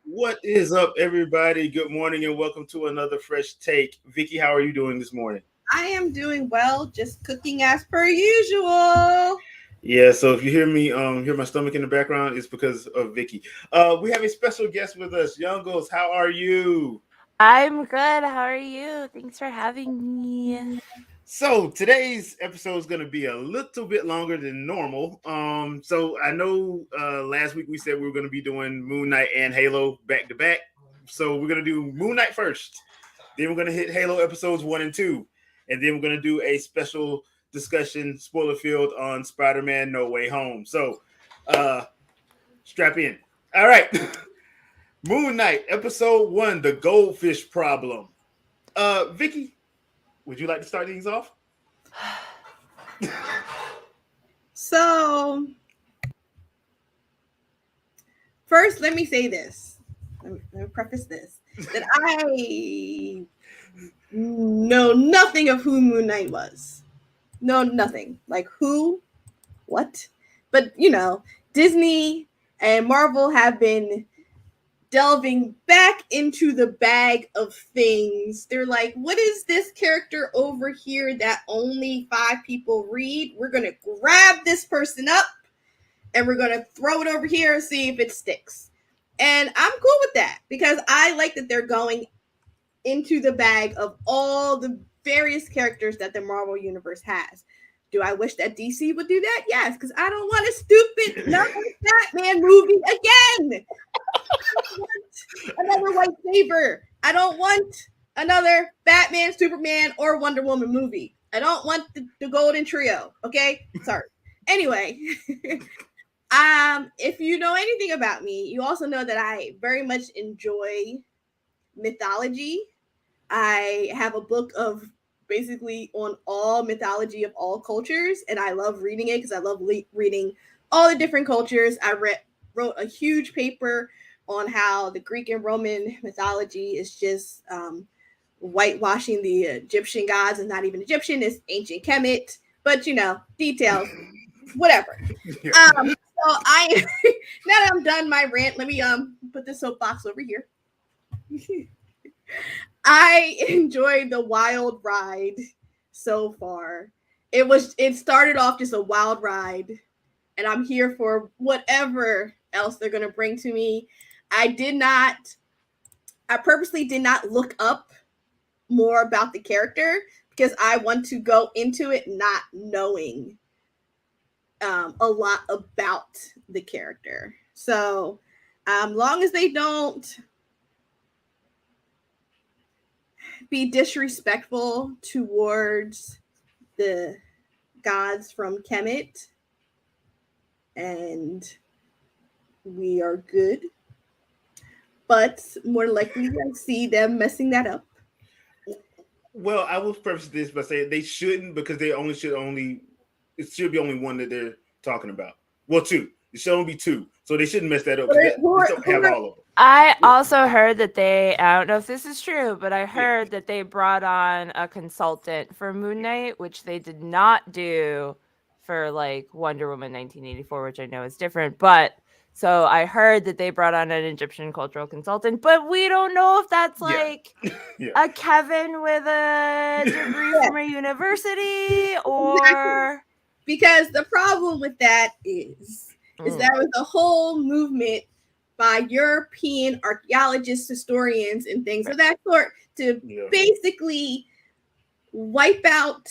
What is up, everybody? Good morning and welcome to another fresh take. Vicky, how are you doing this morning? I am doing well, just cooking as per usual. Yeah, so if you hear me, hear my stomach in the background, it's because of Vicky. We have a special guest with us, Young Ghost. How are you? I'm good. How are you? Thanks for having me. So today's episode is going to be a little bit longer than normal. So I know last week we said we were going to be doing Moon Knight and Halo back to back. So we're going to do Moon Knight first. Then we're going to hit Halo episodes 1 and 2. And then we're going to do a special discussion, spoiler field on Spider-Man No Way Home. So strap in. All right. Moon Knight, episode 1, The Goldfish Problem. Vicky, would you like to start things off? So, first, let me say this. Let me preface this that I know nothing of who Moon Knight was. No, nothing. Like who, what? But Disney and Marvel have been delving back into the bag of things. They're like, what is this character over here that only 5 people read? We're going to grab this person up and we're going to throw it over here and see if it sticks. And I'm cool with that because I like that they're going into the bag of all the various characters that the Marvel Universe has. Do I wish that DC would do that? Yes, because I don't want a stupid Batman movie again. I want another white saber. I don't want another Batman, Superman, or Wonder Woman movie. I don't want the Golden Trio. Okay, sorry. Anyway, if you know anything about me, you also know that I very much enjoy mythology. I have a book of basically on all mythology of all cultures, and I love reading it because I love reading all the different cultures. I wrote a huge paper on how the Greek and Roman mythology is just whitewashing the Egyptian gods and not even Egyptian, it's ancient Kemet, but details, whatever. So I now that I'm done my rant, let me put the soapbox over here. I enjoyed the wild ride so far. It started off just a wild ride, and I'm here for whatever else they're gonna bring to me. I purposely did not look up more about the character because I want to go into it not knowing a lot about the character. So, long as they don't be disrespectful towards the gods from Kemet, and we are good. But more likely, I see them messing that up. Well, I will preface this by saying they shouldn't because it should be only one that they're talking about. Well, 2. It should only be 2, so they shouldn't mess that up. They don't have all of them. I also heard that I don't know if this is true, but I heard that they brought on a consultant for Moon Knight, which they did not do for like Wonder Woman 1984, which I know is different. But so I heard that they brought on an Egyptian cultural consultant, but we don't know if that's like a Kevin with a degree from a university or... Because the problem with that is is there was a whole movement by European archaeologists, historians, and things of that sort to basically wipe out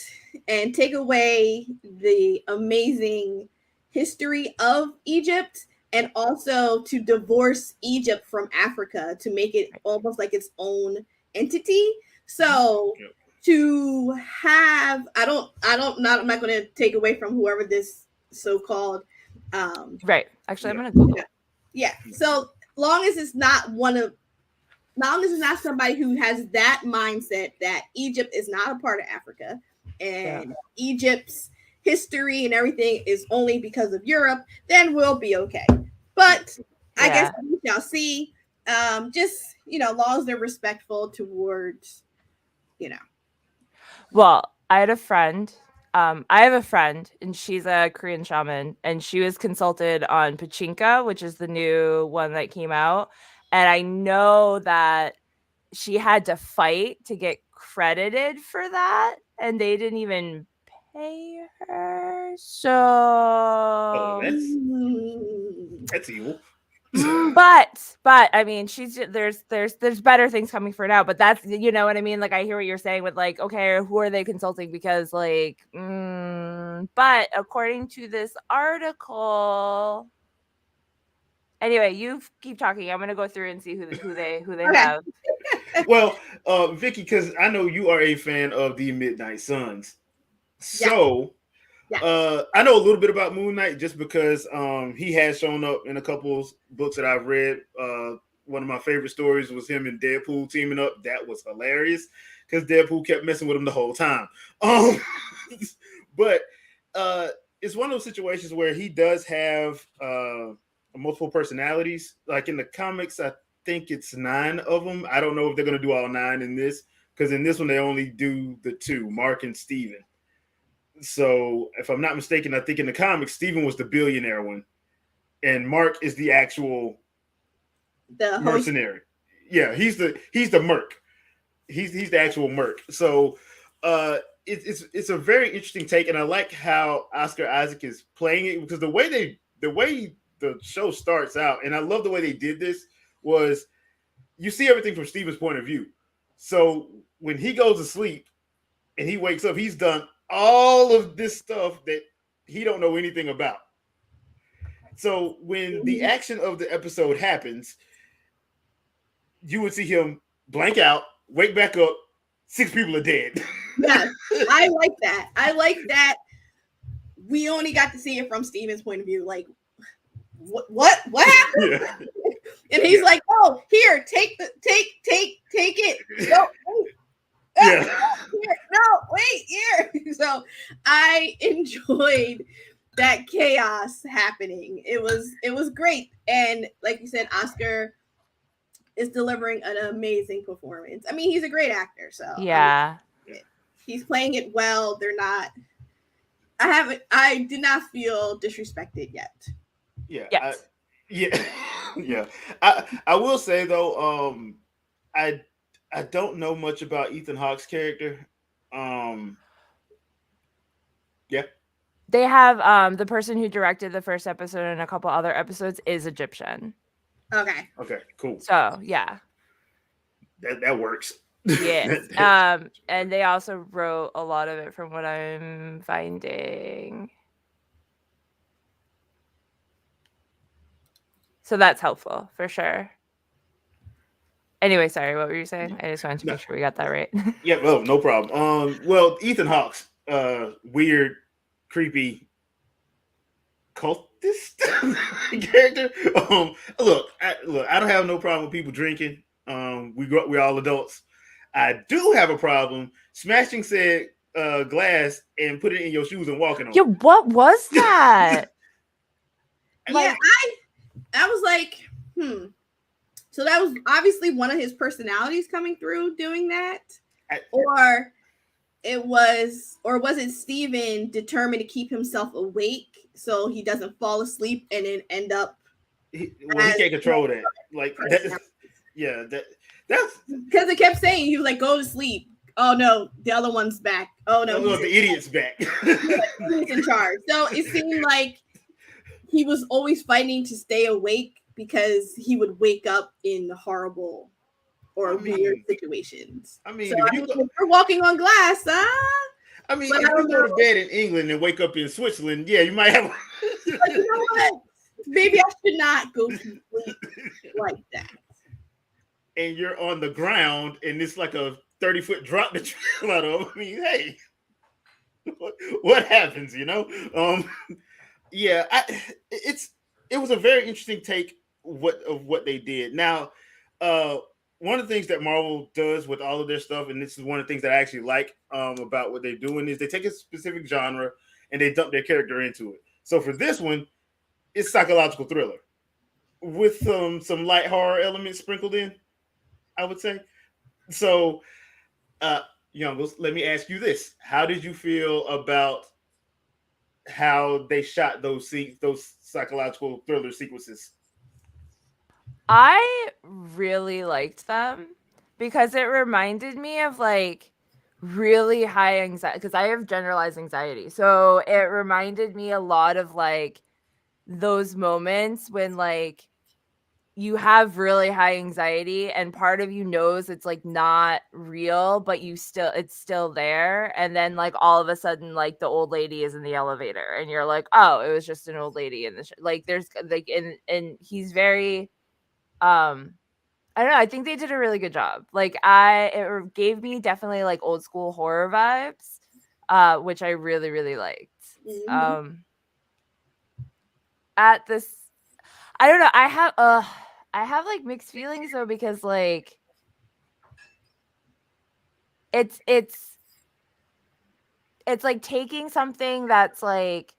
and take away the amazing history of Egypt, and also to divorce Egypt from Africa to make it almost like its own entity. So to have, I'm not going to take away from whoever this so-called right. Actually, I'm going to Google. Yeah. So long as it's not somebody who has that mindset that Egypt is not a part of Africa and Egypt's history and everything is only because of Europe, then we'll be okay. But I guess we shall see. Just, long as they're respectful towards, Well, I have a friend, and she's a Korean shaman, and she was consulted on Pachinko, which is the new one that came out. And I know that she had to fight to get credited for that, and they didn't even pay her. So that's evil. But I mean, there's better things coming for now. But that's, you know what I mean. Like, I hear what you're saying with like, okay, who are they consulting? Because like, but according to this article, anyway, you keep talking. I'm gonna go through and see who they have. Well, Vicky, because I know you are a fan of the Midnight Suns, so. I know a little bit about Moon Knight just because he has shown up in a couple of books that I've read. One of my favorite stories was him and Deadpool teaming up. That was hilarious because Deadpool kept messing with him the whole time. But it's one of those situations where he does have multiple personalities. Like in the comics, I think it's 9 of them. I don't know if they're going to do all 9 in this, because in this one they only do the 2, Mark and Steven. So, if I'm not mistaken, I think in the comics, Steven was the billionaire one, and Mark is the actual mercenary. Yeah, he's the merc. He's the actual merc. So, it's a very interesting take, and I like how Oscar Isaac is playing it, because the way the show starts out, and I love the way they did this, was you see everything from Steven's point of view. So when he goes to sleep and he wakes up, he's done all of this stuff that he don't know anything about. So when the action of the episode happens, you would see him blank out, wake back up, 6 people are dead. Yes, I like that. I like that we only got to see it from Steven's point of view. Like, what happened? Yeah. And he's like, "Oh, here, take it." No, wait, here. So I enjoyed that chaos happening. It was great, and like you said, Oscar is delivering an amazing performance. I mean, he's a great actor, so yeah, he's playing it well. They're not. I did not feel disrespected yet. Yeah. Yeah. I will say though, I don't know much about Ethan Hawke's character. Yeah. They have the person who directed the first episode and a couple other episodes is Egyptian. Okay, cool. So yeah. That works. Yeah. And they also wrote a lot of it from what I'm finding. So that's helpful for sure. Anyway, sorry, what were you saying? I just wanted to make sure we got that right. Yeah, well, no problem. Well, Ethan Hawke's weird, creepy cultist character. Look, I don't have no problem with people drinking. We're all adults. I do have a problem smashing said glass and put it in your shoes and walking on. Yeah, what was that? Yeah, I was like, So that was obviously one of his personalities coming through doing that, or was it Steven determined to keep himself awake so he doesn't fall asleep and then end up? He can't control that. Like that's because it kept saying he was like, "Go to sleep." Oh no, the other one's back. Oh no, the idiot's back. He's in charge. So it seemed like he was always fighting to stay awake because he would wake up in horrible or weird situations. I mean, So if I you mean, go, if you're walking on glass, if but I you don't go to know. bed in England and wake up in Switzerland, yeah, you might have. But you know what? Maybe I should not go to sleep like that. And you're on the ground, and it's like a 30-foot drop that you fell out of. I mean, hey, what happens? Yeah, it was a very interesting take of what they did. Now, uh, one of the things that Marvel does with all of their stuff, and this is one of the things that I actually like about what they're doing, is they take a specific genre and they dump their character into it. So for this one, it's psychological thriller with some light horror elements sprinkled in, I would say. So, Youngles, let me ask you this: how did you feel about how they shot those psychological thriller sequences? I really liked them because it reminded me of like really high anxiety because I have generalized anxiety. So it reminded me a lot of like those moments when like you have really high anxiety and part of you knows it's like not real, but it's still there. And then like all of a sudden, like the old lady is in the elevator and you're like, oh, it was just an old lady in the like there's like and he's very I don't know. I think they did a really good job. Like it gave me definitely like old school horror vibes, which I really, really liked. Mm-hmm. At this, I don't know. I have like mixed feelings though because like it's like taking something that's like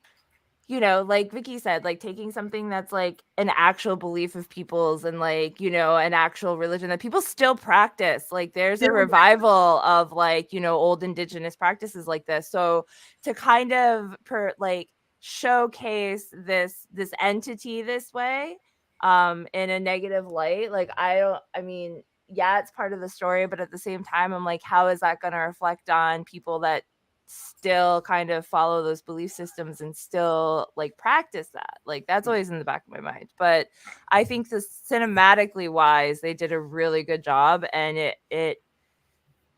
like Vicky said, like taking something that's like an actual belief of people's and like, an actual religion that people still practice. Like there's a revival of like, old indigenous practices like this. So to kind of showcase this entity this way, in a negative light, like yeah, it's part of the story, but at the same time, I'm like, how is that going to reflect on people that still kind of follow those belief systems and still like practice that? Like that's always in the back of my mind. But I think the cinematically wise, they did a really good job, and it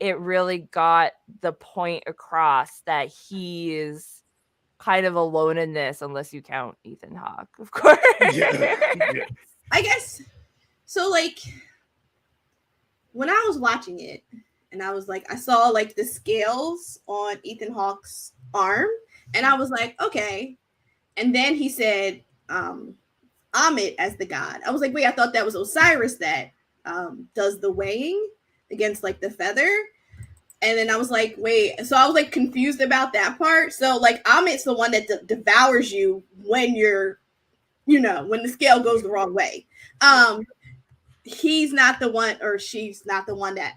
really got the point across that he is kind of alone in this, unless you count Ethan Hawke, of course. Yeah. I guess so. Like when I was watching it, and I was like, I saw like the scales on Ethan Hawke's arm, and I was like, okay. And then he said, Amit as the god. I was like, wait, I thought that was Osiris that does the weighing against like the feather. And then I was like, wait. So I was like confused about that part. So like Amit's the one that devours you when you're, when the scale goes the wrong way. He's not the one, or she's not the one that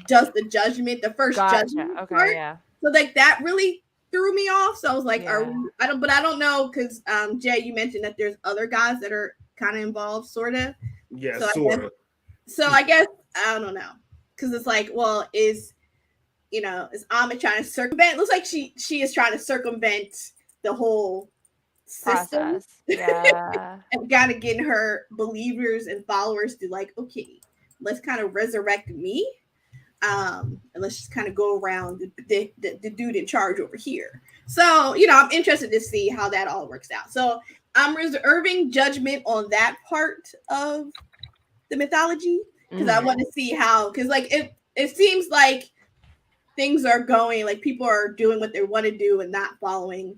does the judgment, the first judgment. Okay, part. yeah. So like that really threw me off. So I was like, I don't know, because Jay, you mentioned that there's other guys that are kind of involved, sort of. Yeah, sort of. So I guess I don't know, because it's like, well, is Amit trying to circumvent? It looks like she is trying to circumvent the whole system. Process. Yeah. And kind of getting her believers and followers to like, okay, let's kind of resurrect me. And let's just kind of go around the dude in charge over here. So, I'm interested to see how that all works out. So I'm reserving judgment on that part of the mythology, because I want to see how, because like it seems like things are going, like people are doing what they want to do and not following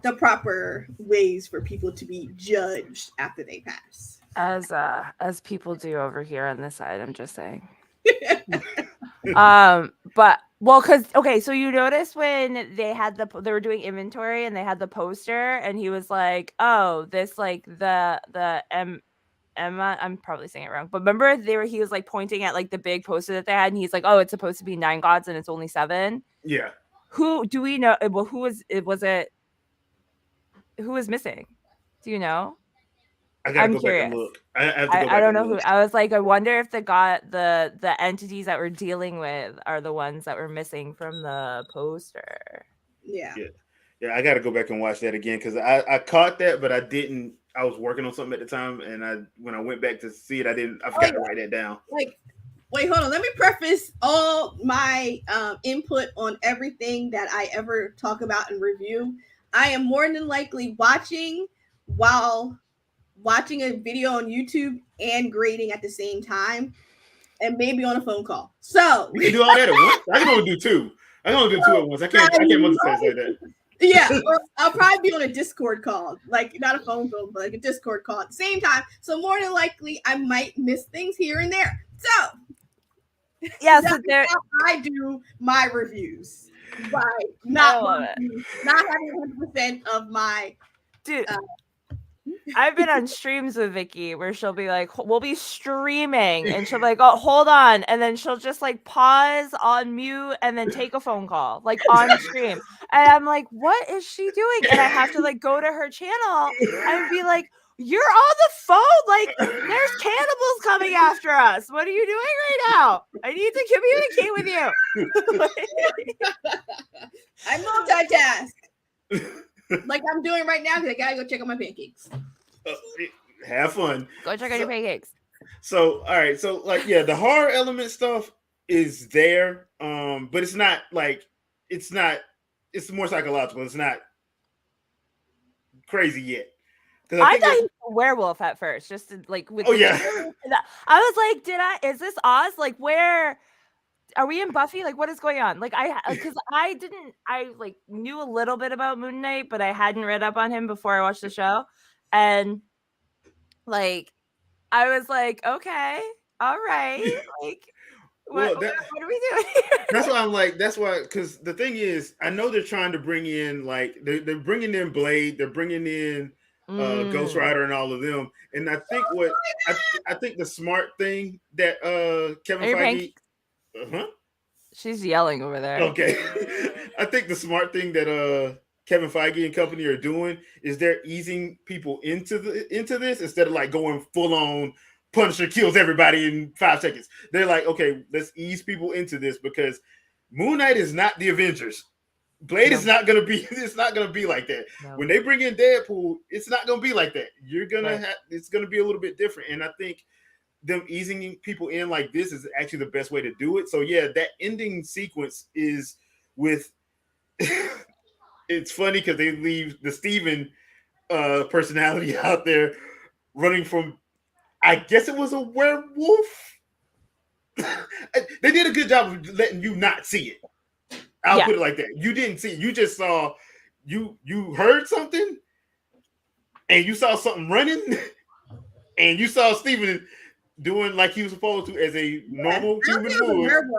the proper ways for people to be judged after they pass. As people do over here on this side, I'm just saying. But because so you notice when they were doing inventory and they had the poster and he was like, oh, this like the Emma, I'm probably saying it wrong, but remember he was like pointing at like the big poster that they had, and he's like, oh, it's supposed to be 9 gods and it's only 7. Yeah. Who do we know? Well, who was missing? Do you know? I'm curious. Look. I have to go back. I don't know who. I was like, I wonder if the entities that we're dealing with are the ones that were missing from the poster. Yeah. Yeah, I got to go back and watch that again because I caught that, but I didn't. I was working on something at the time, and when I went back to see it, I forgot to write that down. Like, wait, hold on. Let me preface all my input on everything that I ever talk about and review. I am more than likely while watching a video on YouTube and grading at the same time, and maybe on a phone call. So You can do all that at once. I can only do two. I can only do two at once. I can't multitask like that. Yeah, or I'll probably be on a Discord call, like not a phone call, but like a Discord call at the same time. So more than likely, I might miss things here and there. So Yeah, that's so there. how I do my reviews, by not having 100% of my. Dude, I've been on streams with Vicky where she'll be like, we'll be streaming and she'll be like, oh, hold on. And then she'll just like pause on mute and then take a phone call like on stream. And I'm like, what is she doing? And I have to like go to her channel and be like, you're on the phone. Like there's cannibals coming after us. What are you doing right now? I need to communicate with you. I multitask. Like I'm doing right now because I gotta go check on my pancakes. Have fun. Go check out your pancakes. So, all right. So, like, yeah, the horror element stuff is there, but it's not like it's more psychological. It's not crazy yet. I thought he was a werewolf at first, just to, like with. Oh yeah. I was like, is this Oz? Like, where are we in Buffy? Like, what is going on? Like, because I like knew a little bit about Moon Knight, but I hadn't read up on him before I watched the show, and like, I was like, okay, all right, like. What are we doing here? That's why I'm like, because the thing is, I know they're trying to bring in, like, they're bringing in Blade, they're bringing in Ghost Rider and all of them. And I think I think the smart thing that Kevin Feige. She's yelling over there. Okay. I think the smart thing that Kevin Feige and company are doing is they're easing people into this instead of like going full on Punisher kills everybody in 5 seconds. They're like, okay, let's ease people into this because Moon Knight is not the Avengers. Blade is not gonna be. It's not gonna be like that. No. When they bring in Deadpool, it's not gonna be like that. You're gonna have. It's gonna be a little bit different. And I think them easing people in like this is actually the best way to do it. So yeah, that ending sequence is with. It's funny because they leave the Steven personality out there running from. I guess it was a werewolf. They did a good job of letting you not see it. I'll put it like that. You didn't see it. You just saw, you heard something, and you saw something running, and you saw Steven doing like he was supposed to as a normal human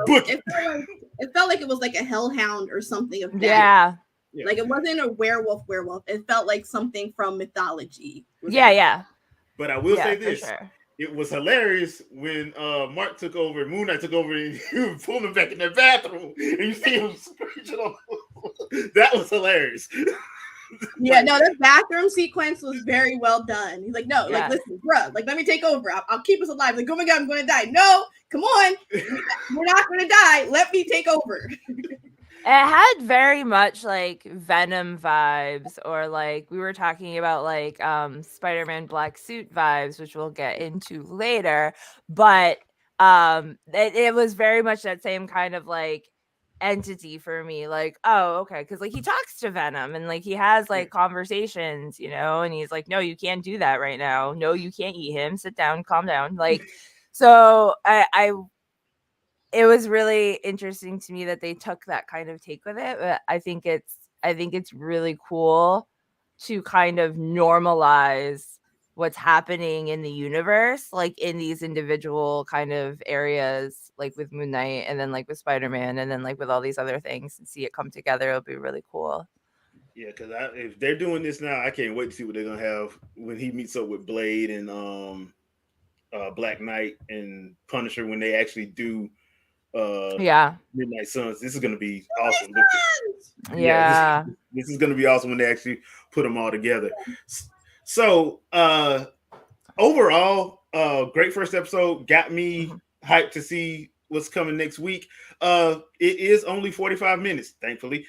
would. It felt like it was like a hellhound or something of that. Yeah. Like it wasn't a werewolf. It felt like something from mythology. Yeah. But I will say this. Sure. It was hilarious when Mark took over, Moon Knight took over, and he was pulling him back in their bathroom, and you see him screeching on. That was hilarious. Yeah, no, that bathroom sequence was very well done. He's like, no, like, listen, bro, like, let me take over. I'll keep us alive. Like, oh my God, I'm going to die. No, come on. We're not going to die. Let me take over. It had very much like Venom vibes, or like we were talking about like Spider-Man Black Suit vibes, which we'll get into later. But it was very much that same kind of like entity for me. Like, oh, okay, because like he talks to Venom and like he has like conversations, you know, and he's like, no, you can't do that right now. No, you can't eat him. Sit down, calm down. Like, so it was really interesting to me that they took that kind of take with it. But I think it's really cool to kind of normalize what's happening in the universe, like in these individual kind of areas, like with Moon Knight and then like with Spider-Man and then like with all these other things, and see it come together. It'll be really cool. Yeah, because if they're doing this now, I can't wait to see what they're gonna have when he meets up with Blade and Black Knight and Punisher when they actually do Midnight Suns. This is going to be awesome. This is going to be awesome when they actually put them all together. So overall, great first episode. Got me hyped to see what's coming next week. It is only 45 minutes, thankfully.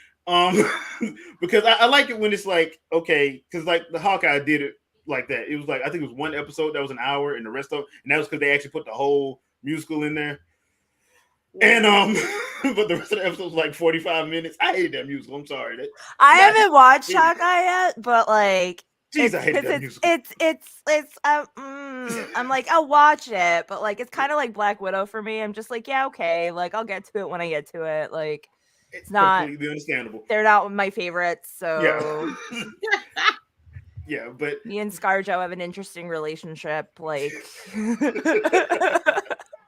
Because I like it when it's like, okay, because like the Hawkeye did it like that. It was like, I think it was one episode that was an hour, and the rest of, and that was because they actually put the whole musical in there. And but the rest of the episode was like 45 minutes. I hated that musical. I'm sorry. I haven't watched Hawkeye yet, but like, jeez, I hated that musical. It's I'm like, I'll watch it, but like, it's kind of like Black Widow for me. I'm just like, yeah, okay, like I'll get to it when I get to it. Like, it's not completely understandable. They're not my favorites, so yeah. Yeah, but me and ScarJo have an interesting relationship. Like,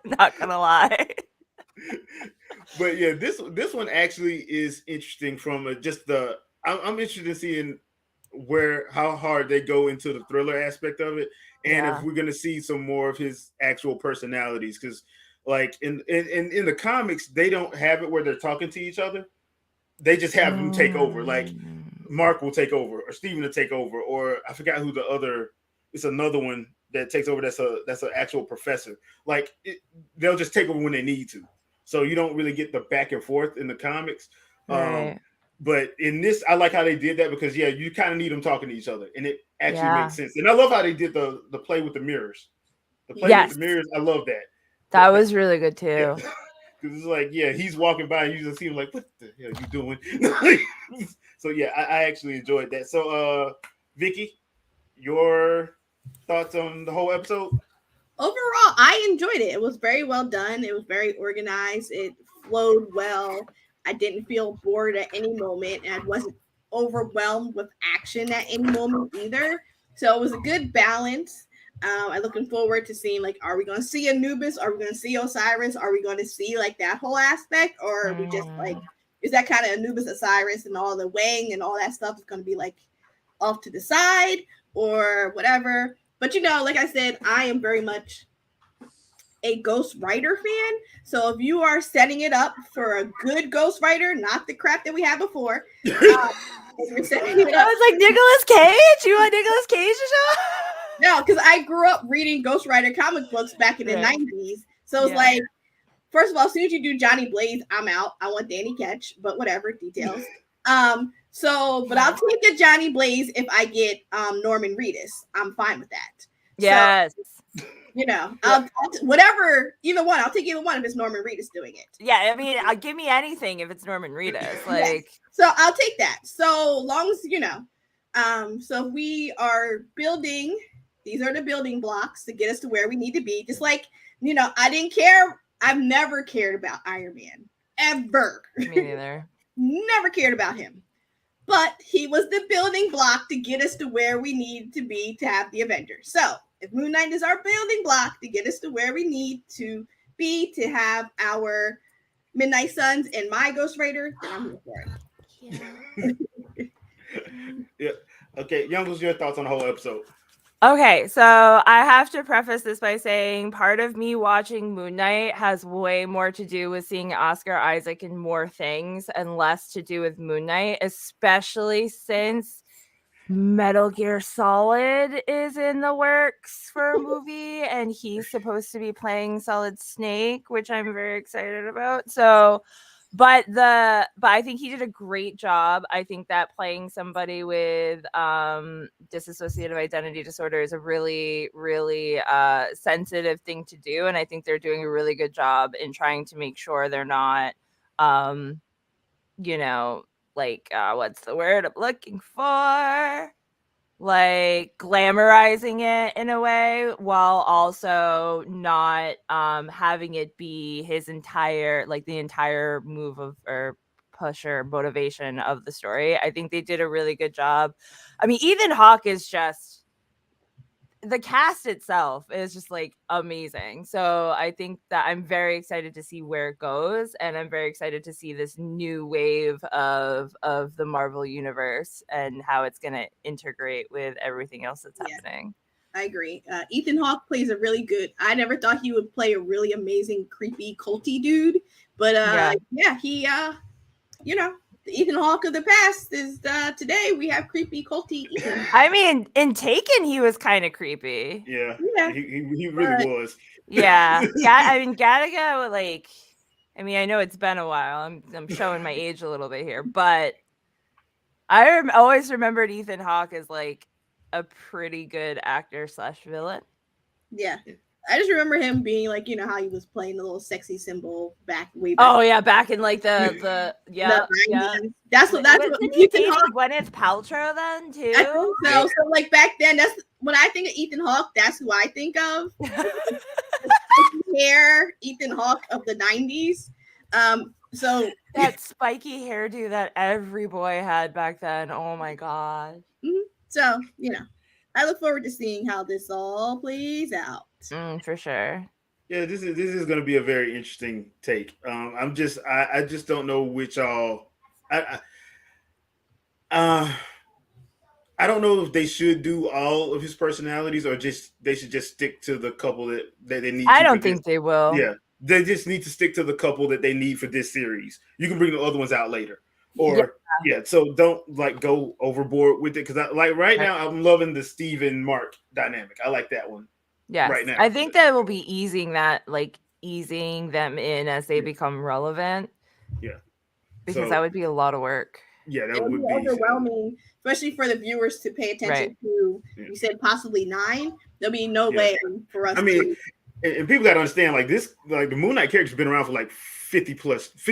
not gonna lie. But yeah, this one actually is interesting from just the. I'm interested in seeing how hard they go into the thriller aspect of it, and if we're gonna see some more of his actual personalities, because like in the comics, they don't have it where they're talking to each other. They just have them take over. Like Mark will take over, or Steven will take over, or I forgot who the other. It's another one that takes over. That's an actual professor. Like they'll just take over when they need to. So you don't really get the back and forth in the comics. Right. But in this, I like how they did that because you kind of need them talking to each other, and it actually makes sense. And I love how they did the play with the mirrors. The play with the mirrors, I love that. That was really good too. Because it's like, he's walking by and you just see him like, what the hell are you doing? So yeah, I actually enjoyed that. So Vicky, your thoughts on the whole episode? Overall, I enjoyed it. It was very well done. It was very organized. It flowed well. I didn't feel bored at any moment, and I wasn't overwhelmed with action at any moment either. So it was a good balance. I'm looking forward to seeing, like, are we going to see Anubis? Are we going to see Osiris? Are we going to see like that whole aspect? Or are we just like, is that kind of Anubis, Osiris, and all the Wang and all that stuff is going to be like off to the side or whatever? But like I said, I am very much a Ghost Rider fan. So if you are setting it up for a good Ghost Rider, not the crap that we had before, if you're setting it up, I was like, Nicolas Cage? You want Nicolas Cage to show? No, because I grew up reading Ghost Rider comic books back in the 90s. So it's like, first of all, as soon as you do Johnny Blaze, I'm out. I want Danny Ketch, but whatever, details. But I'll take a Johnny Blaze if I get Norman Reedus. I'm fine with that. Yes. So, I'll whatever, either one. I'll take either one if it's Norman Reedus doing it. Yeah, I mean, give me anything if it's Norman Reedus. Like, yes. So I'll take that. So long as so we are building. These are the building blocks to get us to where we need to be. Just like, I didn't care. I've never cared about Iron Man. Ever. Me neither. Never cared about him. But he was the building block to get us to where we need to be to have the Avengers. So if Moon Knight is our building block to get us to where we need to be to have our Midnight Suns and my Ghost Rider, then I'm here for it. Yeah. Okay, Youngles, your thoughts on the whole episode? Okay, so I have to preface this by saying part of me watching Moon Knight has way more to do with seeing Oscar Isaac in more things and less to do with Moon Knight, especially since Metal Gear Solid is in the works for a movie and he's supposed to be playing Solid Snake, which I'm very excited about. So But I think he did a great job. I think that playing somebody with dissociative identity disorder is a really, really sensitive thing to do. And I think they're doing a really good job in trying to make sure they're not, what's the word I'm looking for? Like glamorizing it in a way while also not having it be his entire, like the entire move of or push or motivation of the story. I think they did a really good job. I mean, Ethan Hawke is just, the cast itself is just like amazing. So I think that I'm very excited to see where it goes, and I'm very excited to see this new wave of the Marvel universe and how it's going to integrate with everything else that's happening. I agree. Ethan Hawke plays a really good. I never thought he would play a really amazing, creepy, culty dude, but he the Ethan Hawke of the past is today we have creepy, culty Ethan. I mean, in Taken, he was kind of creepy. Yeah. He really was. Yeah. I mean, Gattaca, I know it's been a while. I'm showing my age a little bit here, but always remembered Ethan Hawke as like a pretty good actor / villain. Yeah. I just remember him being like, you know, how he was playing the little sexy symbol way back. Oh yeah, back in like the yeah. 90s. That's what Wasn't he Ethan dating Hawke. Gwyneth Paltrow then I too? think so. So like back then, that's when I think of Ethan Hawke. That's who I think of. The spiky hair, Ethan Hawke of the 90s. So That spiky hairdo that every boy had back then. Oh my god. so you know, I look forward to seeing how this all plays out. For sure. Yeah, this is going to be a very interesting take. I just don't know which all. I don't know if they should do all of his personalities or they should just stick to the couple that they need. I don't think they will. Yeah, they just need to stick to the couple that they need for this series. You can bring the other ones out later, or so don't like go overboard with it because like right now I'm loving the Steve and Mark dynamic. I like that one. Yes, right now I think that will be easing them in as they become relevant. Yeah, because that would be a lot of work. Yeah, that would be overwhelming, especially for the viewers to pay attention to. You said possibly 9. There'll be no way for us. I mean, and people got to understand, like this, like the Moon Knight character's been around for like 50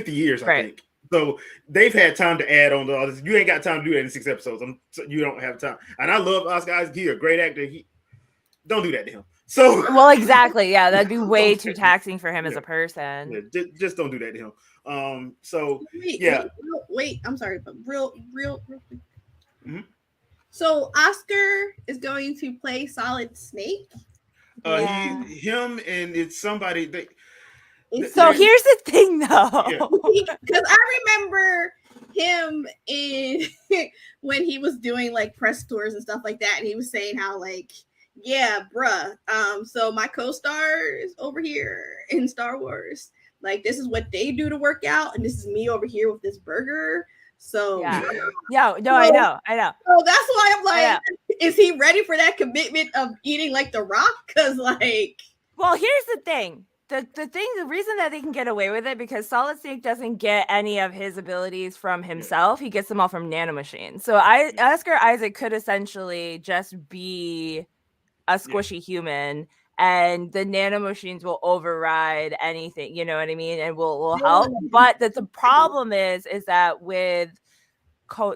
years, I think. So they've had time to add on to all this. You ain't got time to do that in 6 episodes. You don't have time. And I love Oscar Isaac. He's a great actor. Don't do that to him. So well, exactly. Yeah, that'd be way too taxing for him as a person. Yeah, just don't do that to him. So wait. I'm sorry, but real quick. Mm-hmm. So Oscar is going to play Solid Snake. Him and it's somebody. So here's the thing, though, because I remember him when he was doing like press tours and stuff like that, and he was saying how like. Yeah, bruh. So my co-stars over here in Star Wars, like this is what they do to work out, and this is me over here with this burger. So I know. So that's why I'm like, is he ready for that commitment of eating like The Rock? Because like, well, here's the thing. The reason that they can get away with it because Solid Snake doesn't get any of his abilities from himself. He gets them all from nanomachines. So Oscar Isaac could essentially just be a squishy human, and the nanomachines will override anything, you know what I mean, and will help. But the problem is that with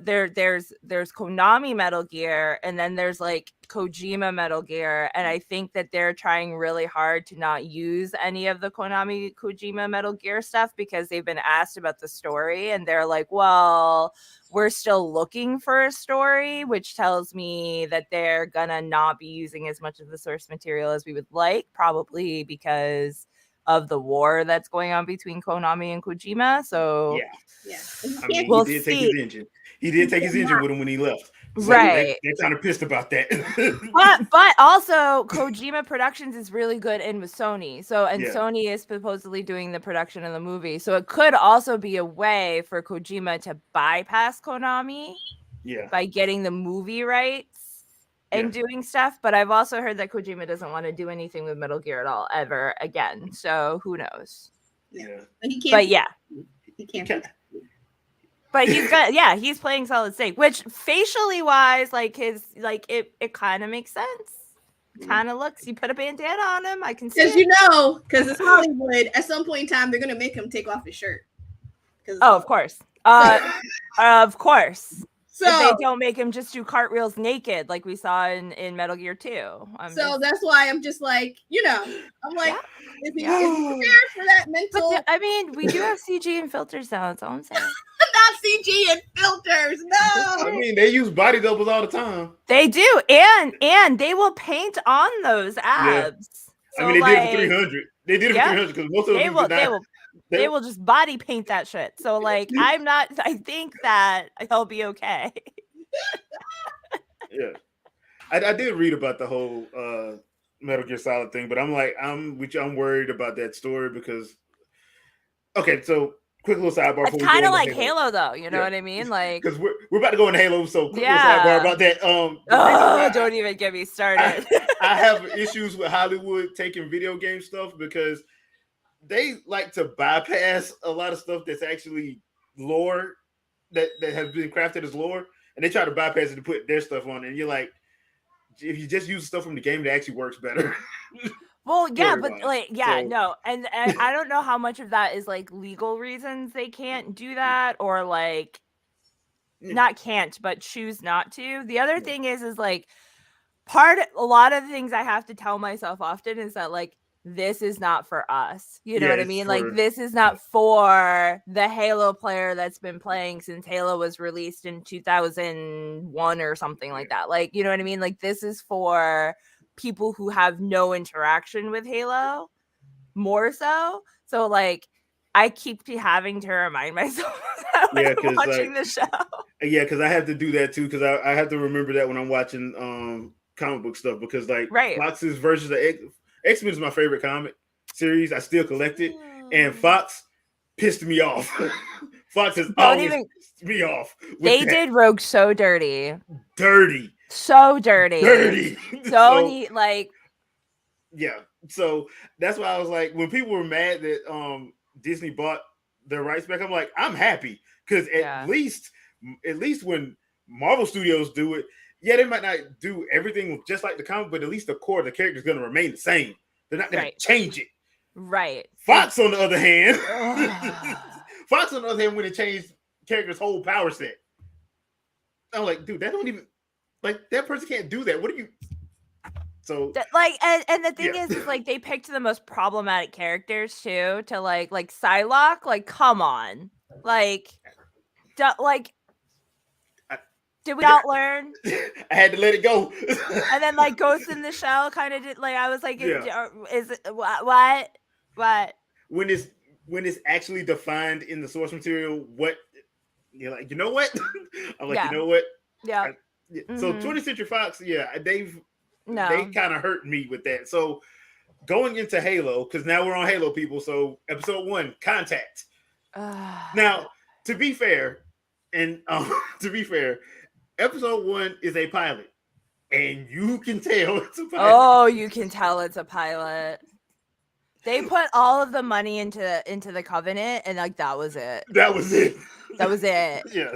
there's Konami Metal Gear, and then there's like Kojima Metal Gear, and I think that they're trying really hard to not use any of the Kojima Metal Gear stuff because they've been asked about the story, and they're like, well, we're still looking for a story, which tells me that they're gonna not be using as much of the source material as we would like, probably because of the war that's going on between Konami and Kojima. So I mean, we'll take his engine. He did take his engine with him when he left. So they're kind of pissed about that. but also Kojima Productions is really good in with Sony. So Sony is supposedly doing the production of the movie. So it could also be a way for Kojima to bypass Konami by getting the movie rights and doing stuff. But I've also heard that Kojima doesn't want to do anything with Metal Gear at all ever again. So who knows? He can't. But he's playing Solid Snake, which facially wise, it kind of makes sense. Kind of looks. You put a bandana on him, I can see. Because it's Hollywood. At some point in time, they're gonna make him take off his shirt. Of course, of course. So if they don't make him just do cartwheels naked, like we saw in Metal Gear 2. That's why I'm just like, I'm like, is he prepared for that mental? But I mean, we do have CG and filters now. That's all I'm saying. Not CG and filters, no. I mean, they use body doubles all the time. They do, and they will paint on those abs. Yeah. So they did it for 300. They did it for 300 because most of them they will just body paint that shit. So I think that he'll be okay. Yeah. I did read about the whole Metal Gear Solid thing, but I'm worried about that story because so quick little sidebar. It's kind of like Halo though, you know what I mean? Like because we're about to go into Halo, so quick little sidebar about that. Don't even get me started. I have issues with Hollywood taking video game stuff because they like to bypass a lot of stuff that's actually lore that has been crafted as lore. and they try to bypass it to put their stuff on, and you're like, if you just use stuff from the game, that actually works better. Well, yeah, but Story-wise. like, yeah, So- no, and I don't know how much of that is like legal reasons they can't do that, or like Yeah. not can't, but choose not to. The other thing is like a lot of the things I have to tell myself often is that like this is not for us. You know Yeah, what I it's mean? for- Like this is not for the Halo player that's been playing since Halo was released in 2001 or something like that. Like, you know what I mean? Like this is for people who have no interaction with Halo more so. So like I keep having to remind myself that when Yeah, I'm 'cause, watching like, the show. Yeah, because I have to do that too. Because I have to remember that when I'm watching comic book stuff. Because like Right. Fox's versions of X-Men is my favorite comic series. I still collect it, and Fox pissed me off. Fox has Don't always even- pissed me off. with They that. did Rogue so dirty. dirty. So dirty. So, So neat, like yeah. So that's why I was like, when people were mad that Disney bought their rights back, I'm like, I'm happy because at least when Marvel Studios do it, yeah, they might not do everything just like the comic, but at least the core of the character is going to remain the same. They're not going to change it. Right. Fox, on the other hand, Ugh. Fox, on the other hand, when it changed character's whole power set, I'm like, dude, that don't even like that person can't do that. What are you? So Like and the thing Yeah. is like they picked the most problematic characters too to like Psylocke. Like, come on, like, did we not learn? I had to let it go. And then like Ghost in the Shell kind of did like I was like, Yeah. is it what? when it's actually defined in the source material, what you're like, you know what? I'm like, Yeah. you know what? Yeah. Yeah. So Mhm. 20th Century Fox, yeah, they No. kind of hurt me with that. So going into Halo, because now we're on Halo, people. So episode 1, Contact. Now, to be fair, episode 1 is a pilot, and you can tell it's a pilot. Oh, you can tell it's a pilot. They put all of the money into the Covenant, and like that was it. That was it. That was it. Yeah.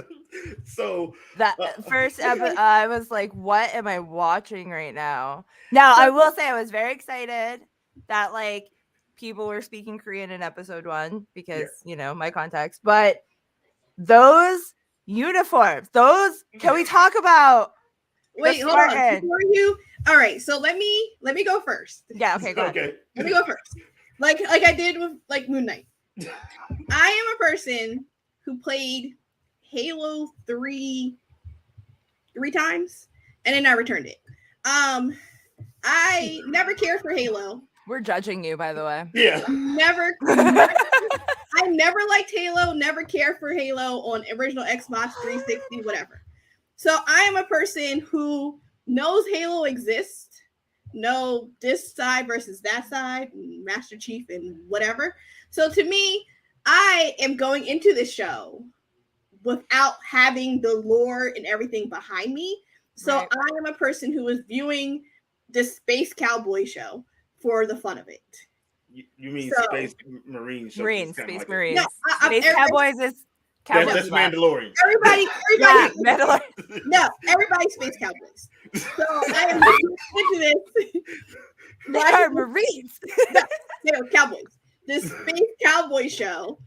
So That first episode, I was like, "What am I watching right now?" Now, I will say, I was very excited that like people were speaking Korean in episode 1 because you know my context. But those uniforms, can we talk about? Wait, hold on. Before you, all right. So let me go first. Yeah. Okay. Go ahead. okay. Let me go first. Like I did with like Moon Knight. I am a person who played Halo 3 times and then I returned it. I never cared for Halo. We're judging you, by the way. Yeah. I never liked Halo, never cared for Halo on original Xbox 360, whatever. So I am a person who knows Halo exists, know this side versus that side, Master Chief and whatever. So to me, I am going into this show without having the lore and everything behind me. So Right. I am a person who is viewing this Space Cowboy show for the fun of it. You mean So- Space Marines? Marines, Space Marines. No, Space Cowboys is Cowboys. That's left. Mandalorian. Everybody, Yeah, Mandalorian. no, everybody's Space Cowboys. So I am into this. They are Marines. They're Cowboys. This Space Cowboy show,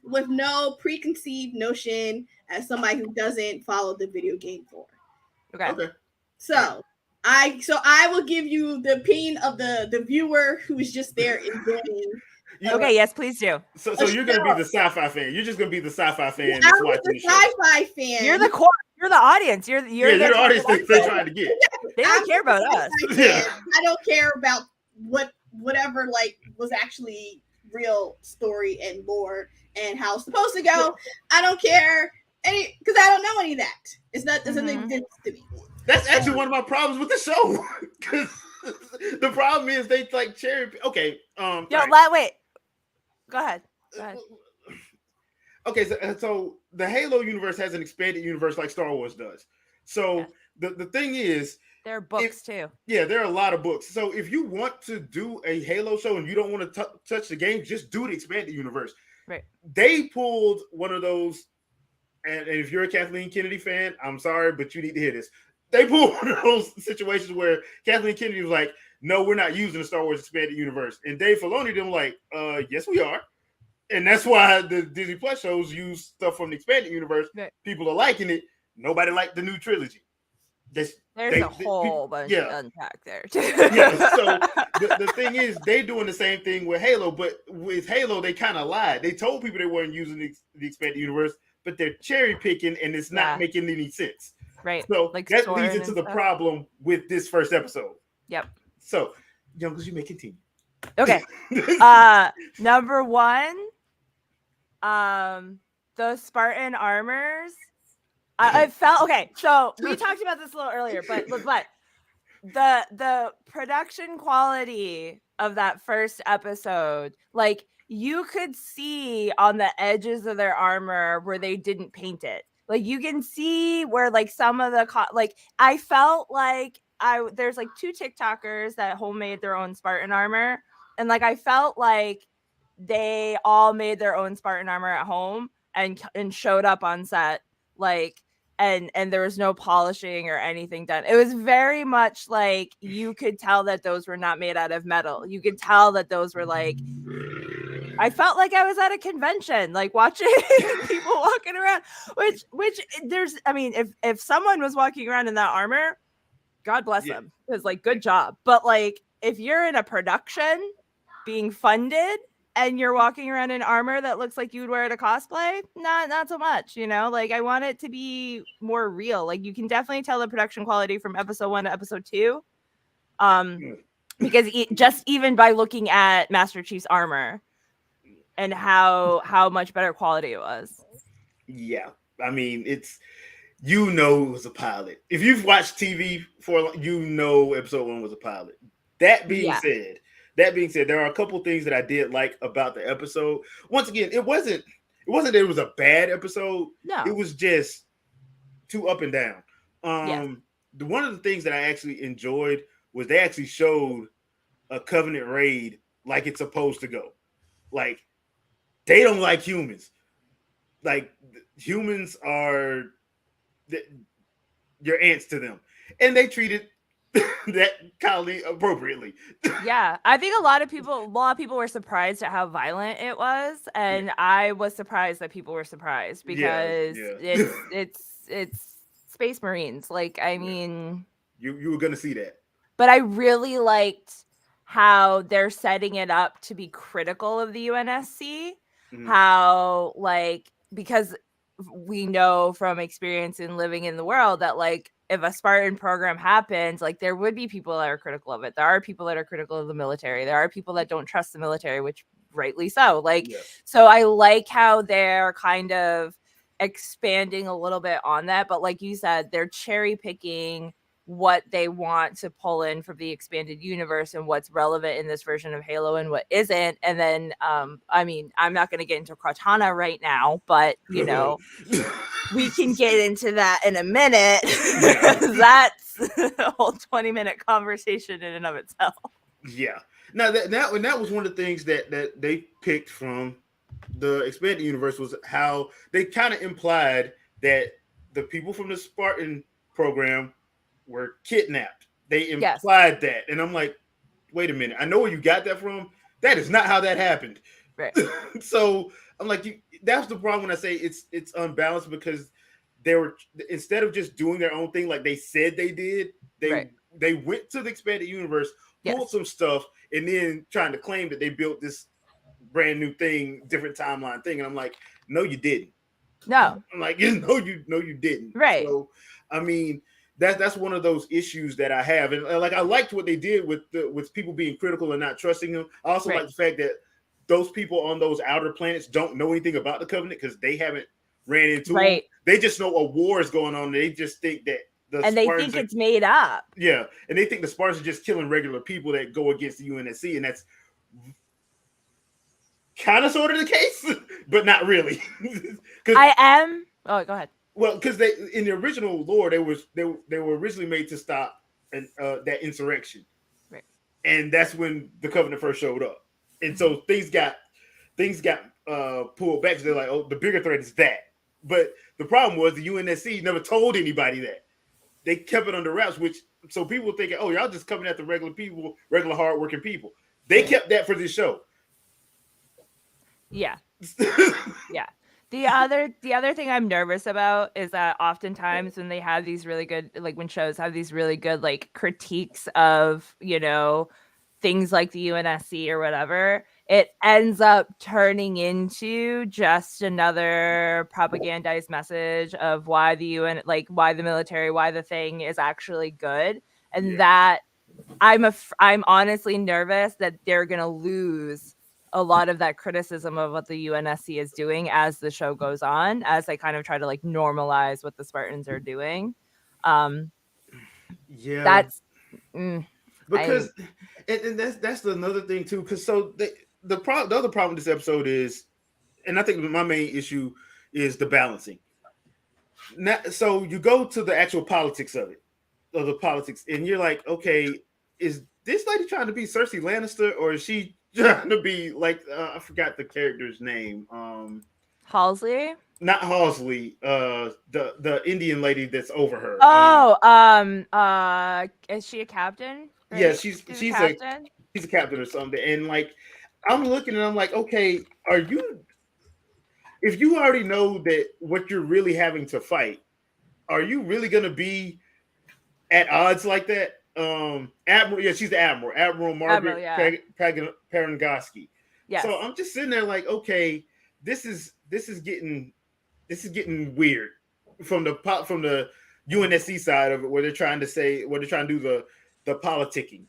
with no preconceived notion as somebody who doesn't follow the video game lore. Okay. Okay. So I will give you the opinion of the viewer who is just there enjoying. Okay. Yes, please do. So you're gonna be the sci-fi fan. You're just gonna be the sci-fi fan I that's was watching the the show. sci-fi fan. You're the core. You're the audience. You're You're the audience that they're trying to get. They don't care about us. Yeah. I don't care about whatever like was actually real story and lore and how it's supposed to go. I don't care any because I don't know any of that. It's not doesn't exist to me. That's actually one of my problems with the show. Because the problem is they like cherry. Okay. Yo, right. wait. Go ahead. Go ahead. Okay, so the Halo universe has an expanded universe like Star Wars does. So the thing is, There are books too. yeah, there are a lot of books. So if you want to do a Halo show and you don't want to touch the game, just do the expanded universe. Right. They pulled one of those and if you're a Kathleen Kennedy fan, I'm sorry, but you need to hear this. They pulled one of those situations where Kathleen Kennedy was like, "No, we're not using the Star Wars expanded universe," and Dave Filoni them like, "Yes, we are." And that's why the Disney Plus shows use stuff from the expanded universe. Right. People are liking it. Nobody liked the new trilogy. There's a whole bunch to unpack there too. Yeah. So the thing is, they're doing the same thing with Halo, but with Halo, they kind of lied. They told people they weren't using the expanded universe, but they're cherry picking, and it's not making any sense. Right. So like that leads into the problem with this first episode. Yep. So, Youngles, you may continue. Okay. Number one, those Spartan armors. I felt okay. So we talked about this a little earlier, but the production quality of that first episode, like you could see on the edges of their armor where they didn't paint it. Like you can see where like some of the like I felt like there's like 2 TikTokers that homemade their own Spartan armor, and like I felt like they all made their own Spartan armor at home and showed up on set like and there was no polishing or anything done. It was very much like you could tell that those were not made out of metal. You could tell that those were like, I felt like I was at a convention, like watching people walking around, which there's, I mean, if someone was walking around in that armor, God bless them. It's like, good job. But like, if you're in a production being funded and you're walking around in armor that looks like you would wear at a cosplay, not so much, you know? Like, I want it to be more real. Like, you can definitely tell the production quality from episode 1 to episode 2. Because just even by looking at Master Chief's armor and how much better quality it was. Yeah. I mean, it's, you know, it was a pilot. If you've watched TV for, you know, episode 1 was a pilot. That being said, there are a couple things that I did like about the episode. Once again, it wasn't that it was a bad episode. No, it was just too up and down. One of the things that I actually enjoyed was they actually showed a Covenant raid like it's supposed to go. Like, they don't like humans. Like, humans are your ants to them, and they treated that colony appropriately. Yeah, I think a lot of people were surprised at how violent it was, and I was surprised that people were surprised because it's Space Marines. Like, I mean, you were gonna see that, but I really liked how they're setting it up to be critical of the UNSC. Mm-hmm. How, like, because we know from experience in living in the world that, like, if a Spartan program happens, like, there would be people that are critical of it. There are people that are critical of the military. There are people that don't trust the military, which rightly so. Like, so I like how they're kind of expanding a little bit on that. But like you said, they're cherry picking what they want to pull in from the expanded universe and what's relevant in this version of Halo and what isn't. And then, I mean, I'm not going to get into Cortana right now, but, you know, we can get into that in a minute. That's a whole 20-minute conversation in and of itself. Yeah. Now, that was one of the things that they picked from the expanded universe, was how they kind of implied that the people from the Spartan program were kidnapped. They implied that. And I'm like, wait a minute. I know where you got that from. That is not how that happened. Right. So I'm like, that's the problem when I say it's unbalanced, because they were, instead of just doing their own thing like they said they did, they went to the expanded universe, pulled some stuff, and then trying to claim that they built this brand new thing, different timeline thing. And I'm like, no, you didn't. No. I'm like, you didn't. Right. So, I mean, that's one of those issues that I have, and like, I liked what they did with people being critical and not trusting them. I also like the fact that those people on those outer planets don't know anything about the Covenant because they haven't ran into them. They just know a war is going on. They just think that they think it's made up. Yeah, and they think the Spartans are just killing regular people that go against the UNSC, and that's kind of sort of the case, but not really. Oh, go ahead. Well, because they, in the original lore, they were originally made to stop that insurrection, right? And that's when the Covenant first showed up, and so things got pulled back. So they're like, oh, the bigger threat is that. But the problem was the UNSC never told anybody that. They kept it under wraps, which so people were thinking, oh, y'all just coming at the regular people, regular hardworking people. They kept that for this show. Yeah. Yeah. The other thing I'm nervous about is that oftentimes when they have these really good, like when shows have these really good like critiques of, things like the UNSC or whatever, it ends up turning into just another propagandized message of why the UN, like why the military, why the thing is actually good. And that I'm honestly nervous that they're going to lose a lot of that criticism of what the UNSC is doing as the show goes on, as they kind of try to like normalize what the Spartans are doing. That's because and that's another thing too. Because so the other problem with this episode is, and I think my main issue is the balancing. Now, so you go to the actual politics of the politics, and you're like, okay, is this lady trying to be Cersei Lannister, or is she trying to be like I forgot the character's name. Halsey? Not Halsey. The Indian lady that's over her. Is she a captain? Right? Yeah, she's a captain or something. And like I'm looking and I'm like, okay, are you? If you already know that what you're really having to fight, are you really gonna be at odds like that? Admiral, yeah, she's the Admiral Margaret Parangoski. Yes. So I'm just sitting there like, okay, this is getting weird from the UNSC side of it, where they're trying to do the politicking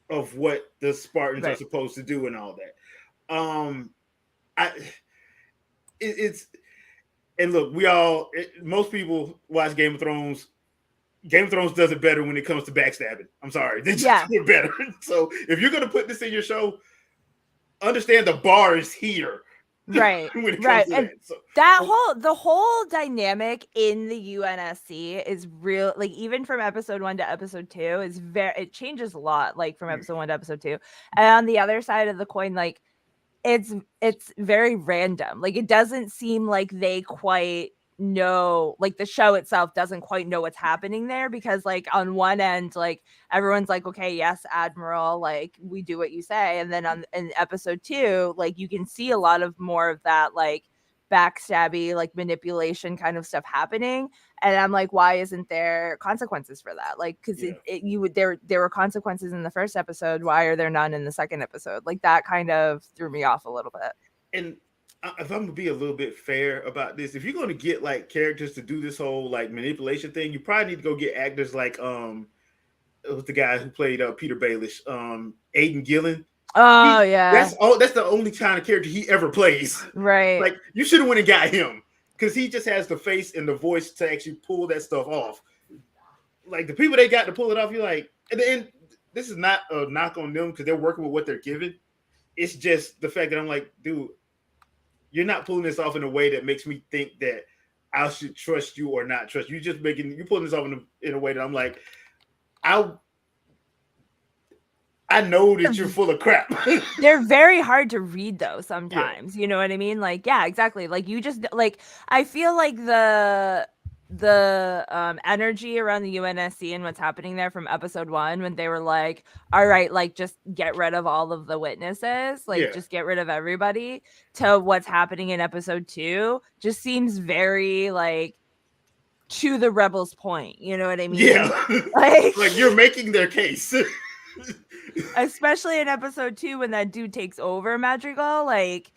of what the Spartans are supposed to do and all that. It's and look, most people watch Game of Thrones. Game of Thrones does it better when it comes to backstabbing. I'm sorry, they just do it better. So if you're gonna put this in your show, understand the bar is here. Right. When it comes to And the whole dynamic in the UNSC is real. Like even from episode 1 to episode 2 is it changes a lot. Like from episode 1 to episode 2, and on the other side of the coin, like it's very random. Like it doesn't seem like they quite know, like the show itself doesn't quite know what's happening there, because like on one end, like everyone's like, okay, yes, Admiral, like we do what you say, and then in episode 2, like you can see a lot of more of that like backstabby, like manipulation kind of stuff happening, and I'm like, why isn't there consequences for that? Like because there were consequences in the first episode, why are there none in the second episode? Like that kind of threw me off a little bit. And if I'm gonna be a little bit fair about this, if you're gonna get like characters to do this whole like manipulation thing, you probably need to go get actors like it was the guy who played Peter Baelish, Aidan Gillen. That's the only kind of character he ever plays. Right. Like you should have went and got him, because he just has the face and the voice to actually pull that stuff off. Like the people they got to pull it off, you're like, and this is not a knock on them because they're working with what they're given. It's just the fact that I'm like, dude, you're not pulling this off in a way that makes me think that I should trust you or not trust you. You're pulling this off in a way that I'm like, I know that you're full of crap. They're very hard to read though sometimes. You know what I mean? Like, yeah, exactly. Like you just like, I feel like the energy around the UNSC and what's happening there from episode 1, when they were like, all right, like just get rid of all of the witnesses, like just get rid of everybody, to what's happening in episode 2 just seems very like to the rebels point. You know what I mean? Yeah. Like you're making their case. Especially in episode 2 when that dude takes over Madrigal, like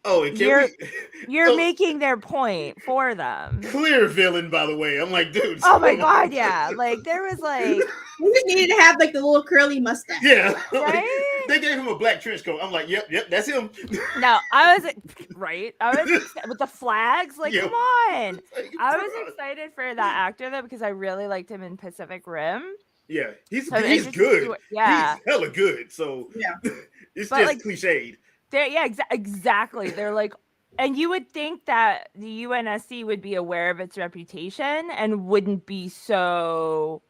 you're making their point for them. Clear villain, by the way. I'm like, dude. Oh my god, yeah. Like there was like we just needed to have like the little curly mustache. Yeah. Right? They gave him a black trench coat. I'm like, yep, that's him. No, I was with the flags. Like, come on. I was excited for that actor though, because I really liked him in Pacific Rim. Yeah, he's good. Yeah, he's hella good. So yeah, it's just like, cliched. Exactly. They're like, and you would think that the UNSC would be aware of its reputation and wouldn't be so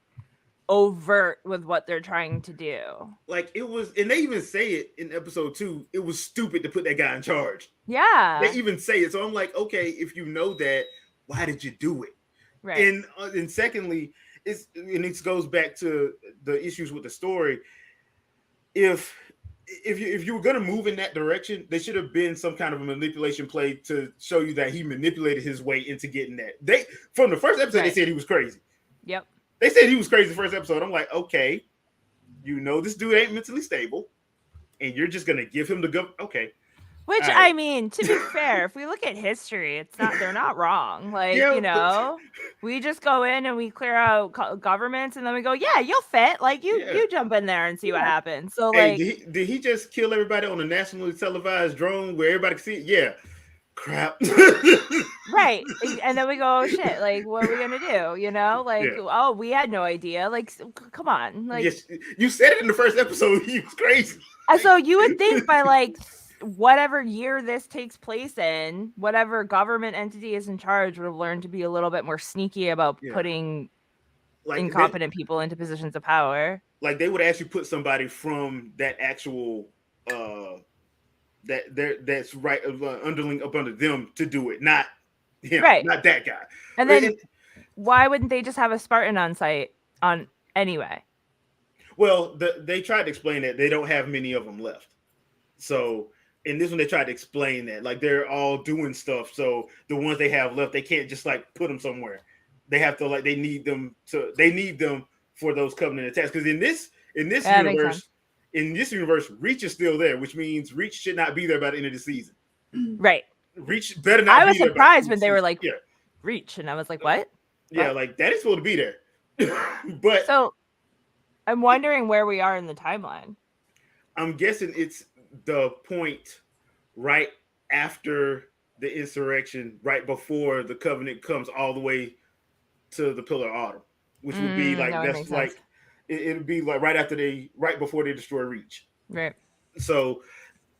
overt with what they're trying to do. Like it was, and they even say it in episode 2. It was stupid to put that guy in charge. Yeah. They even say it. So I'm like, okay, if you know that, why did you do it? Right. And secondly, it goes back to the issues with the story. If you were gonna move in that direction, there should have been some kind of a manipulation play to show you that he manipulated his way into getting that. They from the first episode, they said he was crazy. Yep. They said he was crazy the first episode. I'm like, okay, you know this dude ain't mentally stable, and you're just gonna give him the go. Okay. Which right. I mean, to be fair, if we look at history, they're not wrong. Like, Yeah, we just go in and we clear out governments, and then we go, yeah, you'll fit. Like you jump in there and see what happens. So Hey, like, did he just kill everybody on a nationally televised drone where everybody can see it? Yeah. Crap. right. And then we go, oh shit, like what are we gonna do? Like, oh, we had no idea. Like, come on. Like, yes, you said it in the first episode. He was crazy. And so you would think by like whatever year this takes place in, whatever government entity is in charge would have learned to be a little bit more sneaky about putting incompetent people into positions of power. Like they would actually put somebody from that actual that's right underling up under them to do it, not him, not that guy. And then why wouldn't they just have a Spartan on site anyway? Well, they tried to explain that they don't have many of them left. So in this one, they tried to explain that like they're all doing stuff. So the ones they have left, they can't just like put them somewhere. They have to they need them for those Covenant attacks. Because in this universe, Reach is still there, which means Reach should not be there by the end of the season. Right. Reach better not. I was surprised when they were like, Reach, and I was like, what? Yeah, what? like that is supposed to be there. But so I'm wondering where we are in the timeline. I'm guessing it's the point right after the insurrection, right before the Covenant comes all the way to the Pillar of Autumn, which would be like that's like it'd be like right before they destroy Reach. Right. So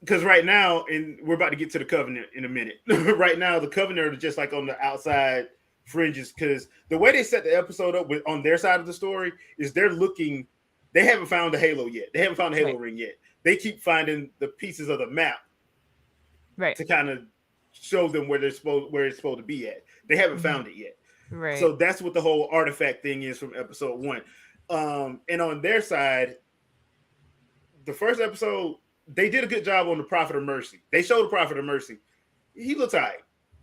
because right now, and we're about to get to the Covenant in a minute. Right now, the Covenant are just like on the outside fringes, because the way they set the episode up on their side of the story is they haven't found the Halo yet. They haven't found the Halo ring yet. They keep finding the pieces of the map to kind of show them where it's supposed to be at. They haven't found it yet. Right. So that's what the whole artifact thing is from episode 1. And on their side, the first episode, they did a good job on the Prophet of Mercy. They showed the Prophet of Mercy. He looks all right.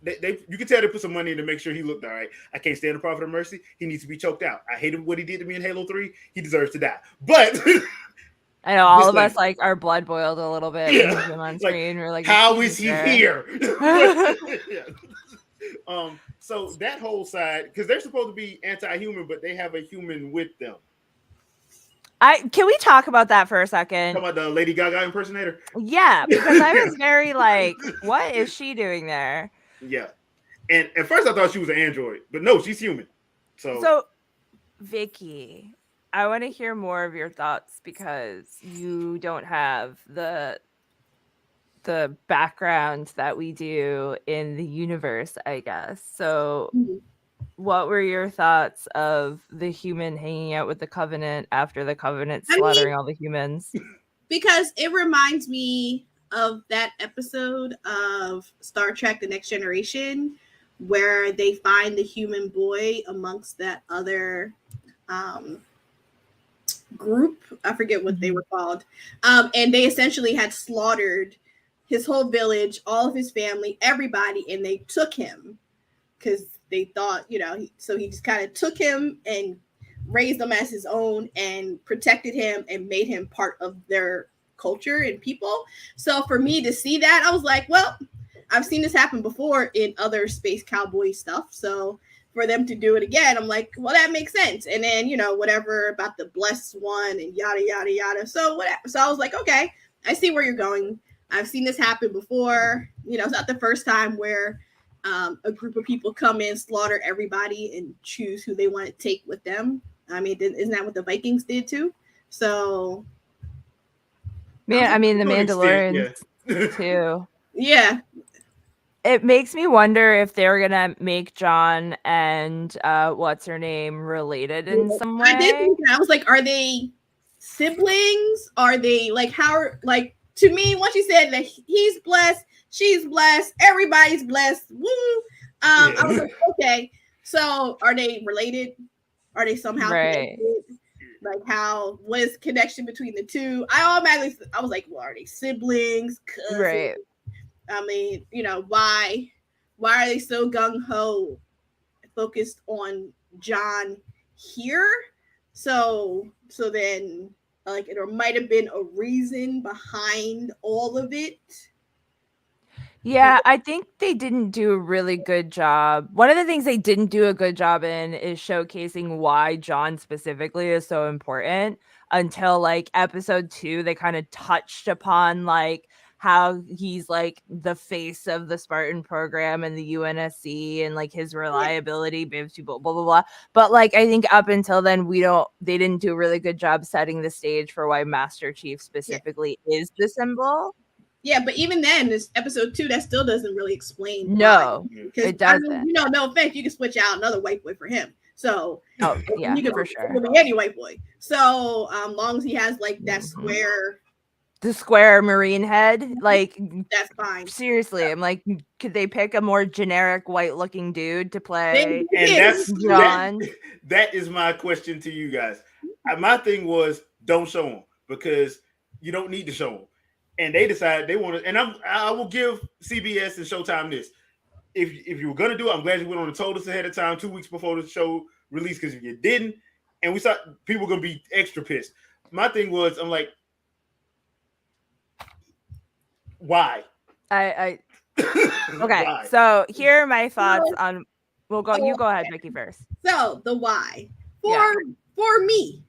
You can tell they put some money in to make sure he looked all right. I can't stand the Prophet of Mercy. He needs to be choked out. I hated what he did to me in Halo 3. He deserves to die. But I know all of us like our blood boiled a little bit when him on screen. We're like, how is he here? So that whole side, because they're supposed to be anti-human, but they have a human with them. Can we talk about that for a second? Talk about the Lady Gaga impersonator? Yeah, because I was very like, what is she doing there? Yeah. And at first I thought she was an android, but no, she's human. So Vicky, I want to hear more of your thoughts because you don't have the background that we do in the universe, I guess. So what were your thoughts of the human hanging out with the Covenant after the Covenant slaughtering all the humans? Because it reminds me of that episode of Star Trek: The Next Generation where they find the human boy amongst that other group. I forget what they were called. And they essentially had slaughtered his whole village, all of his family, everybody, and they took him because they thought, so he just kind of took him and raised him as his own and protected him and made him part of their culture and people. So for me to see that, I was like, well, I've seen this happen before in other space cowboy stuff. So for them to do it again, I'm like, well, that makes sense. And then, whatever about the blessed one and yada, yada, yada. So whatever. So I was like, okay, I see where you're going. I've seen this happen before. It's not the first time where a group of people come in, slaughter everybody, and choose who they want to take with them. I mean, isn't that what the Vikings did too? So, the Mandalorians too. Yeah. It makes me wonder if they're gonna make John and what's her name related in some I did way. think that. I was like, are they siblings? Are they like how? Like to me, once you said that he's blessed, she's blessed, everybody's blessed. Woo! I was like, okay, so are they related? Are they somehow Right. connected? Like how was connection between the two? I was like, well, are they siblings? Cousins? Right. I mean, you know, why are they so gung ho focused on John here? So then like there might have been a reason behind all of it. Yeah, I think they didn't do a really good job. One of the things they didn't do a good job in is showcasing why John specifically is so important until like episode 2. They kind of touched upon like how he's like the face of the Spartan program and the UNSC and like his reliability, blah, blah, blah, blah. But like I think up until then, they didn't do a really good job setting the stage for why Master Chief specifically is the symbol. Yeah, but even then, this episode 2, that still doesn't really explain. No, because it doesn't. I mean, you know, no offense, you can switch out another white boy for him. So yeah, you can for sure. be any white boy. So long as he has like that square, the square marine head, like that's fine. Seriously, I'm like, could they pick a more generic white-looking dude to play? And that's John. That is my question to you guys. My thing was, don't show him because you don't need to show him. And they decided they want to, and I will give CBS and Showtime this. If you were gonna do it, I'm glad you went on and told us ahead of time, 2 weeks before the show released. Because if you didn't, and we saw people were gonna be extra pissed. My thing was, I'm like, why? Okay, Why? so here are my thoughts on. We'll go. You go ahead, Mickey, first. So the why for me,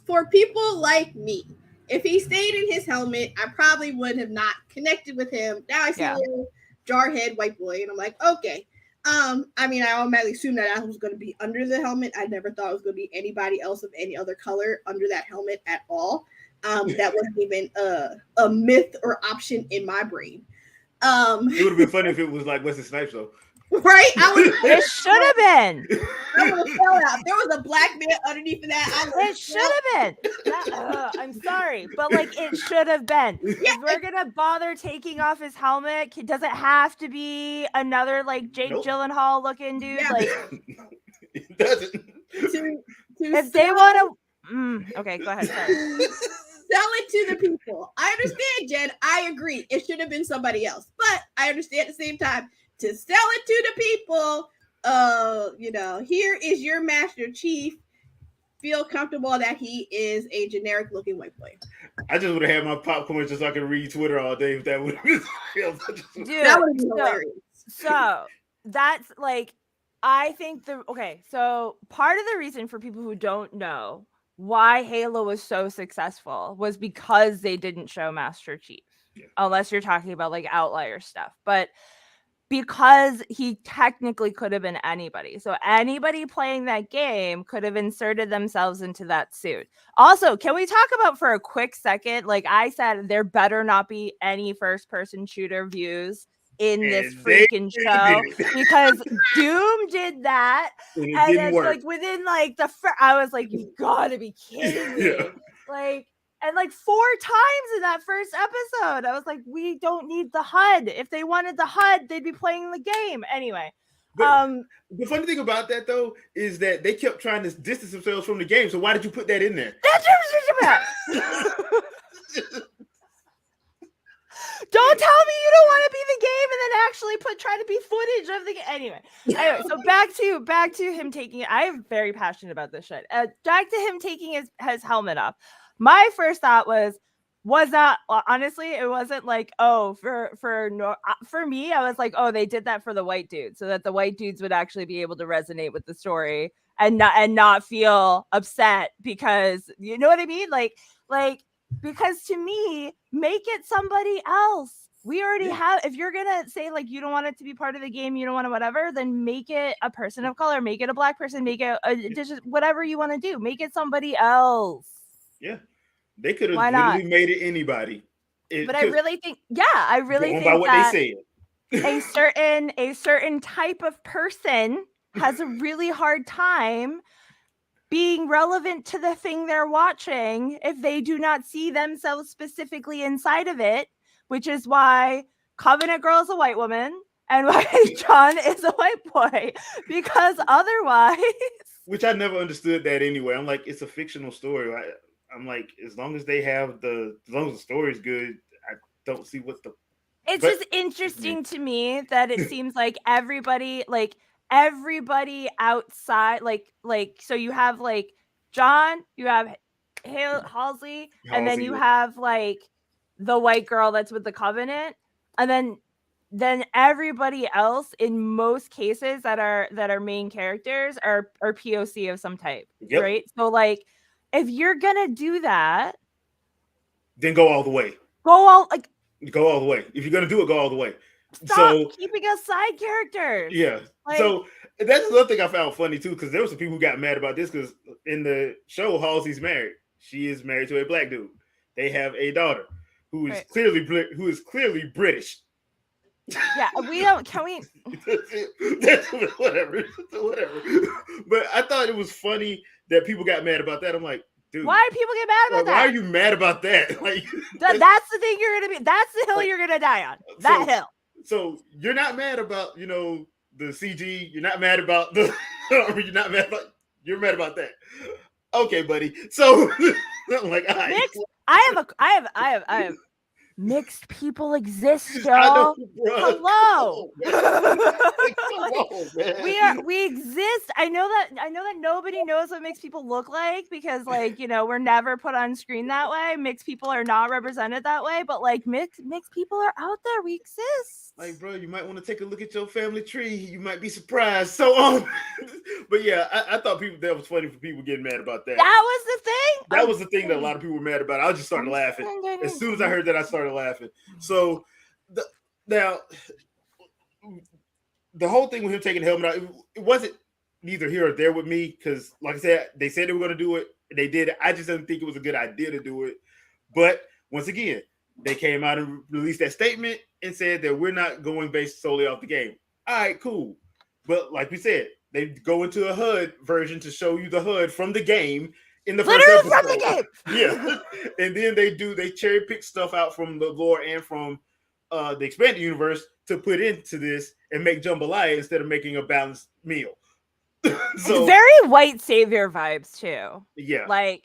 for people like me. If he stayed in his helmet, I probably would have not connected with him. Now I see a little jarhead white boy, and I'm like, okay. I mean, I automatically assumed that was going to be under the helmet. I never thought it was going to be anybody else of any other color under that helmet at all. That wasn't even a myth or option in my brain. It would have been funny if it was like Wesley Snipes, though. Right? It should have been. I would have fell out. There was a black man underneath of that. It should have been. I'm sorry, but like it should have been. If we're gonna bother taking off his helmet, does it have to be another like Jake Gyllenhaal looking dude? Yeah. Like it doesn't. If they want to, okay, go ahead. Sorry. Sell it to the people. I understand, Jen. I agree. It should have been somebody else, but I understand at the same time. To sell it to the people, you know, here is your Master Chief. Feel comfortable that he is a generic looking white boy. I just would have had my popcorn just so I could read Twitter all day if that would have been Dude, that would be hilarious. So that's like, I think so part of the reason for people who don't know why Halo was so successful was because they didn't show Master Chief, unless you're talking about like outlier stuff, but because he technically could have been anybody. So anybody playing that game could have inserted themselves into that suit. Also, can we talk about for a quick second, like I said, there better not be any first-person shooter views in this freaking show because Doom did that. And it's like within like I was like, you gotta be kidding me. Like, and like 4 times in that first episode, I was like, we don't need the HUD. If they wanted the HUD, they'd be playing the game. Anyway. The funny thing about that, though, is that they kept trying to distance themselves from the game. So why did you put that in there? Don't tell me you don't want to be the game and then actually try to be footage of the game. Anyway, so back to him taking it. I am very passionate about this shit. Back to him taking his helmet off. My first thought was that honestly, it wasn't like, oh, for me, I was like, oh, they did that for the white dudes so that the white dudes would actually be able to resonate with the story and not feel upset because you know what I mean? Like because to me, make it somebody else. We already have, if you're gonna say like you don't want it to be part of the game, you don't want to whatever, then make it a person of color, make it a black person, make it just whatever you want to do, make it somebody else. Yeah. They could have literally made it anybody. But I really think, think by what they said. a certain type of person has a really hard time being relevant to the thing they're watching if they do not see themselves specifically inside of it, which is why Covenant Girl is a white woman and why John is a white boy, because otherwise, which I never understood that anyway. I'm like, it's a fictional story. I'm like, as long as the story is good, I don't see what the. It's just interesting to me that it seems like everybody outside, so you have like John, you have Halsey, and then you have like the white girl that's with the Covenant, and then everybody else in most cases that are main characters are POC of some type, right? So like, if you're gonna do that, then go all the way. Go all the way. If you're gonna do it, go all the way. Stop keeping us side characters. Yeah. So that's another thing I found funny too, because there was some people who got mad about this because in the show, Halsey's married. She is married to a black dude. They have a daughter who is clearly British. Yeah, we don't. Can we? That's whatever. But I thought it was funny that people got mad about that. I'm like, dude, why do people get mad about that? Why are you mad about that? Like, that's the thing you're gonna be. That's the hill you're gonna die on. That hill. So you're not mad about the CG. You're not mad about the. You're not mad about. You're mad about that. Okay, buddy. So I'm like, all right. I have. Mixed people exist, y'all. Hello. We exist. I know that nobody knows what mixed people look like because we're never put on screen that way. Mixed people are not represented that way, but like mixed people are out there. We exist. Like, bro, you might want to take a look at your family tree. You might be surprised. So but yeah, I thought that was funny for people getting mad about that. That was the thing. That was the thing that a lot of people were mad about. I just started laughing. As soon as I heard that, I started laughing. So now the whole thing with him taking the helmet out, it wasn't neither here or there with me because, like I said, they said they were going to do it. They did it. I just didn't think it was a good idea to do it. But once again, they came out and released that statement and said that we're not going based solely off the game. All right, cool. But like we said, they go into a HUD version to show you the HUD from the game in the first episode. From the game. Yeah. And then they cherry pick stuff out from the lore and from the expanded universe to put into this and make jambalaya instead of making a balanced meal. So, it's very white savior vibes too. Yeah.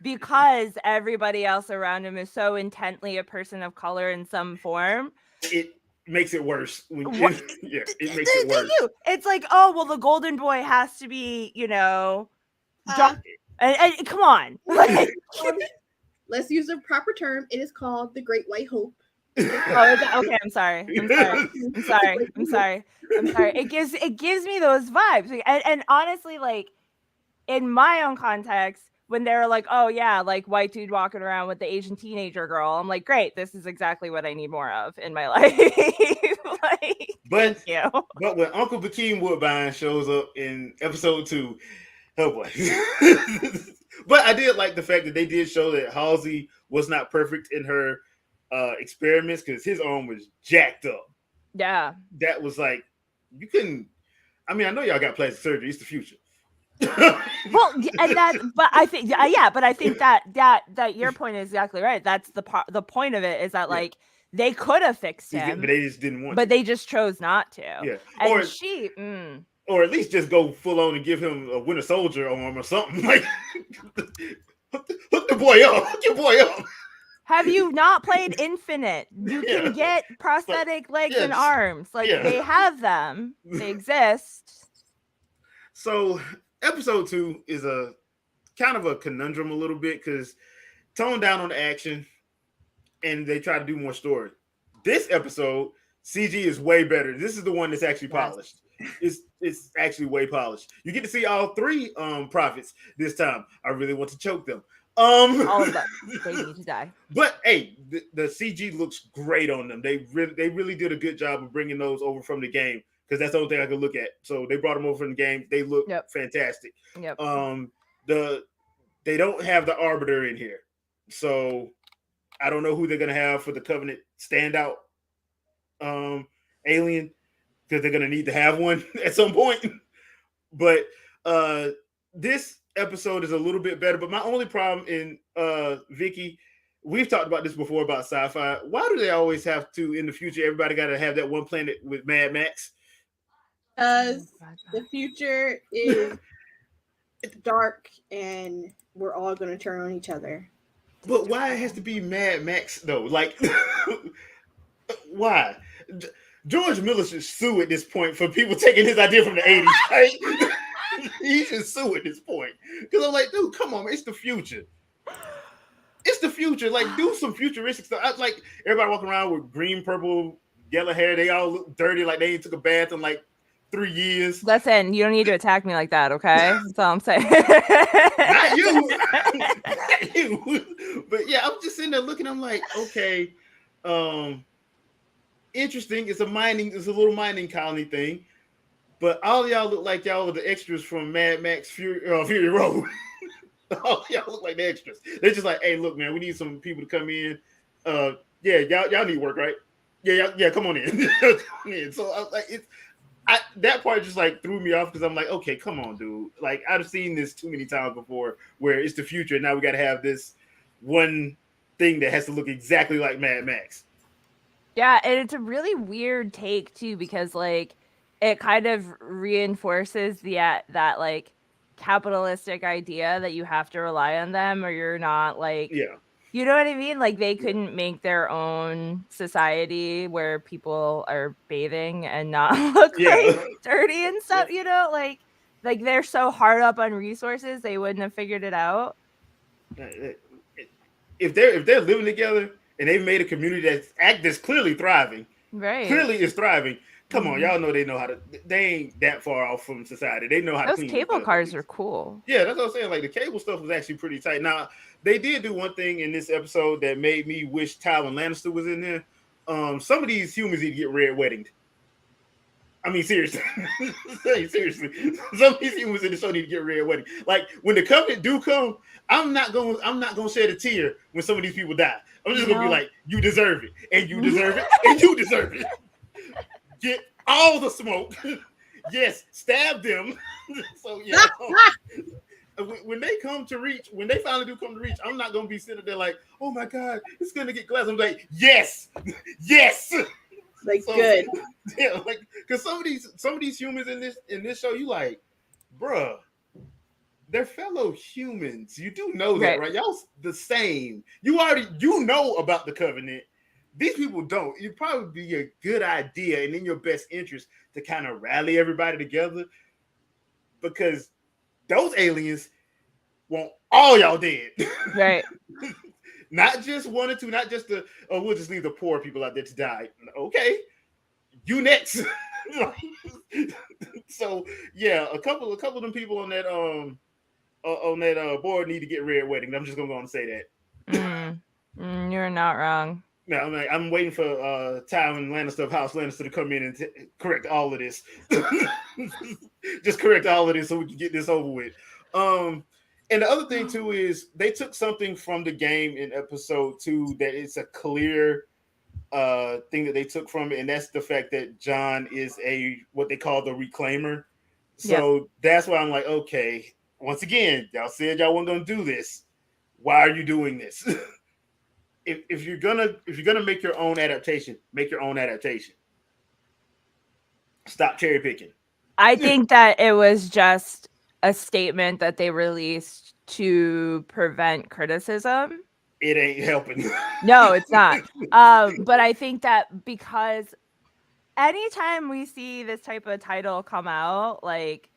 Because everybody else around him is so intently a person of color in some form. It makes it worse. It makes it worse. It's like, oh, well, the golden boy has to be, John. And come on. Let's use a proper term. It is called the Great White Hope. Okay, I'm sorry. It gives me those vibes. And honestly, like in my own context, when they're like, oh yeah, like white dude walking around with the Asian teenager girl, I'm like, great, this is exactly what I need more of in my life. But when Uncle Bakeem Woodbine shows up in episode 2, oh boy. But I did like the fact that they did show that Halsey was not perfect in her experiments because his arm was jacked up. Yeah. That was like, you couldn't. I mean, I know y'all got plastic surgery. It's the future. Well, and I think that your point is exactly right. That's the point of it is that like they could have fixed him, but they just didn't want. But they just chose not to. Yeah, and or at least just go full on and give him a Winter Soldier arm or something. Like hook the boy up, hook your boy up. Have you not played Infinite? You can get prosthetic legs and arms. Like they have them. They exist. So episode 2 is a kind of a conundrum a little bit because toned down on the action and they try to do more story. This episode, CG is way better. This is the one that's actually polished. It's actually way polished. You get to see all 3 prophets this time. I really want to choke them. All of them. They need to die. But hey, the CG looks great on them. They really did a good job of bringing those over from the game. Because that's the only thing I could look at. So they brought them over from the game. They look fantastic. Yep. They don't have the Arbiter in here. So I don't know who they're gonna have for the Covenant standout. alien because they're gonna need to have one at some point. But this episode is a little bit better. But my only problem in Vicky, we've talked about this before about sci-fi. Why do they always have to in the future? Everybody got to have that one planet with Mad Max. Because the future is dark and we're all going to turn on each other. But why it has to be Mad Max though? Like, why? George Miller should sue at this point for people taking his idea from the 80s, right? He should sue at this point. Because I'm like, dude, come on, man. It's the future. It's the future. Like, do some futuristic stuff. I, like, everybody walking around with green, purple, yellow hair. They all look dirty, like they ain't took a bath in like 3 years. Listen, you don't need to attack me like that, okay? That's all I'm saying. Not you. Not you. But yeah, I'm just sitting there looking. I'm like, okay, interesting. It's a little mining colony thing. But all of y'all look like y'all are the extras from Mad Max Fury Road. All y'all look like the extras. They're just like, hey, look, man, we need some people to come in. Yeah, y'all need work, right? Yeah, come on in. Come in. So I was like, that part just like threw me off because I'm like, okay, come on, dude. Like I've seen this too many times before, where it's the future, and now we got to have this one thing that has to look exactly like Mad Max. Yeah, and it's a really weird take too, because like it kind of reinforces that like capitalistic idea that you have to rely on them or you're not like, yeah, you know what I mean? Like they couldn't make their own society where people are bathing and not look like dirty and stuff, you know, like they're so hard up on resources they wouldn't have figured it out. If they're living together and they've made a community that's clearly thriving, right? Clearly is thriving. Come on, y'all know they know how to. They ain't that far off from society. They know how to clean. Those cable cars are cool. Yeah, that's what I'm saying. Like the cable stuff was actually pretty tight. Now they did do one thing in this episode that made me wish Tywin Lannister was in there. Some of these humans need to get red weddinged. I mean, seriously, seriously. Some of these humans in the show need to get red wedding. Like when the Covenant do come, I'm not gonna shed a tear when some of these people die. I'm just gonna be like, you deserve it, and you deserve it, and you deserve it. Get all the smoke. Yes, stab them. So yeah. When they come to reach, when they finally do come to reach, I'm not gonna be sitting there like, oh my god, it's gonna get glass. I'm like, yes. Like so, good. Yeah, like because some of these humans in this show, you like, bruh, they're fellow humans. You do know that, right? Y'all the same. You know about the Covenant. These people don't. It'd probably be a good idea and in your best interest to kind of rally everybody together because those aliens want all y'all dead. Right. Not just one or two, not just we'll just leave the poor people out there to die. Okay. You next. So yeah, a couple of them people on that board need to get red wedding. I'm just gonna go and say that. You're not wrong. No, I'm waiting for Tywin Lannister of House Lannister to come in and correct all of this. Just correct all of this so we can get this over with. And the other thing too is they took something from the game in episode 2 that it's a clear thing that they took from it, and that's the fact that Jon is what they call the Reclaimer. So that's why I'm like, okay, once again, y'all said y'all weren't gonna do this. Why are you doing this? If you're gonna make your own adaptation, make your own adaptation. Stop cherry picking. I think that it was just a statement that they released to prevent criticism. It ain't helping. No, it's not. But I think that because anytime we see this type of title come out, like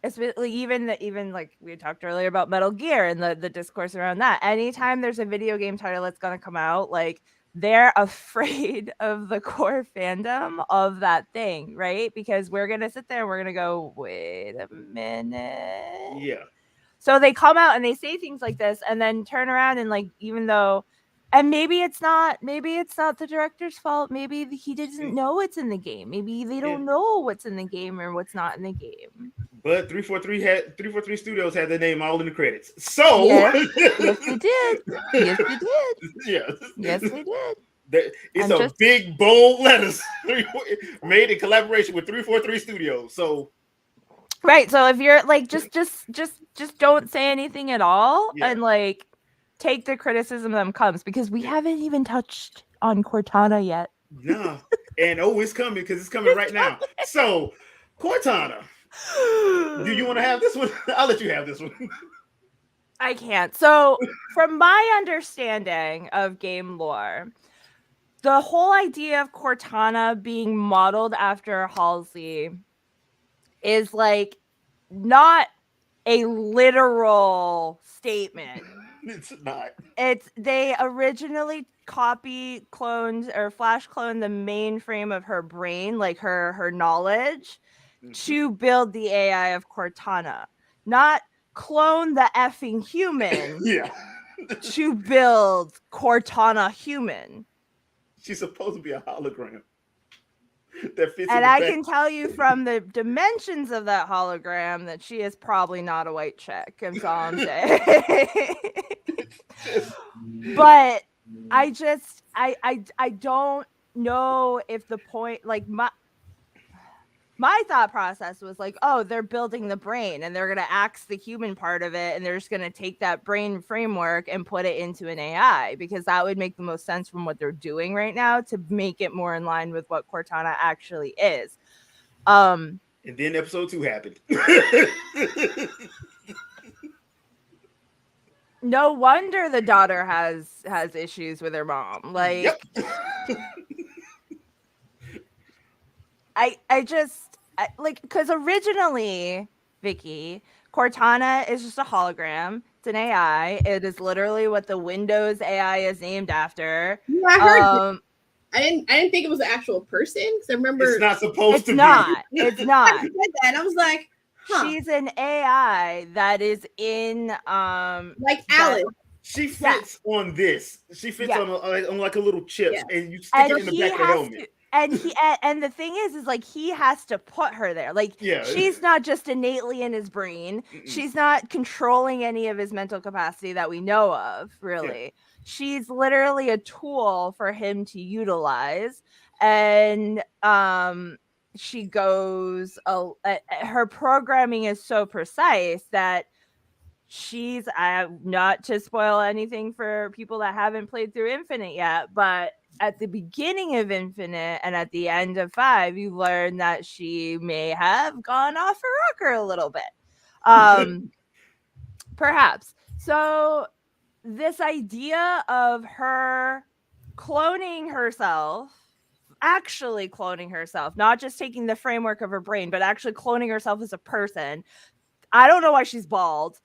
especially even like we talked earlier about Metal Gear and the discourse around that, anytime there's a video game title that's going to come out, like they're afraid of the core fandom of that thing, right? Because we're going to sit there and we're going to go, wait a minute. Yeah. So they come out and they say things like this and then turn around and like, even though, and maybe it's not the director's fault. Maybe he doesn't know what's in the game. Maybe they don't know what's in the game or what's not in the game. But 343 Studios had their name all in the credits. So yes they did. Yes, they did. Yeah. Yes, they did. It's I'm a just- big bold letters made in collaboration with 343 Studios. So Right. So if you're like just don't say anything at all Yeah. and like take the criticism that comes because we haven't even touched on Cortana yet. nah. And it's coming because it's coming right now. So Cortana, do you want to have this one? I'll let you have this one. I can't. So, from my understanding of game lore, the whole idea of Cortana being modeled after Halsey is like not a literal statement. It's not. They originally cloned or flash cloned the mainframe of her brain, like her knowledge, to build the AI of Cortana, not clone the effing human Yeah. to build Cortana human. She's supposed to be a hologram that fits. And I can tell you from the dimensions of that hologram that she is probably not a white chick. That's all I'm saying. But I don't know if the point, like my thought process was like, oh, they're building the brain and they're going to axe the human part of it and they're just going to take that brain framework and put it into an AI because that would make the most sense from what they're doing right now to make it more in line with what Cortana actually is. And then episode 2 happened. No wonder the daughter has issues with her mom. Like, Yep. because originally, Vicky, Cortana is just a hologram. It's an AI. It is literally what the Windows AI is named after. Yeah, I heard. I didn't think it was an actual person because I remember it's not supposed to be. It's not. I said that and I was like, huh. She's an AI that is in like Alice. She fits on this. She fits on like a little chip, and you stick it in the back of the helmet. And the thing is like he has to put her there. Like she's not just innately in his brain. She's not controlling any of his mental capacity that we know of, really. Yeah. She's literally a tool for him to utilize. And she goes her programming is so precise that she's not to spoil anything for people that haven't played through Infinite yet, but at the beginning of Infinite and at the end of 5, you learn that she may have gone off her rocker a little bit. Perhaps. So this idea of her cloning herself, actually cloning herself, not just taking the framework of her brain, but actually cloning herself as a person. I don't know why she's bald.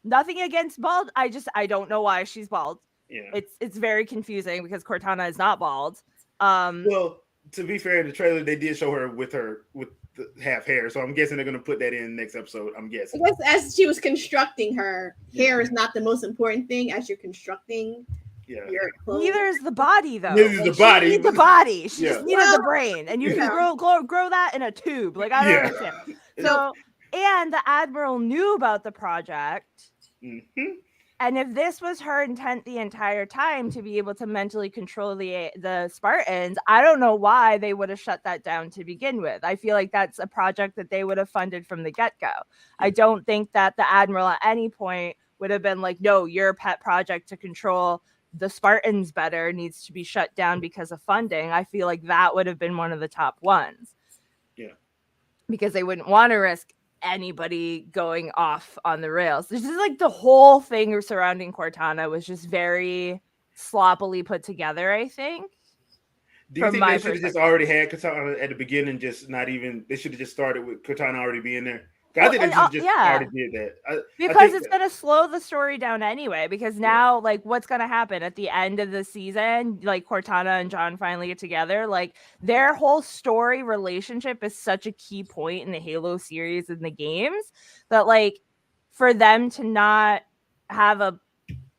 Nothing against bald. I don't know why she's bald. Yeah. It's very confusing because Cortana is not bald. Well, to be fair, in the trailer they did show her with the half hair, so I'm guessing they're gonna put that in next episode. I'm guessing. I guess as she was constructing her hair is not the most important thing as you're constructing. Yeah. Your clothes. Neither is the body though. Neither is the body. She needs the body. She just needed the brain, and you can grow that in a tube. Like I don't understand. So. And the Admiral knew about the project. Mm-hmm. And if this was her intent the entire time to be able to mentally control the Spartans, I don't know why they would have shut that down to begin with. I feel like that's a project that they would have funded from the get-go. I don't think that the Admiral at any point would have been like, no, your pet project to control the Spartans better needs to be shut down because of funding. I feel like that would have been one of the top ones. Yeah. Because they wouldn't want to risk anybody going off on the rails. This is like the whole thing surrounding Cortana was just very sloppily put together, I think. Do you think they should have just already had Cortana at the beginning, just not even, they should have just started with Cortana already being there? I think they should just already did that. Because it's going to slow the story down anyway, because now, like, what's going to happen at the end of the season? Like, Cortana and John finally get together. Like, their whole story relationship is such a key point in the Halo series and the games that, like, for them to not have a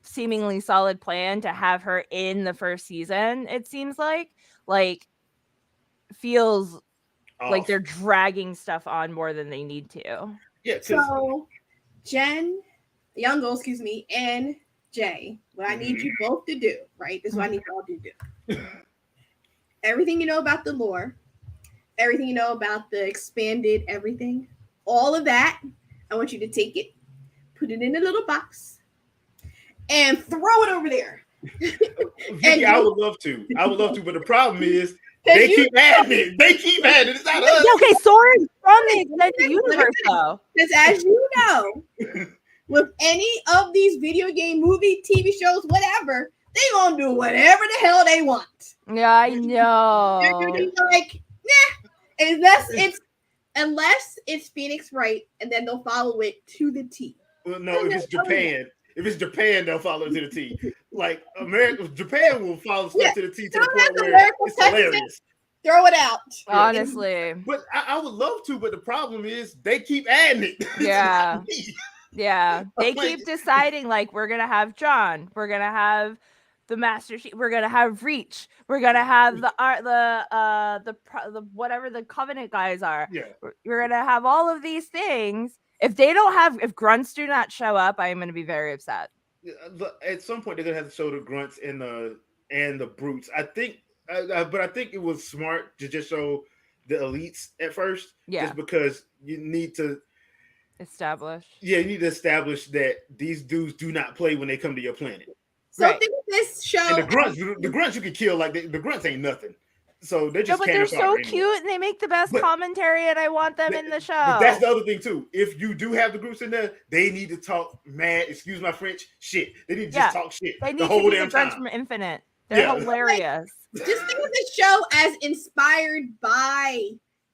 seemingly solid plan to have her in the first season, it seems like feels like they're dragging stuff on more than they need to. Yeah. So, Jen, Youngo, and Jay, what I need you both to do, right? This is what I need y'all to do. Everything you know about the lore, everything you know about the expanded everything, all of that, I want you to take it, put it in a little box, and throw it over there. Vicky, I would love to. But the problem is Because they keep adding it. They keep adding it. It's not us. Okay, Soren's from the extended universe, though. as you know, with any of these video game, movie, TV shows, whatever, they gonna do whatever the hell they want. Yeah, I know. They're gonna be like, nah, unless it's Phoenix Wright, and then they'll follow it to the T. Well, no, if it's Japan, they'll follow it to the T. Like Japan will follow stuff to the T to the point where it's hilarious. Throw it out. Honestly. But I would love to, but the problem is they keep adding it. Yeah. Yeah. They keep deciding, like, we're going to have John. We're going to have the Master Chief. We're going to have Reach. We're going to have the whatever the Covenant guys are. Yeah. We're going to have all of these things. If grunts do not show up, I am going to be very upset. At some point, they're going to have to show the grunts and the brutes. I think, but I think it was smart to just show the elites at first. Yeah. Just because you need to establish. Yeah, you need to establish that these dudes do not play when they come to your planet. So right. Think this show. And the grunts you can kill, like the grunts ain't nothing. So they're just but they're so cute and they make the best commentary, and I want them in the show. But that's the other thing too. If you do have the groups in there, they need to talk mad, excuse my French, shit. They need to just talk shit the whole damn time. From Infinite. They're hilarious. Like, just think of the show as inspired by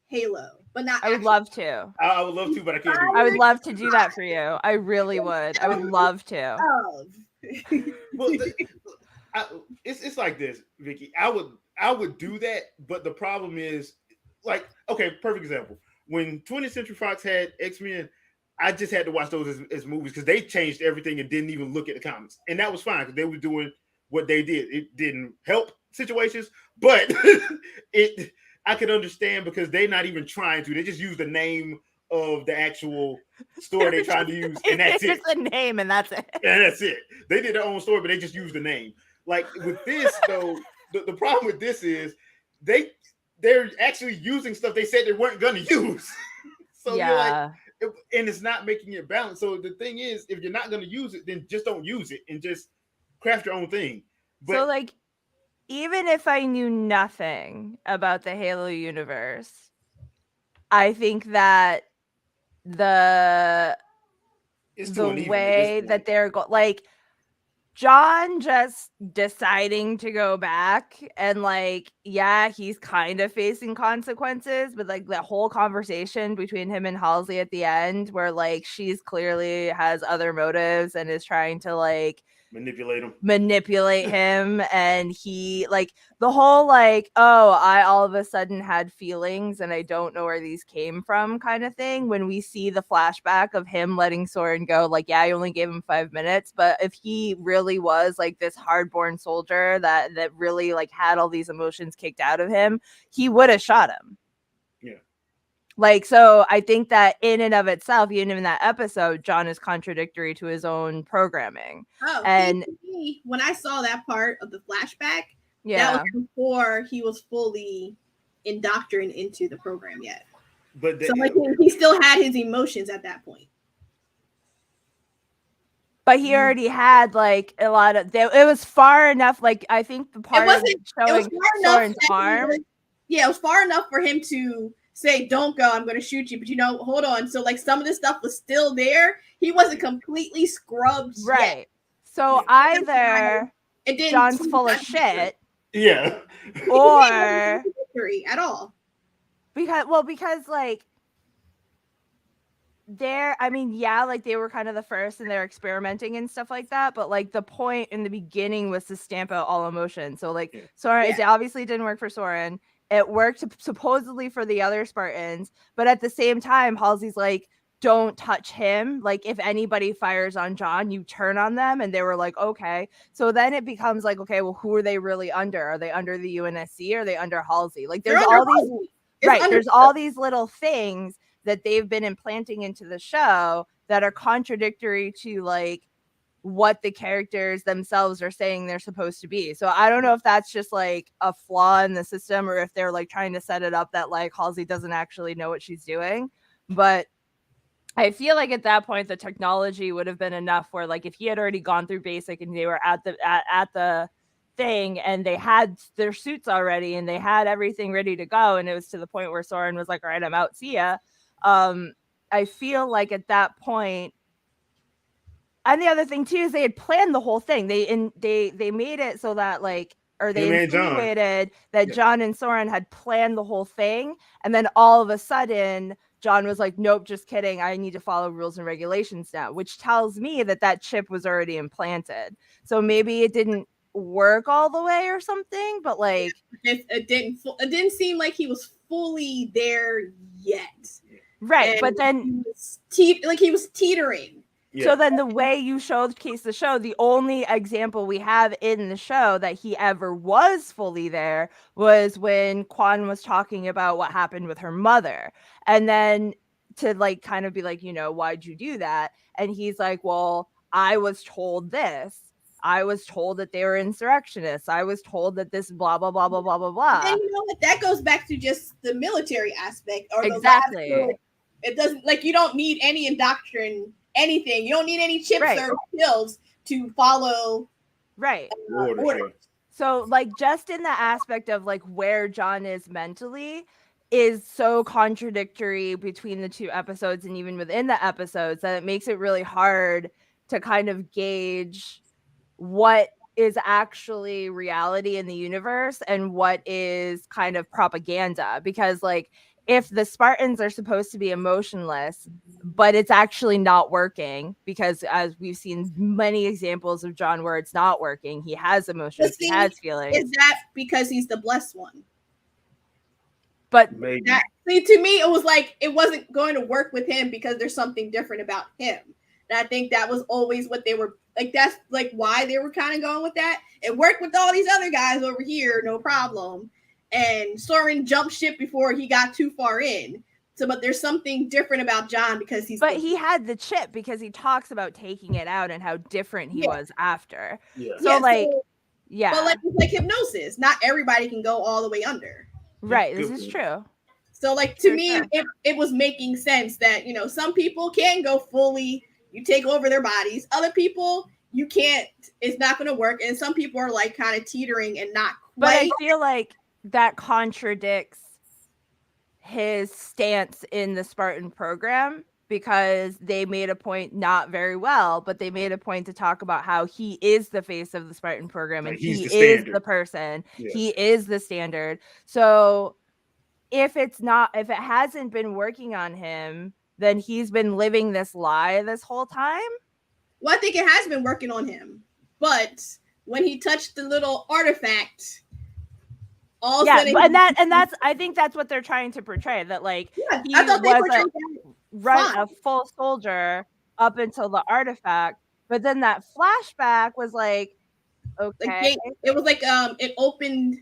Halo, but not. I would love to. I would love to, but I can't. I would love to do that for you. I really would. I would love to. Well, it's like this, Vicky. I would do that, but the problem is, like, okay, perfect example. When 20th Century Fox had X-Men, I just had to watch those as movies because they changed everything and didn't even look at the comics, and that was fine because they were doing what they did. It didn't help situations, but I could understand because they're not even trying to. They just use the name of the actual story they're trying to use, and that's it. It's a name, and that's it. And that's it. They did their own story, but they just used the name. Like with this, though, the problem with this is they're actually using stuff they said they weren't going to use. So you're like, and it's not making it balanced. So the thing is, if you're not going to use it, then just don't use it and just craft your own thing. But, so like, even if I knew nothing about the Halo universe, I think that the way that they're like John just deciding to go back and like, yeah, he's kind of facing consequences, but like the whole conversation between him and Halsey at the end where like she's clearly has other motives and is trying to like manipulate him, and he like the whole like, oh, I all of a sudden had feelings and I don't know where these came from kind of thing. When we see the flashback of him letting Soren go, like, yeah, I only gave him 5 minutes, but if he really was like this hardborn soldier that really like had all these emotions kicked out of him, he would have shot him. Like, so I think that in and of itself, even in that episode, John is contradictory to his own programming. Oh, and when I saw that part of the flashback, that was before he was fully indoctrinated into the program yet. But so like he still had his emotions at that point. But he already had like a lot of. It was far enough. Like I think the part of showing Soren's arm. It was far enough for him to say, don't go, I'm going to shoot you. But, you know, hold on. So, like, some of this stuff was still there. He wasn't completely scrubbed right yet. So either John's full of shit. Yeah. Or at all. Because, like, like, they were kind of the first and they're experimenting and stuff like that. But, like, the point in the beginning was to stamp out all emotion. So, like, Soren, it obviously didn't work for Soren. It worked supposedly for the other Spartans, but at the same time, Halsey's like, don't touch him. Like, if anybody fires on John, you turn on them. And they were like, okay. So then it becomes like, okay, well, who are they really under? Are they under the UNSC or are they under Halsey? Like, there's all these, there's all these little things that they've been implanting into the show that are contradictory to like what the characters themselves are saying they're supposed to be. So I don't know if that's just like a flaw in the system or if they're like trying to set it up that like Halsey doesn't actually know what she's doing. But I feel like at that point the technology would have been enough where like if he had already gone through basic and they were at the thing and they had their suits already and they had everything ready to go and it was to the point where Soren was like, all right, I'm out, see ya. I feel like at that point, and the other thing too is they had planned the whole thing. They made it so that like, or they insinuated that John and Soren had planned the whole thing, and then all of a sudden John was like, nope, just kidding, I need to follow rules and regulations now, which tells me that that chip was already implanted. So maybe it didn't work all the way or something, but like it didn't seem like he was fully there yet, right? And but then he was teetering. Yeah. So then the way you showcase the show, the only example we have in the show that he ever was fully there was when Kwan was talking about what happened with her mother. And then to like kind of be like, you know, why'd you do that? And he's like, well, I was told this. I was told that they were insurrectionists. I was told that this blah, blah, blah, blah, blah, blah, blah. And you know what? That goes back to just the military aspect. Or exactly. It doesn't, like, you don't need any indoctrination. Anything. You don't need any chips or pills to follow. Right. Orders. So like just in the aspect of like where John is mentally is so contradictory between the two episodes and even within the episodes that it makes it really hard to kind of gauge what is actually reality in the universe and what is kind of propaganda. Because like if the Spartans are supposed to be emotionless, but it's actually not working, because as we've seen many examples of John where it's not working, he has emotions, he has feelings. Is that because he's the blessed one? But to me, it was like it wasn't going to work with him because there's something different about him. And I think that was always what they were like. That's like why they were kind of going with that. It worked with all these other guys over here, no problem. And Soren jumped ship before he got too far in. So, but there's something different about John because he's. But he had the chip because he talks about taking it out and how different he was after. Yeah. So, like, yeah. But like it's like hypnosis. Not everybody can go all the way under. Right. This is true. So, like to me, it was making sense that, you know, some people can go fully. You take over their bodies. Other people, you can't. It's not going to work. And some people are like kind of teetering and not quite. But I feel like that contradicts his stance in the Spartan program, because they made a point, not very well, but they made a point to talk about how he is the face of the Spartan program, and he is the person. Yeah. He is the standard. So if it hasn't been working on him, then he's been living this lie this whole time. Well, I think it has been working on him, but when he touched the little artifact, that's I think that's what they're trying to portray, that like he was a full soldier up until the artifact, but then that flashback was like, okay, it was like it opened.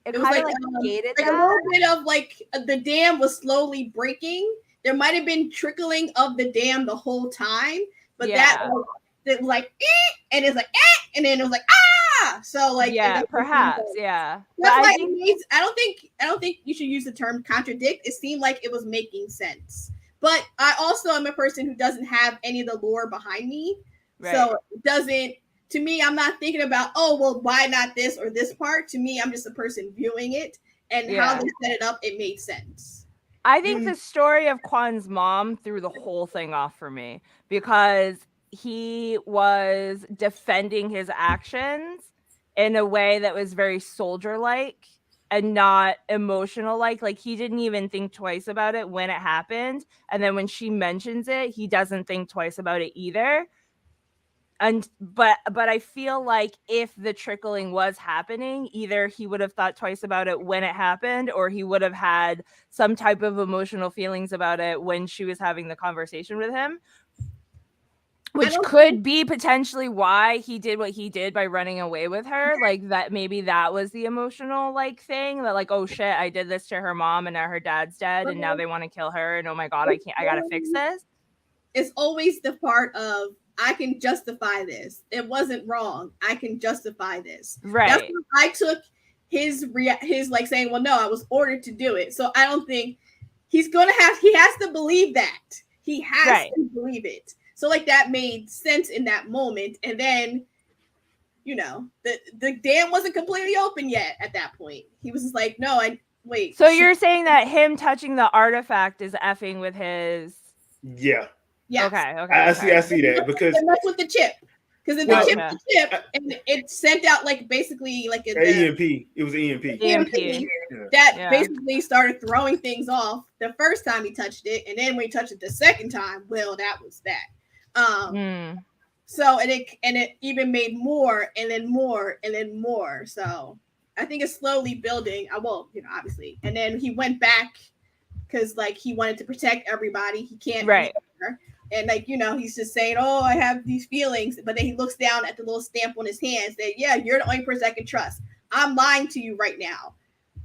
It was like gated like a little bit of like the dam was slowly breaking. There might have been trickling of the dam the whole time, but it was like and it's like and then it was like so like perhaps that's why I don't think you should use the term contradict. It seemed like it was making sense, but I also am a person who doesn't have any of the lore behind me, so it doesn't. To me, I'm not thinking about, oh, well, why not this or this part? To me, I'm just a person viewing it, and how they set it up, it made sense. I think the story of Kwan's mom threw the whole thing off for me, because he was defending his actions in a way that was very soldier-like and not emotional-like. Like, he didn't even think twice about it when it happened. And then when she mentions it, he doesn't think twice about it either. But I feel like if the trickling was happening, either he would have thought twice about it when it happened, or he would have had some type of emotional feelings about it when she was having the conversation with him, which could be potentially why he did what he did by running away with her. Like, that maybe that was the emotional like thing, that like, oh shit, I did this to her mom and now her dad's dead and now they want to kill her, and oh my god, I gotta fix this. It's always the part of I can justify this. It wasn't wrong. I can justify this. Right. That's why I took his like saying, well, no, I was ordered to do it. So I don't think he has to believe that. He has to believe it. So like that made sense in that moment. And then, the dam wasn't completely open yet at that point. He was just like, no, wait. So you're saying that him touching the artifact is effing with his... Yeah. Yes. Okay. I see that because that's with the chip. Because if the chip, and it sent out like basically like EMP. It was EMP. That basically started throwing things off the first time he touched it, and then when he touched it the second time, well, that was that. So and it even made more and then more and then more. So I think it's slowly building. Obviously, and then he went back because like he wanted to protect everybody. He can't. Right. And like, he's just saying, oh, I have these feelings. But then he looks down at the little stamp on his hand, that, yeah, you're the only person I can trust. I'm lying to you right now.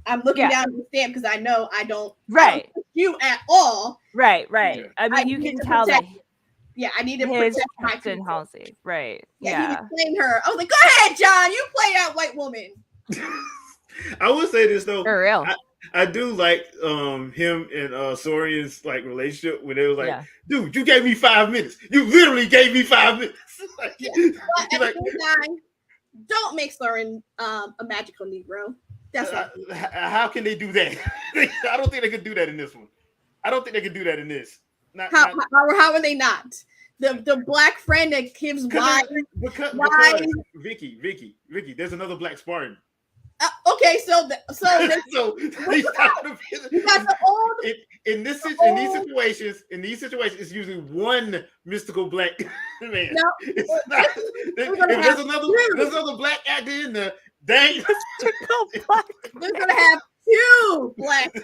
I'm looking down at the stamp because I know I don't trust you at all. Right. I mean, you can tell that. Yeah, I need to protect my people. Halsey. Right. Yeah. He was playing her. I was like, go ahead, John. You play that white woman. I will say this though. For real. I do like him and Sorian's like relationship where they was like, dude, you gave me 5 minutes. You literally gave me 5 minutes. But at the same time, don't make Soren a magical Negro. That's how can they do that? I don't think they could do that in this one. I don't think they could do that in this. How are they not? The black friend that gives why Vicky, there's another black Spartan. Okay, so in these situations, it's usually one mystical black man. No, it's not. There's another black actor in there. Dang, we're gonna have two black.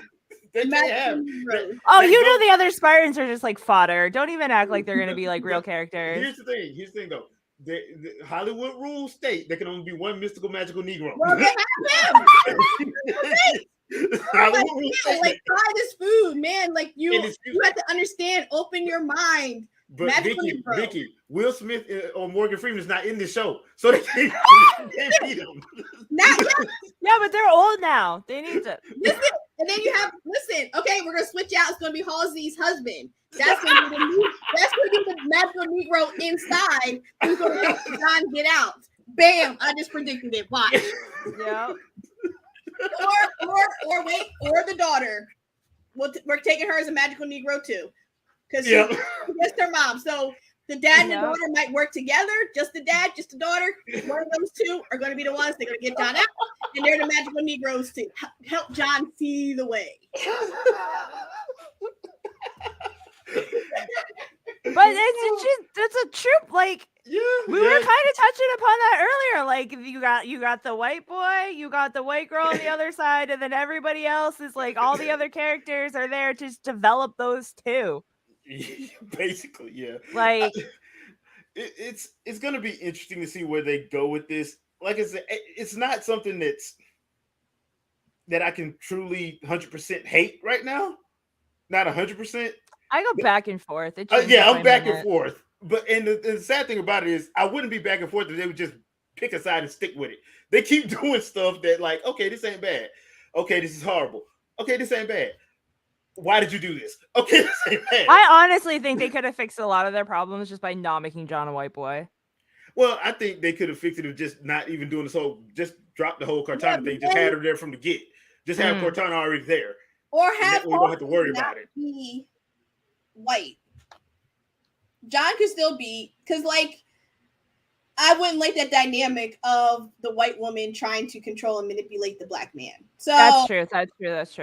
You know the other Spartans are just like fodder. Don't even act like they're gonna be like real characters. Here's the thing though. The Hollywood rules state there can only be one mystical magical Negro. Well, they have him. Like try this food, man. Like you have to understand. Open your mind. But Vicky, Will Smith or Morgan Freeman is not in this show, so they can't beat him. Not yet. Yeah, but they're old now. They need to listen. And then you have okay. We're gonna switch out. It's gonna be Halsey's husband. That's gonna be the magical Negro inside who's gonna help John get out. Bam! I just predicted it. Watch. Yeah. Or the daughter. We're taking her as a magical Negro too, because she's her mom. So the dad and the daughter might work together. Just the dad, just the daughter. One of those two are going to be the ones that are going to get John out, and they're the magical Negroes to help John see the way. But it's a troop. Like we were kind of touching upon that earlier. Like you got the white boy, you got the white girl on the other side, and then everybody else is like all the other characters are there to just develop those two. Basically, yeah. Like it's going to be interesting to see where they go with this. Like I said, it's not something that I can truly 100% hate right now. Not 100%. I go back and forth. I'm back and forth. But the sad thing about it is I wouldn't be back and forth if they would just pick a side and stick with it. They keep doing stuff that like, okay, this ain't bad. Okay, this is horrible. Okay, this ain't bad. Why did you do this? Okay, this ain't bad. I honestly think they could have fixed a lot of their problems just by not making John a white boy. Well, I think they could have fixed it with just not even doing this whole, just drop the whole Cortana thing. Just had her there from the get. Just have Cortana already there. Or have we don't have to worry about it. Be white. John could still be, because like I wouldn't like that dynamic of the white woman trying to control and manipulate the black man. So that's true. So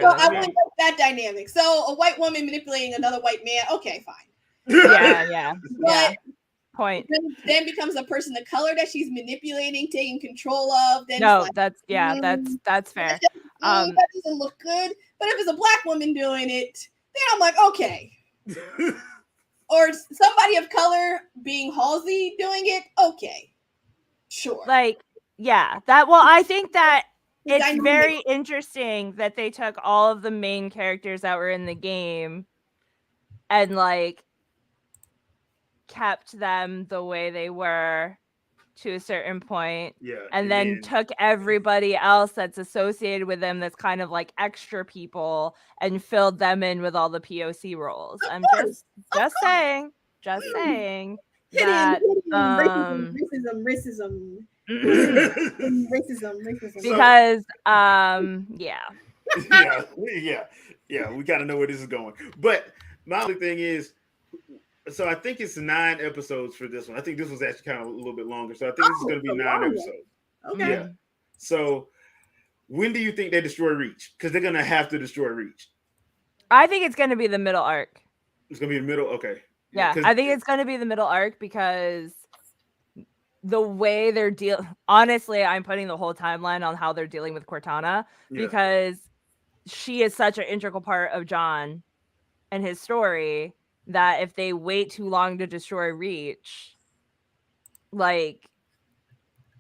I wouldn't like that dynamic. So a white woman manipulating another white man, okay, fine. Yeah. But point. Then becomes a person of color that she's manipulating, taking control of. Then that's fair. That doesn't look good. But if it's a black woman doing it, then I'm like, okay. Or somebody of color being Halsey doing it, okay, sure. Like, yeah, I think that it's very interesting that they took all of the main characters that were in the game and like kept them the way they were to a certain point, Yeah, and then took everybody else that's associated with them that's kind of like extra people and filled them in with all the POC roles. I'm just saying Hidden that racism. because yeah, we got to know where this is going. But my only thing is, so I think it's 9 episodes for this one. I think this was actually kind of a little bit longer. So I think this is going to be 9 episodes. Okay. Yeah. So when do you think they destroy Reach? Because they're going to have to destroy Reach. I think it's going to be the middle arc. It's going to be the middle? Okay. Yeah, I think it's going to be the middle arc because the way they're honestly, I'm putting the whole timeline on how they're dealing with Cortana because she is such an integral part of John and his story that if they wait too long to destroy Reach, like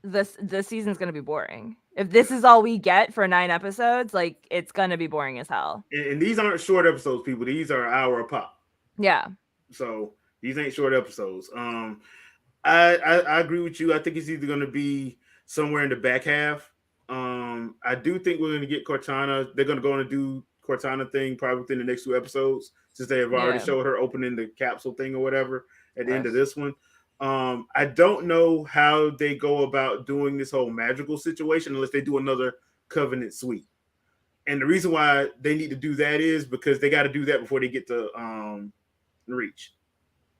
the season's going to be boring. If this is all we get for 9 episodes, like it's going to be boring as hell. And these aren't short episodes, people. These are an hour a pop. Yeah. So these ain't short episodes. I agree with you. I think it's either going to be somewhere in the back half. I do think we're going to get Cortana. They're going to go on and do Cortana thing probably within the next 2 episodes, since they have already showed her opening the capsule thing or whatever at the end of this one. I don't know how they go about doing this whole magical situation unless they do another Covenant sweep. And the reason why they need to do that is because they got to do that before they get to Reach.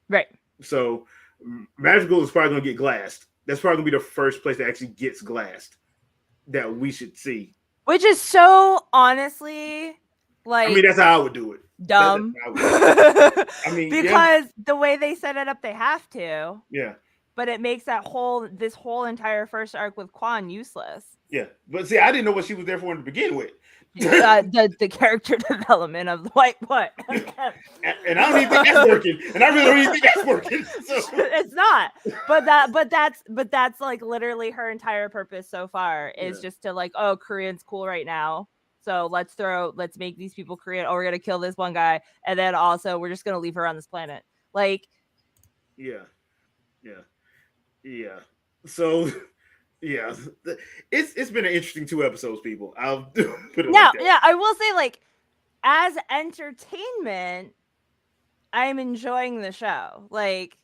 Right. So magical is probably going to get glassed. That's probably going to be the first place that actually gets glassed that we should see. Which is so honestly, like, I mean, that's how I would do it. Dumb. I mean, because the way they set it up, they have to. Yeah. But it makes this whole entire first arc with Quan useless. Yeah, but see, I didn't know what she was there for to begin with. The character development of what? And I don't even think that's working. And I really don't even think that's working. So. It's not. But that's like literally her entire purpose so far is just to like, oh, Korean's cool right now. So let's make these people Korean. Oh, we're gonna kill this one guy, and then also we're just gonna leave her on this planet. Like, yeah. So, yeah, it's been an interesting 2 episodes, people. I'll put it like that. Yeah, I will say, like, as entertainment, I'm enjoying the show. Like,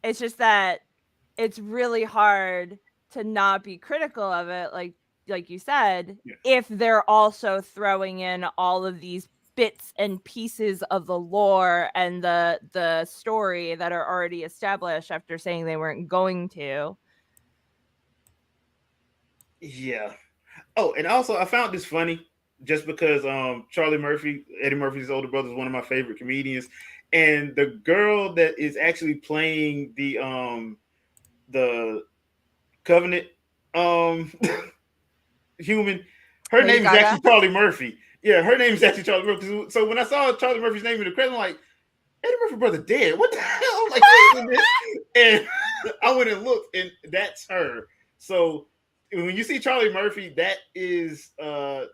it's just that it's really hard to not be critical of it, like you said, if they're also throwing in all of these bits and pieces of the lore and the story that are already established after saying they weren't going to. Yeah. Oh, and also I found this funny just because Charlie Murphy, Eddie Murphy's older brother, is one of my favorite comedians, and the girl that is actually playing the Covenant human, her name is actually Charlie Murphy. Yeah, her name is actually Charlie Murphy. So when I saw Charlie Murphy's name in the credits, I'm like, Eddie Murphy's brother dead. What the hell? I'm like, and I went and looked, and that's her. So when you see Charlie Murphy, that is the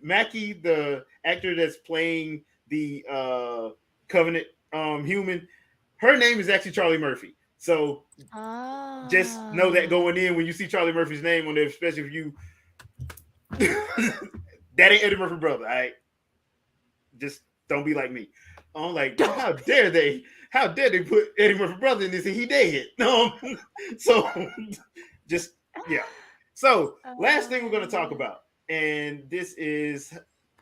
Mackie, the actor that's playing the Covenant human. Her name is actually Charlie Murphy. So just know that going in when you see Charlie Murphy's name on there, especially if you that ain't Eddie Murphy brother. All right, just don't be like me. I'm like, how dare they put Eddie Murphy brother in this and he dead? So just So last thing we're going to talk about, and this is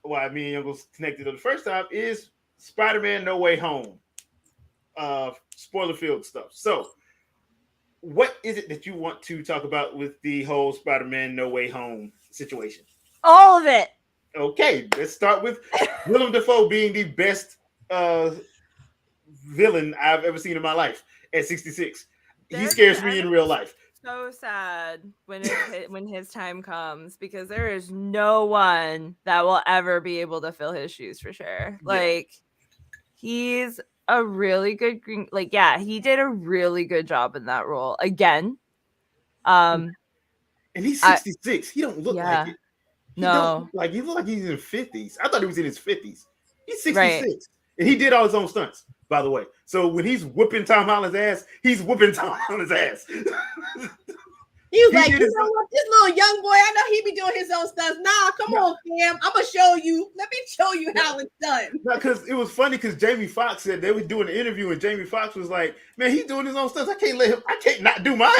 why me and Young was connected to the first time, is Spider-Man No Way Home. Spoiler filled stuff. So what is it that you want to talk about with the whole Spider-Man No Way Home situation? All of it. Okay, let's start with Willem Dafoe being the best villain I've ever seen in my life at 66. He scares me in real life. So sad when his time comes, because there is no one that will ever be able to fill his shoes for sure. Like, he's a really good he did a really good job in that role again. And he's 66. He don't look like it. He look like he's in his 50s. I thought he was in his 50s. He's 66. Right. And he did all his own stunts. by the way. So when he's whooping Tom Holland's ass, he's whooping Tom Holland's ass. He was He like, did you his know own- what? This little young boy, I know he be doing his own stuff. Nah, come on, fam. I'm gonna show you. Let me show you how it's done. Because it was funny because Jamie Foxx said they were doing an interview and Jamie Foxx was like, "Man, he's doing his own stuff. I can't let him. I can't not do mine."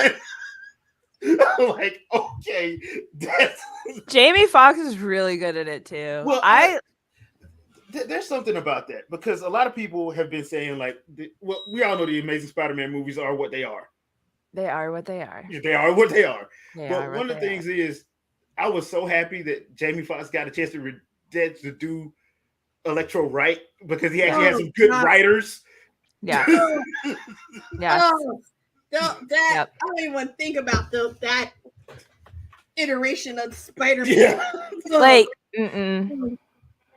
I'm like, okay, that's Jamie Foxx is really good at it too. Well, I there's something about that because a lot of people have been saying like, well, we all know the Amazing Spider-Man movies are what they are. they are what they are. They are what they are. They But are what one of the they things is, I was so happy that Jamie Foxx got a chance to do Electro right because he actually had Oh, some good God. writers. Yeah. Oh, Yeah. that Yep. I don't even want to think about that iteration of Spider-Man. Yeah. Like, mm-mm.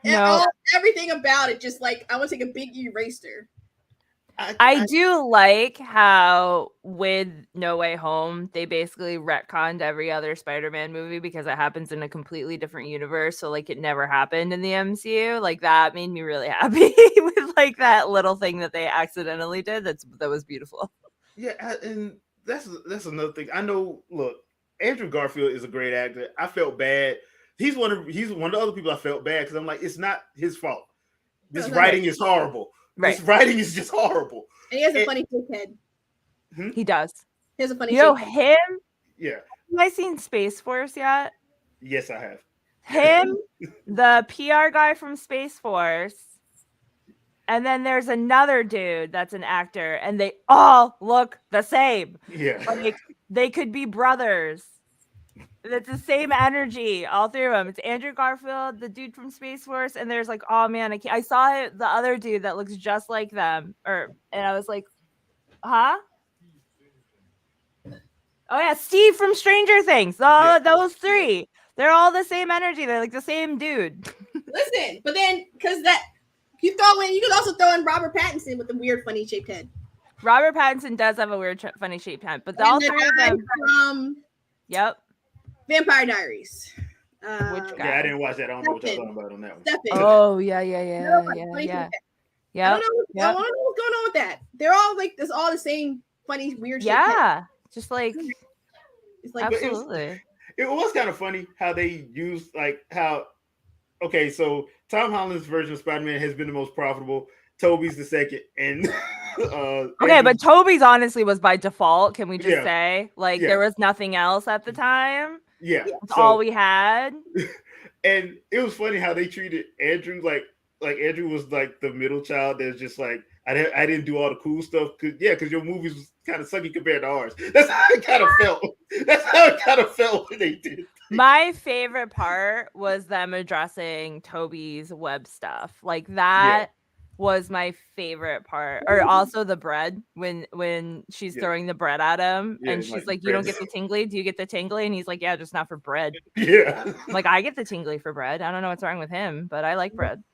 No. Everything about it, just like I want to take a big eraser. I do like how with No Way Home, they basically retconned every other Spider-Man movie because it happens in a completely different universe. So like it never happened in the MCU. Like that made me really happy with like that little thing that they accidentally did. That was beautiful. Yeah, and that's another thing. I know. Look, Andrew Garfield is a great actor. I felt bad. He's one of the other people I felt bad because I'm like, it's not his fault. This writing is horrible. Right. This writing is just horrible. And he has a funny dickhead. He does. He has a funny. You know shape. him? Yeah. Have I seen Space Force yet? Yes, I have. Him, the PR guy from Space Force, and then there's another dude that's an actor, and they all look the same. Yeah. Like they could be brothers. It's the same energy, all three of them. It's Andrew Garfield, the dude from Space Force, and there's like, oh man, I saw it, the other dude that looks just like them, and I was like, huh? Oh yeah, Steve from Stranger Things. Those three, they're all the same energy. They're like the same dude. Listen, but then because that you could also throw in Robert Pattinson with the weird, funny shaped head. Robert Pattinson does have a weird, funny shaped head, but And all the three of guy them. from Yep. Vampire Diaries. Which guy? Yeah, I didn't watch that. I don't know what you're talking about on that one. Stefan. Oh yeah. Funny shaped head. I Yeah. don't know what's going on with that. They're all like it's all the same funny, weird shaped head. Yeah. Just like It's like absolutely. It was kind of funny how they used okay, so Tom Holland's version of Spider-Man has been the most profitable. Toby's the second, and Okay, but Toby's honestly was by default. Can we just Yeah. say like Yeah. there was nothing else at the time? yeah, That's so- all we had. And it was funny how they treated Andrew like Andrew was like the middle child that's just like I didn't do all the cool stuff because your movies was kind of sucky compared to ours. That's how it kind of felt. That's how it kind of felt when they did. My favorite part was them addressing Toby's web stuff. Like that was my favorite part. Or also the bread when she's throwing the bread at him and she's like, "You don't get the tingly? Do you get the tingly?" And he's like, "Yeah, just not for bread." Yeah. I'm like, I get the tingly for bread. I don't know what's wrong with him, but I like bread.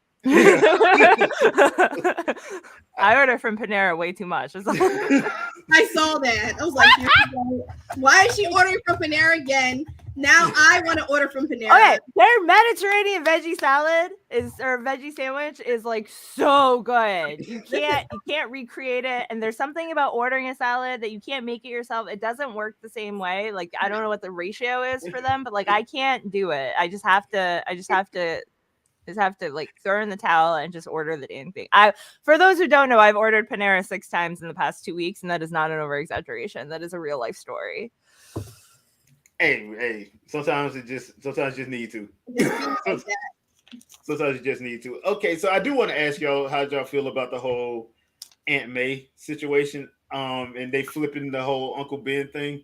I order from Panera way too much. I saw that. I was like, why is she ordering from Panera again? Now I want to order from Panera. Okay, their Mediterranean veggie salad or veggie sandwich is like so good. You can't recreate it. And there's something about ordering a salad that you can't make it yourself. It doesn't work the same way. Like I don't know what the ratio is for them, but like I can't do it. I just have to like throw in the towel and just order the damn thing. For those who don't know, I've ordered Panera 6 times in the past 2 weeks, and that is not an over exaggeration. That is a real life story. Hey, sometimes you just need to. Sometimes you just need to. Okay, so I do want to ask y'all how y'all feel about the whole Aunt May situation, and they flipping the whole Uncle Ben thing.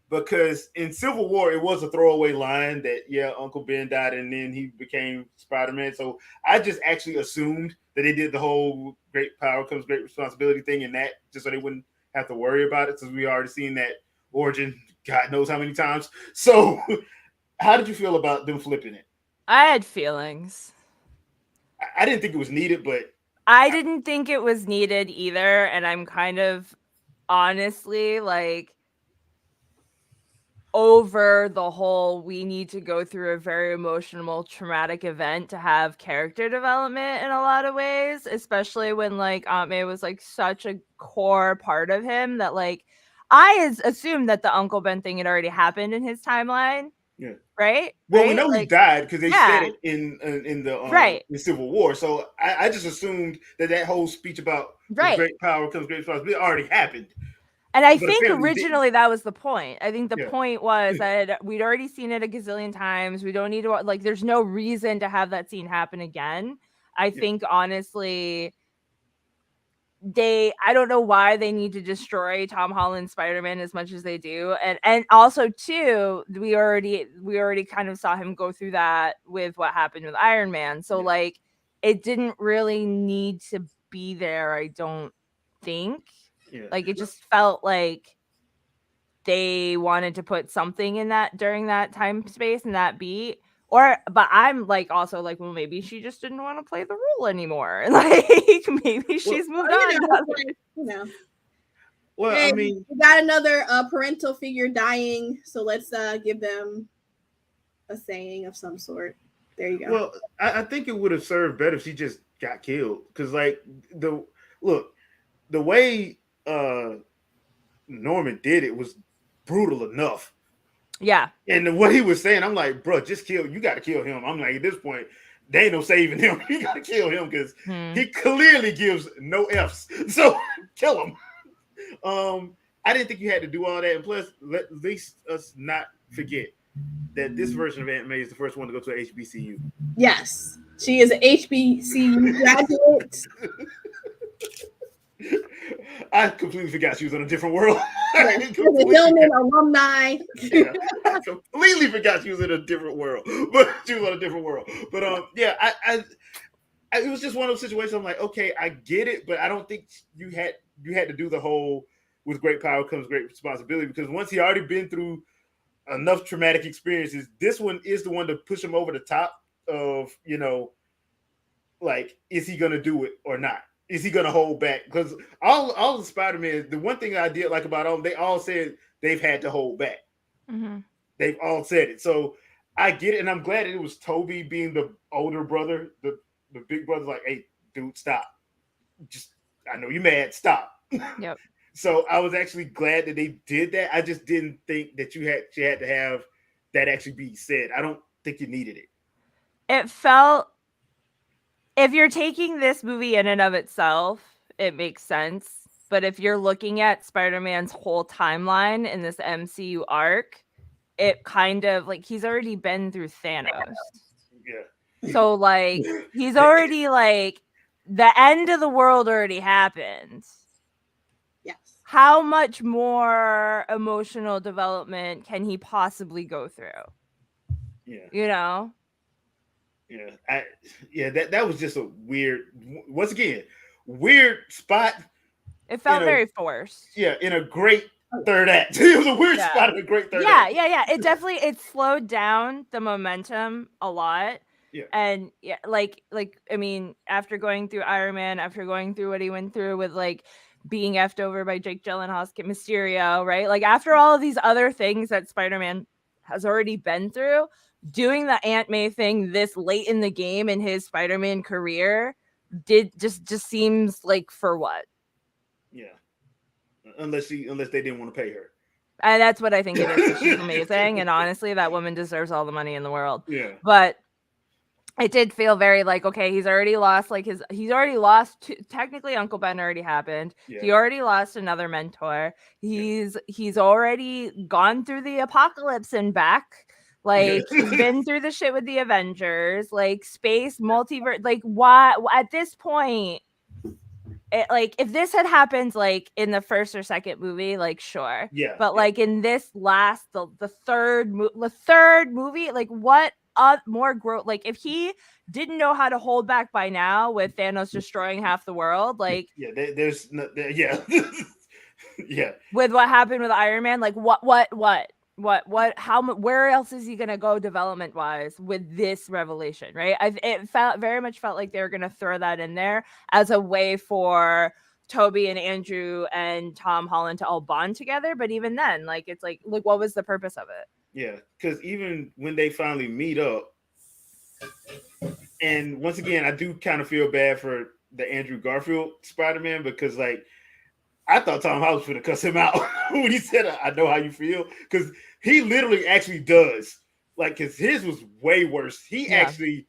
Because in Civil War, it was a throwaway line that Uncle Ben died and then he became Spider-Man. So I just actually assumed that they did the whole great power comes great responsibility thing in that just so they wouldn't have to worry about it, since we already seen that origin God knows how many times. So how did you feel about them flipping it? I had feelings. I didn't think it was needed, but I didn't think it was needed either. And I'm kind of honestly like, over the whole we need to go through a very emotional traumatic event to have character development in a lot of ways, especially when like Aunt May was like such a core part of him that like I assumed that the Uncle Ben thing had already happened in his timeline. Yeah. Right? Well, we Right? know he Like, died because they said yeah. it in the Right. in Civil War. So I just assumed that whole speech about with Right. great power comes great responsibility already happened. And I But think apparently it didn't. originally that was the point. I think the Yeah. point was that we'd already seen it a gazillion times. We don't need to like. There's no reason to have that scene happen again. I Yeah. think honestly, I don't know why they need to destroy Tom Holland's Spider-Man as much as they do, and also too, we already kind of saw him go through that with what happened with Iron Man. So Yeah. like, it didn't really need to be there. I don't think. Yeah. Like it just felt like they wanted to put something in that during that time space and that beat. But I'm like also like, well, maybe she just didn't want to play the role anymore. Like maybe she's moved on. You know. Well, Hey, I mean, we got another parental figure dying, so let's give them a saying of some sort. There you go. well, I think it would have served better if she just got killed. Because like the way Norman did it was brutal enough. Yeah. And what he was saying, I'm like, bro, just kill. You got to kill him. I'm like, at this point, they ain't no saving him. You got to kill him because he clearly gives no F's. So kill him. I didn't think you had to do all that. And plus, at least us not forget that this version of Aunt May is the first one to go to a HBCU. Yes, she is an HBCU graduate. I completely forgot she was on a different world. Yes, Hillman alumni. Yeah, I completely forgot she was in a different world, but she was on a different world. But yeah, I it was just one of those situations. I'm like, okay, I get it, but I don't think you had to do the whole with great power comes great responsibility, because once he already been through enough traumatic experiences, this one is the one to push him over the top of, you know, like, is he gonna do it or not? Is he gonna hold back? Because all the Spider-Man, the one thing I did like about them, they all said they've had to hold back. Mm-hmm. They've all said it. So I get it, and I'm glad it was Toby being the older brother, the big brother's like, hey, dude, stop. Just, I know you're mad, stop. Yep. So I was actually glad that they did that. I just didn't think that she had to have that actually be said. I don't think you needed it. It felt, if you're taking this movie in and of itself, it makes sense. But if you're looking at Spider-Man's whole timeline in this MCU arc, it kind of like he's already been through Thanos. Yeah. So like he's already like the end of the world already happened. Yes. How much more emotional development can he possibly go through? Yeah. You know? Yeah. That was just a weird, once again, weird spot. It felt very forced. Yeah, in a great third act. It was a weird spot in a great third act. Yeah. It slowed down the momentum a lot. Yeah. And yeah, like I mean, after going through Iron Man, after going through what he went through with like being effed over by Jake Gyllenhaal's Mysterio, right? Like after all of these other things that Spider-Man has already been through, doing the Aunt May thing this late in the game in his Spider-Man career just seems like, for what? Yeah. Unless they didn't want to pay her. And that's what I think it is. She's amazing. And honestly, that woman deserves all the money in the world. Yeah. But it did feel very like, okay, he's already lost technically Uncle Ben already happened. Yeah. He already lost another mentor. He's already gone through the apocalypse and back. Like he's been through the shit with the Avengers, like space, multiverse. Like why at this point, like if this had happened like in the first or second movie, like sure. Yeah. But like in this last the third movie, like what more growth? Like if he didn't know how to hold back by now with Thanos destroying half the world, like there's no, yeah. With what happened with Iron Man, like what where else is he gonna go development wise with this revelation, right? It very much felt like they were gonna throw that in there as a way for Toby and Andrew and Tom Holland to all bond together. But even then, like, it's like what was the purpose of it? Yeah, because even when they finally meet up, and once again, I do kind of feel bad for the Andrew Garfield Spider-Man because, like, I thought Tom Holland was going to cuss him out when he said, "I know how you feel," because he literally actually does. Like, because his was way worse. He actually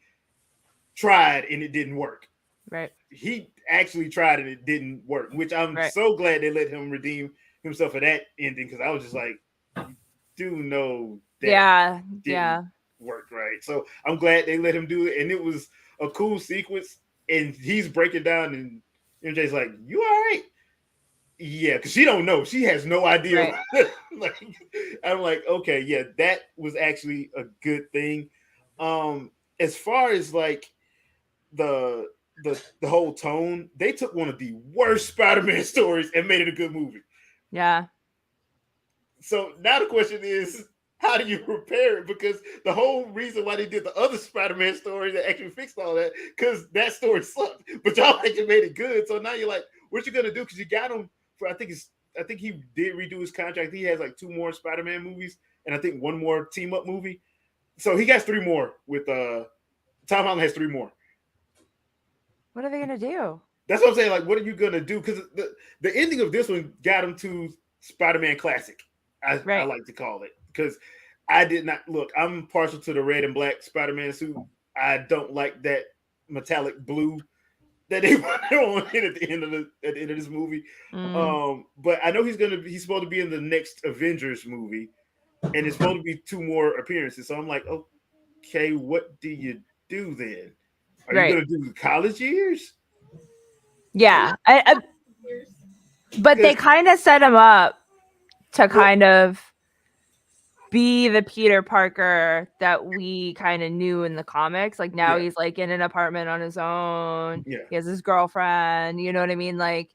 tried and it didn't work. Right. He actually tried and it didn't work, which I'm so glad they let him redeem himself for that ending because I was just like, you do know that didn't work, right? So I'm glad they let him do it, and it was a cool sequence. And he's breaking down, and MJ's like, "You all right?" Yeah, because she don't know. She has no idea. Right. Like, I'm like, okay, yeah, that was actually a good thing. As far as like the whole tone, they took one of the worst Spider-Man stories and made it a good movie. Yeah. So now the question is, how do you repair it? Because the whole reason why they did the other Spider-Man story that actually fixed all that, because that story sucked, but y'all actually made it good. So now you're like, what you gonna do? Because you got him for, I think he did redo his contract. He has like 2 more Spider-Man movies and I think 1 more team up movie. So he got 3 more with Tom Holland has 3 more. What are they gonna do? That's what I'm saying. Like, what are you gonna do? Because the ending of this one got him to Spider-Man Classic. I like to call it, because I did not look. I'm partial to the red and black Spider-Man suit. I don't like that metallic blue that they put on at the end of this movie. But I know he's supposed to be in the next Avengers movie, and it's supposed to be 2 more appearances. So I'm like, okay, what do you do then? Are you gonna do the college years? Yeah, but they kind of set him up to kind of be the Peter Parker that we kind of knew in the comics. Like now he's like in an apartment on his own. Yeah. He has his girlfriend. You know what I mean? Like,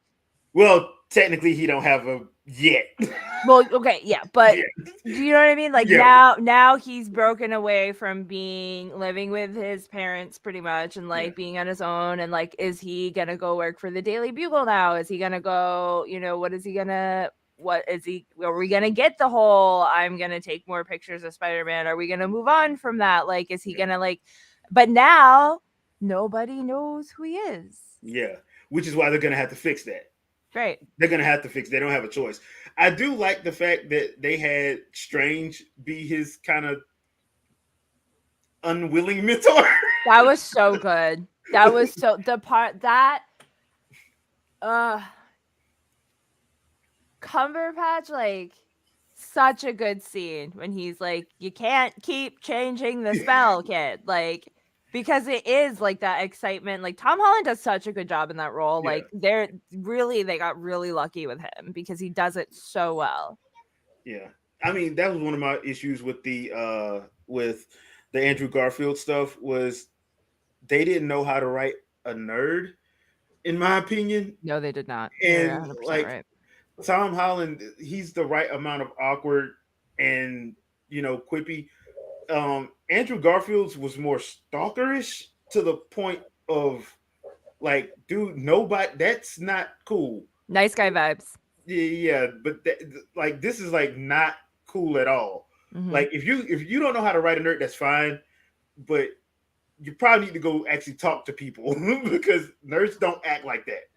well, technically he don't have a yet. Well, okay, yeah, but do you know what I mean? Like now he's broken away from living with his parents pretty much, and like being on his own. And like, is he gonna go work for the Daily Bugle now? Is he gonna go? You know, what is he gonna? What is he? Are we gonna get the whole? I'm gonna take more pictures of Spider-Man. Are we gonna move on from that? Like, is he gonna like? But now nobody knows who he is. Yeah, which is why they're gonna have to fix that. Right. They're gonna have to fix. They don't have a choice. I do like the fact that they had Strange be his kind of unwilling mentor. That was so good. That was so the part that Cumberpatch, like, such a good scene when he's like, you can't keep changing the spell, kid. Like, because it is like that excitement. Like, Tom Holland does such a good job in that role. Like, they got really lucky with him because he does it so well. Yeah. I mean, that was one of my issues with the Andrew Garfield stuff, was they didn't know how to write a nerd, in my opinion. No, they did not. And like right. Tom Holland, he's the right amount of awkward and, you know, quippy. Andrew Garfield's was more stalkerish to the point of like, dude, nobody, that's not cool. Nice guy vibes. Yeah, but like, this is like not cool at all. Mm-hmm. Like, if you don't know how to write a nerd, that's fine, but you probably need to go actually talk to people because nerds don't act like that.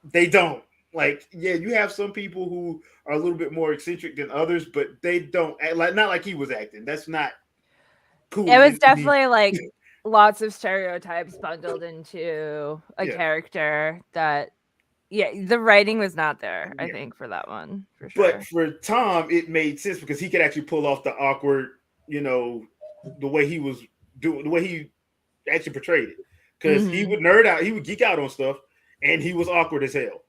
They don't. Like, yeah, you have some people who are a little bit more eccentric than others, but they don't act like, not like he was acting. That's not cool. It was definitely like lots of stereotypes bundled into a character that, the writing was not there, I think, for that one, for sure. But for Tom, it made sense because he could actually pull off the awkward, you know, the way he was doing, the way he actually portrayed it. Because he would nerd out, he would geek out on stuff, and he was awkward as hell.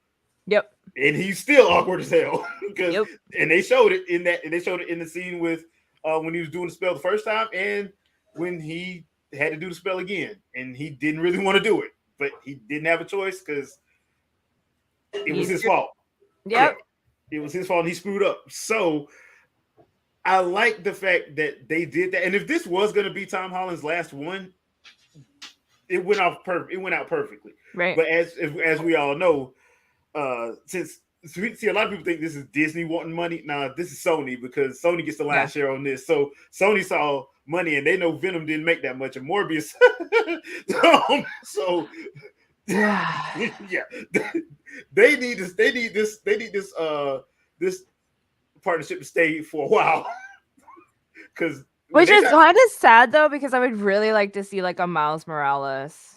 Yep. And he's still awkward as hell. And they showed it in that, and they showed it in the scene with when he was doing the spell the first time, and when he had to do the spell again, and he didn't really want to do it, but he didn't have a choice because it was his fault. Yep. It was his fault, and he screwed up. So I like the fact that they did that. And if this was going to be Tom Holland's last one, it went out perfectly. Right. But as we all know, since see a lot of people think this is Disney wanting money. Nah, this is Sony because Sony gets the lion's share on this. So Sony saw money and they know Venom didn't make that much, and Morbius. So Yeah. yeah, they need this. They need this. They need this. This partnership to stay for a while. Because Which is kind of sad though, because I would really like to see like a Miles Morales.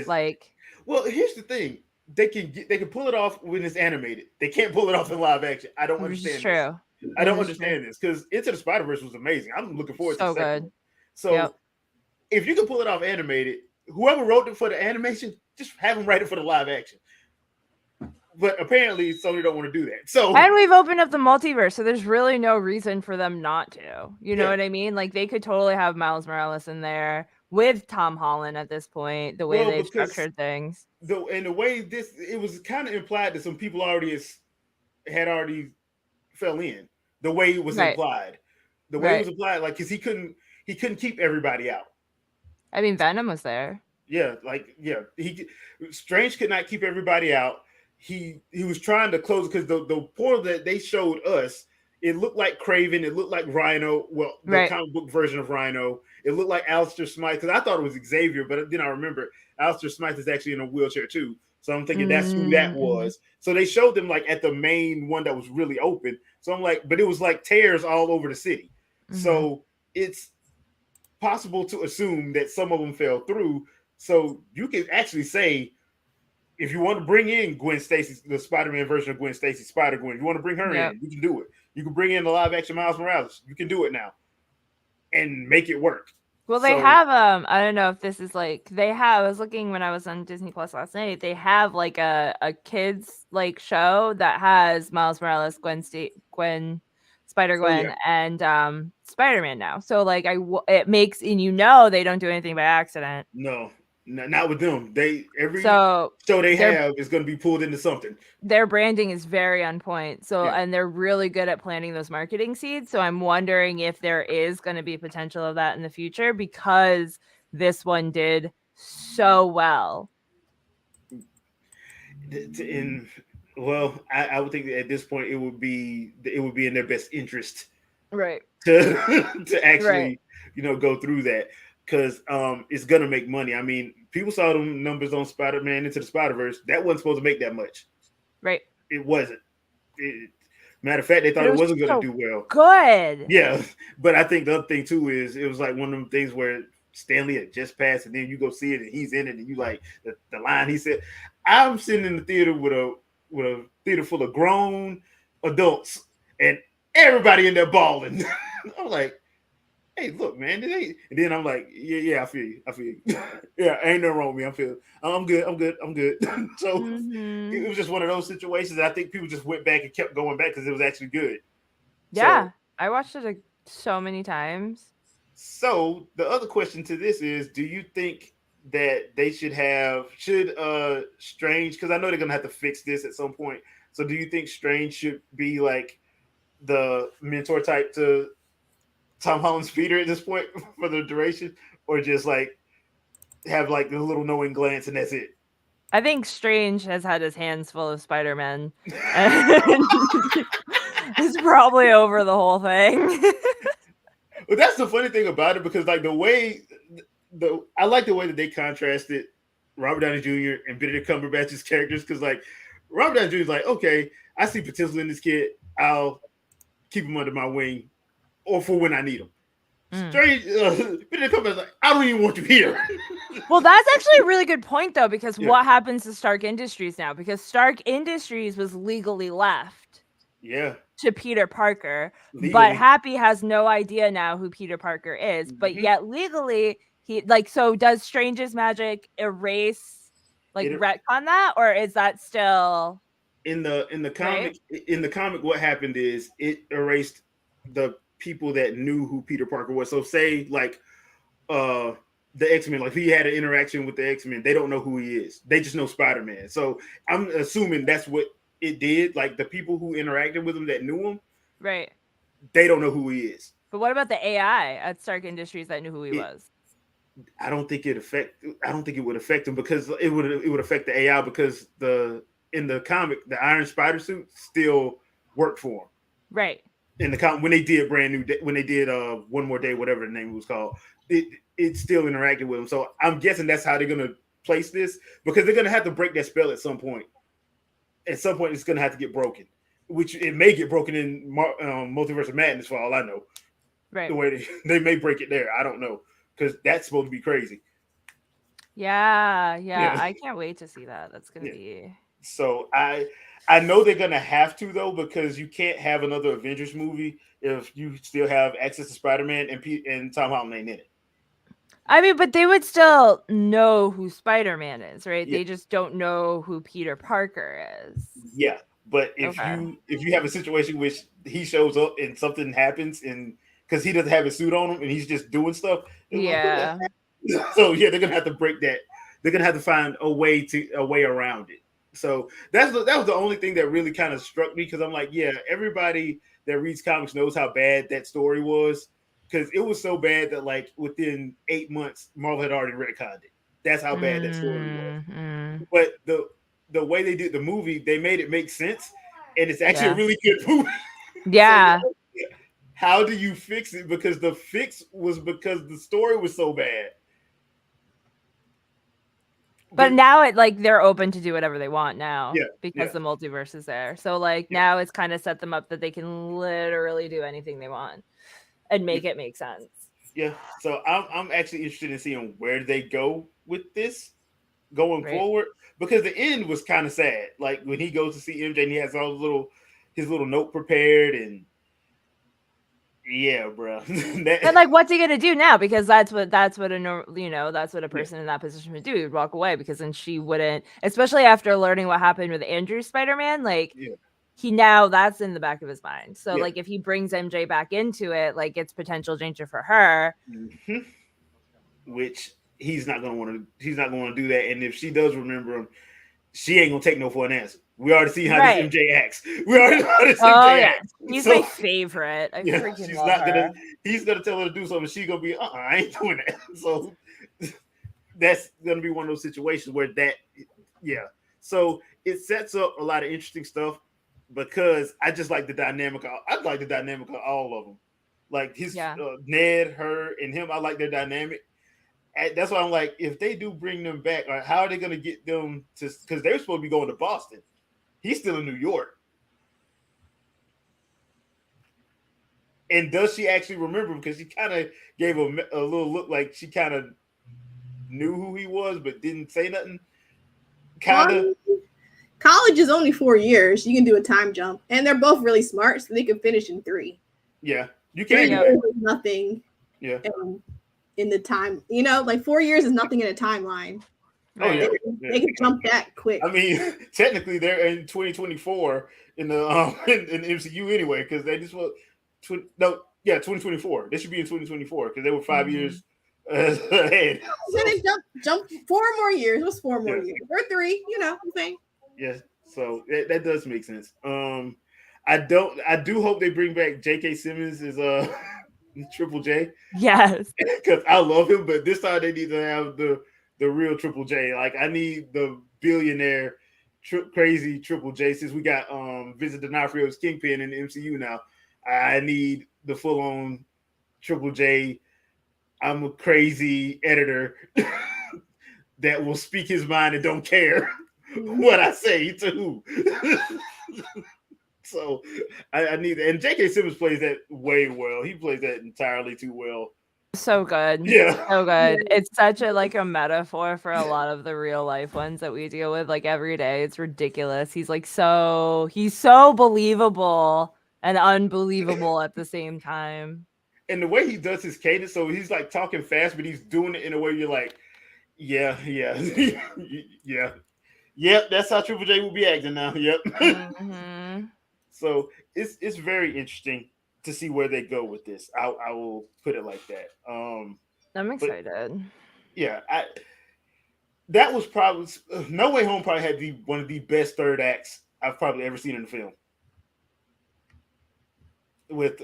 Like, well, here's the thing: they can pull it off when it's animated. They can't pull it off in live action. I don't understand. True. I don't understand this because Into the Spider-Verse was amazing. I'm looking forward to the second one. So if you can pull it off animated, whoever wrote it for the animation, just have them write it for the live action. But apparently Sony don't want to do that. So and we've opened up the multiverse, so there's really no reason for them not to. You know what I mean? Like they could totally have Miles Morales in there with Tom Holland at this point, the way they've structured things. The way it was kind of implied that some people already had already fell in. The way it was implied. The way it was implied, like, because he couldn't keep everybody out. I mean, Venom was there. Yeah, Strange could not keep everybody out. He was trying to close because the portal that they showed us, it looked like Kraven, it looked like Rhino. Well, the comic book version of Rhino. It looked like Alistair Smythe because I thought it was Xavier, but then I remember Alistair Smythe is actually in a wheelchair too. So I'm thinking that's who that was. So they showed them like at the main one that was really open. So I'm like, but it was like tears all over the city. So it's possible to assume that some of them fell through. So you can actually say, if you want to bring in Gwen Stacy, the Spider-Man version of Gwen Stacy, Spider-Gwen, if you want to bring her in, you can do it. You can bring in the live-action Miles Morales. You can do it now and make it work. Well, they have I don't know if this is like I was looking when I was on Disney Plus last night. They have like a kids like show that has Miles Morales, Spider-Gwen, and Spider-Man now. So like it makes, and they don't do anything by accident. No, not with them. Every show they have is going to be pulled into something. Their branding is very on point. So and they're really good at planting those marketing seeds. So I'm wondering if there is going to be potential of that in the future because this one did so well. Well, I would think that at this point it would be in their best interest, right, to actually go through that. Because it's gonna make money. I mean, people saw them numbers on Spider-Man Into the Spider-Verse. That wasn't supposed to make that much. Right. It wasn't. Matter of fact, they thought it wasn't gonna do well. Good. Yeah, but I think the other thing too is it was like one of them things where Stan Lee had just passed, and then you go see it, and he's in it, and you like the line he said. I'm sitting in the theater with a theater full of grown adults, and everybody in there bawling. I'm like, hey, look, man, and then I'm like, yeah, I feel you. Yeah, ain't nothing wrong with me. I'm good. So it was just one of those situations that I think people just went back and kept going back because it was actually good. Yeah, I watched it so many times. So the other question to this is, do you think that they should Strange, because I know they're gonna have to fix this at some point. So do you think Strange should be like the mentor type to Tom Holland's Peter at this point for the duration, or just like have like a little knowing glance and that's it? I think Strange has had his hands full of Spider-Man. He's probably over the whole thing. But that's the funny thing about it, because like I like the way that they contrasted Robert Downey Jr. and Benedict Cumberbatch's characters, because like Robert Downey Jr. is like, okay, I see potential in this kid. I'll keep him under my wing, or for when I need him. Strange, Benedict Cumberbatch like, I don't even want you here. Well, that's actually a really good point though, because what happens to Stark Industries now? Because Stark Industries was legally left. Yeah. To Peter Parker, but Happy has no idea now who Peter Parker is, but yet legally he so does Strange's magic erase retcon that, or is that still in the comic? Right? In the comic, what happened is it erased the people that knew who Peter Parker was. So say like the X-Men, like he had an interaction with the X-Men, they don't know who he is. They just know Spider-Man. So I'm assuming that's what it did. Like the people who interacted with him that knew him, right? They don't know who he is. But what about the AI at Stark Industries that knew who he was? I don't think it would affect him, because it would affect the AI, because the in the comic, the Iron Spider suit still worked for him. Right. In the comic, when they did Brand New Day, when they did One More Day, whatever the name was called, it still interacted with him. So I'm guessing that's how they're gonna place this, because they're gonna have to break that spell at some point. At some point, it's gonna have to get broken, which it may get broken in Multiverse of Madness for all I know. Right. The way they may break it there, I don't know, because that's supposed to be crazy. Yeah. Yeah. I can't wait to see that. That's gonna be. So I know they're gonna have to, though, because you can't have another Avengers movie if you still have access to Spider-Man and Tom Holland ain't in it. I mean, but they would still know who Spider-Man is, right? Yeah. They just don't know who Peter Parker is. Yeah, but Okay. if you have a situation which he shows up and something happens, and because he doesn't have his suit on him and he's just doing stuff, Yeah. so yeah, they're gonna have to break that. They're gonna have to find a way around it. So that was the only thing that really kind of struck me, because I'm like, yeah, everybody that reads comics knows how bad that story was, because it was so bad that like within 8 months, Marvel had already retconned it. That's how bad that story was. Mm-hmm. But the way they did the movie, they made it make sense, and it's actually Yeah. a really good movie. Yeah. So, how do you fix it? Because the fix was because the story was so bad. But now it like they're open to do whatever they want now, Yeah, because the multiverse is there. So like now it's kind of set them up that they can literally do anything they want and make it make sense. Yeah. So I'm actually interested in seeing where they go with this going forward, because the end was kind of sad. Like when he goes to see MJ and he has all his little note prepared, and yeah, bro. And like, what's he gonna do now? Because that's what that's what a person in that position would do. He'd walk away, because then she wouldn't, especially after learning what happened with Andrew's Spider-Man. Like he now that's in the back of his mind. So like if he brings MJ back into it, like it's potential danger for her. Mm-hmm. Which he's not gonna want to do that. And if she does remember him, she ain't gonna take no for an answer. We already see how this MJ acts. We already know how this MJ acts. He's my favorite. I freaking she's love not her. gonna. He's gonna tell her to do something. She's gonna be, I ain't doing that. So that's gonna be one of those situations where So it sets up a lot of interesting stuff, because I just like the dynamic. I like the dynamic of all of them. Like his Ned, her, and him. I like their dynamic. And that's why I'm like, if they do bring them back, like, how are they gonna get them to? Because they're supposed to be going to Boston. He's still in New York. And does she actually remember him? Because she kind of gave a little look like she kind of knew who he was, but didn't say nothing. Kind of. College is only 4 years. You can do a time jump, and they're both really smart, so they can finish in 3. Yeah, you can do that. Nothing. Yeah. In the time, like 4 years is nothing in a timeline. Oh yeah, they can jump that quick. I mean, technically, they're in 2024 in the in the MCU anyway, because they just 2024. They should be in 2024 because they were 5 years ahead. So they jump 4 more years. What's 4 more years? Or 3? I'm saying. Yeah, so that does make sense. I do hope they bring back J.K. Simmons as Triple J. Yes, because I love him, but this time they need to have the real Triple J. Like I need the billionaire crazy Triple J, since we got Vincent D'Onofrio's Kingpin in the MCU now. I need the full on Triple J. I'm a crazy editor that will speak his mind and don't care what I say to who. So I need that. And J.K. Simmons plays that way well. He plays that entirely too well. So good. Yeah. So good. It's such a metaphor for a lot of the real life ones that we deal with like every day. It's ridiculous. He's so believable and unbelievable at the same time. And the way he does his cadence, so he's like talking fast, but he's doing it in a way you're like, yeah. Yep, that's how Triple J will be acting now. Yep. Mm-hmm. So it's very interesting to see where they go with this. I will put it like that. I'm excited. That was probably No Way Home probably had one of the best third acts I've probably ever seen in the film. With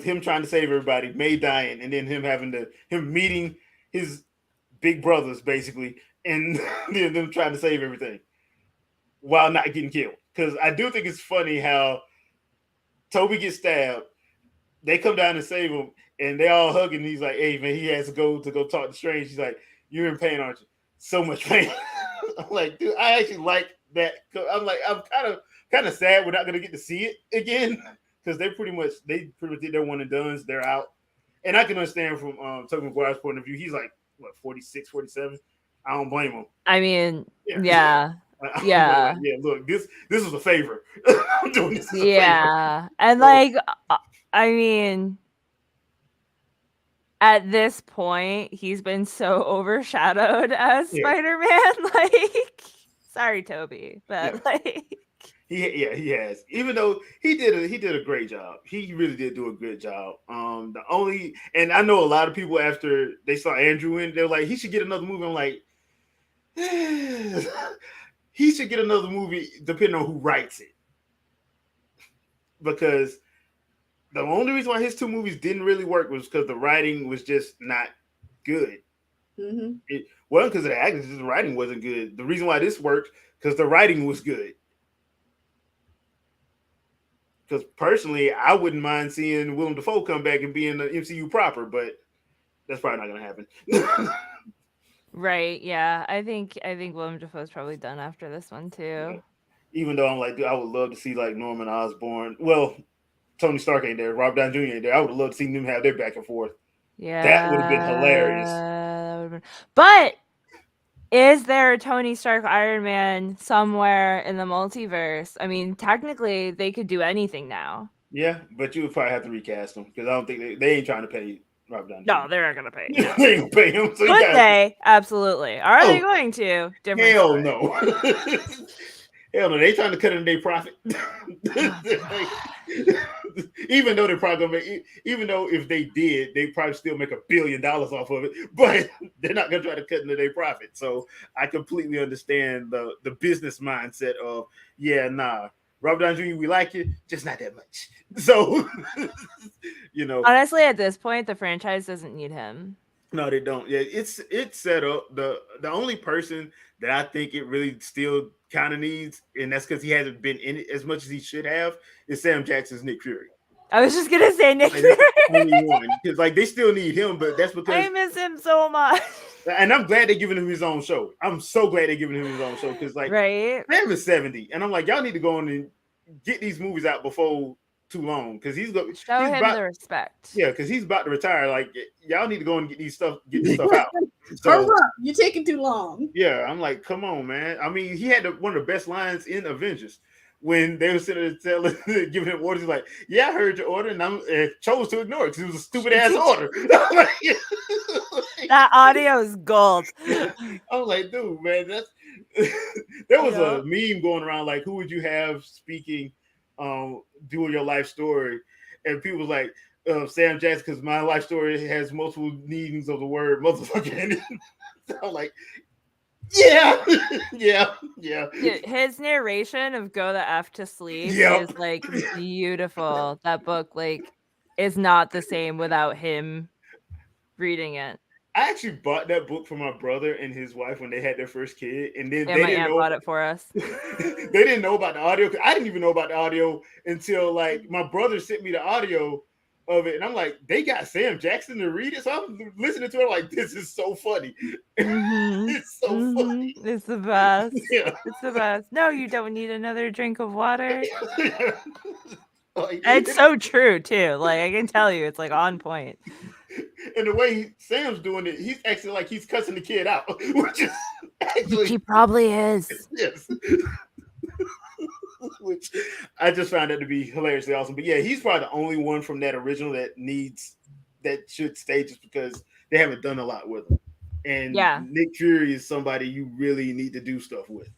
him trying to save everybody, May dying, and then him meeting his big brothers basically, and then them trying to save everything. while not getting killed. Because I do think it's funny how Toby gets stabbed. They come down and save him, and they all hug him. And he's like, "Hey, man, he has to go talk to Strange." He's like, "You're in pain, aren't you? So much pain." I'm like, dude, I actually like that. I'm like, I'm kind of sad we're not gonna get to see it again because they pretty much did their one and dones. They're out, and I can understand from Tobey Maguire's point of view. He's like what 46, 47. I don't blame him. I mean, yeah. Yeah. Look, this was a favor. I'm doing this. As a yeah, favor. and like, I mean, at this point, he's been so overshadowed as Spider-Man. Like, sorry, Toby, but like, he has. Even though he did a great job. He really did do a good job. And I know a lot of people after they saw Andrew in, they're like, he should get another movie. I'm like, he should get another movie depending on who writes it. Because the only reason why his two movies didn't really work was because the writing was just not good. Mm-hmm. It wasn't because of the actors, the writing wasn't good. The reason why this worked because the writing was good. Because personally, I wouldn't mind seeing Willem Dafoe come back and be in the MCU proper, but that's probably not going to happen. Right? Yeah, I think Willem Dafoe's probably done after this one too. Yeah. Even though I'm like, dude, I would love to see like Norman Osborn. Well, Tony Stark ain't there. Robert Downey Jr. ain't there. I would have loved to see them have their back and forth. Yeah, that would have been hilarious. But is there a Tony Stark Iron Man somewhere in the multiverse? I mean, technically, they could do anything now. Yeah, but you would probably have to recast them because I don't think they ain't trying to pay Robert Downey Jr. No, they're not going to pay. No. They ain't gonna pay him. So Could they? Absolutely. Are they going to? Different hell story. No. Hell no, they trying to cut in their profit. Even though they're probably gonna make, even though if they did, they probably still make $1 billion off of it, but they're not gonna try to cut into their profit. So I completely understand the business mindset of Robert Downey Jr., we like you, just not that much. So honestly, at this point, the franchise doesn't need him. No, they don't. Yeah, it's set up. The only person that I think it really still kind of needs, and that's because he hasn't been in it as much as he should have, is Sam Jackson's Nick Fury. I was just gonna say Nick Fury. Because like they still need him, but that's because I miss him so much. And I'm glad they're giving him his own show. I'm so glad they're giving him his own show because like Sam is 70, and I'm like, y'all need to go on and get these movies out before too long because he's him the respect. Yeah, because he's about to retire. Like y'all need to go and get this stuff out. So, you're taking too long. Yeah, I'm like, come on, man. I mean, he had one of the best lines in Avengers when they were sitting there giving him orders. He's like, "Yeah, I heard your order, and I chose to ignore it because it was a stupid ass order." That audio is gold. I'm like, dude, man, that's there was a meme going around like, who would you have speaking, doing your life story, and people was like. Sam Jackson, because my life story has multiple meanings of the word motherfucker in it. So I'm like, yeah. His narration of "Go the F to Sleep" is like beautiful. That book is not the same without him reading it. I actually bought that book for my brother and his wife when they had their first kid, and then my aunt bought it for us. They didn't know about the audio. I didn't even know about the audio until like my brother sent me the audio of it, and I'm like, they got Sam Jackson to read it, so I'm listening to it like, this is so funny. It's so funny. It's the best. Yeah. It's the best. No, you don't need another drink of water. It's so true too. Like I can tell you, it's like on point. And the way Sam's doing it, he's acting like he's cussing the kid out, which is actually he probably is. Yes. Which I just found that to be hilariously awesome. But yeah, he's probably the only one from that original that should stay just because they haven't done a lot with him. And Nick Fury is somebody you really need to do stuff with.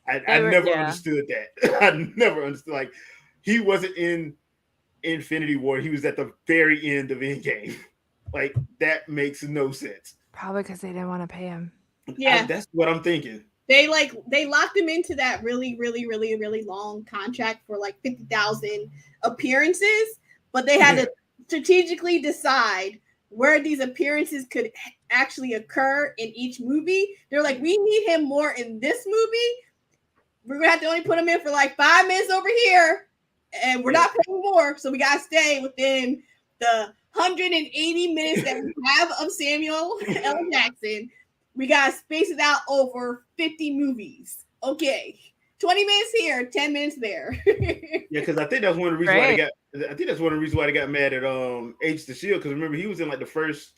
I never understood that. I never understood. Like, he wasn't in Infinity War. He was at the very end of Endgame. Like, that makes no sense. Probably because they didn't want to pay him. Yeah. That's what I'm thinking. They locked him into that really, really, really, really long contract for like 50,000 appearances, but they had to strategically decide where these appearances could actually occur in each movie. They're like, we need him more in this movie. we're gonna have to only put them in for like 5 minutes over here, and we're not paying more, so we gotta stay within the 180 minutes that we have of Samuel L. Jackson. We gotta space it out over 50 movies. Okay, 20 minutes here, 10 minutes there. Yeah, because I think that's one of the reasons why they got. I think that's one of the reasons why they got mad at H the Shield. Because remember, he was in like the first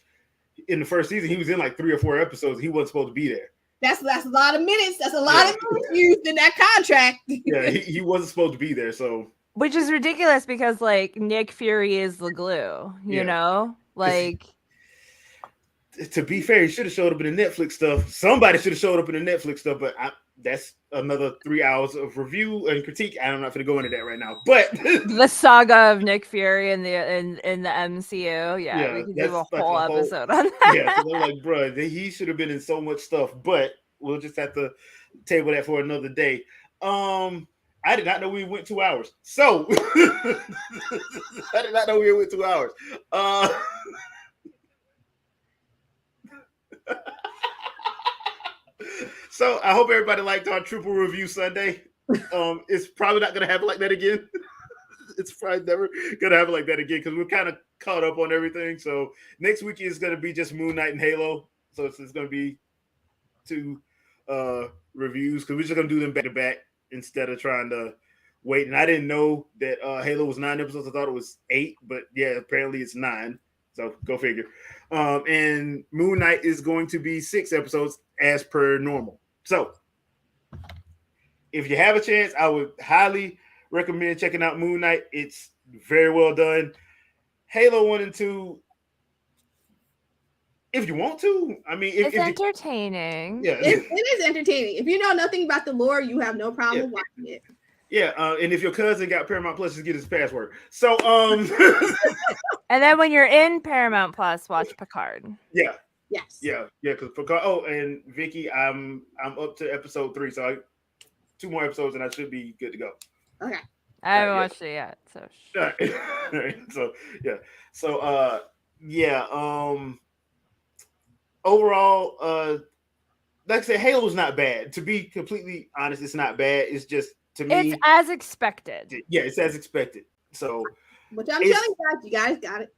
season, he was in like 3 or 4 episodes. He wasn't supposed to be there. That's a lot of minutes. That's a lot of minutes used in that contract. Yeah, he wasn't supposed to be there. So, which is ridiculous because like Nick Fury is the glue, you know, like. To be fair, he should have showed up in the Netflix stuff. Somebody should have showed up in the Netflix stuff, but that's another 3 hours of review and critique. I'm not going to go into that right now. But the saga of Nick Fury in the MCU, yeah, we can do a whole episode on that. Yeah, so I'm like, bro, he should have been in so much stuff, but we'll just have to table that for another day. I did not know we went 2 hours. So I did not know we went 2 hours. So I hope everybody liked our triple review Sunday. It's probably not gonna happen like that again. It's probably never gonna happen like that again because we're kind of caught up on everything. So next week is gonna be just Moon Knight and Halo. So it's gonna be 2 reviews because we're just gonna do them back to back instead of trying to wait. And I didn't know that Halo was 9 episodes. I thought it was 8, but yeah, apparently it's 9. So go figure. And Moon Knight is going to be 6 episodes as per normal. So if you have a chance, I would highly recommend checking out Moon Knight. It's very well done. Halo 1 and 2, if you want to. I mean, it's entertaining. Yeah, it is entertaining. If you know nothing about the lore, you have no problem watching it. Yeah, and if your cousin got Paramount Plus, just get his password. So, and then when you're in Paramount Plus, watch Picard. Yeah. Yes. Yeah, because Picard. Oh, and Vicky, I'm up to episode 3, so 2 more episodes, and I should be good to go. Okay. I haven't watched it yet, so. All right. So yeah. So overall, like I said, Halo's not bad. To be completely honest, it's not bad. It's just, to me, it's as expected. Yeah, it's as expected. So, but I'm telling you guys gotta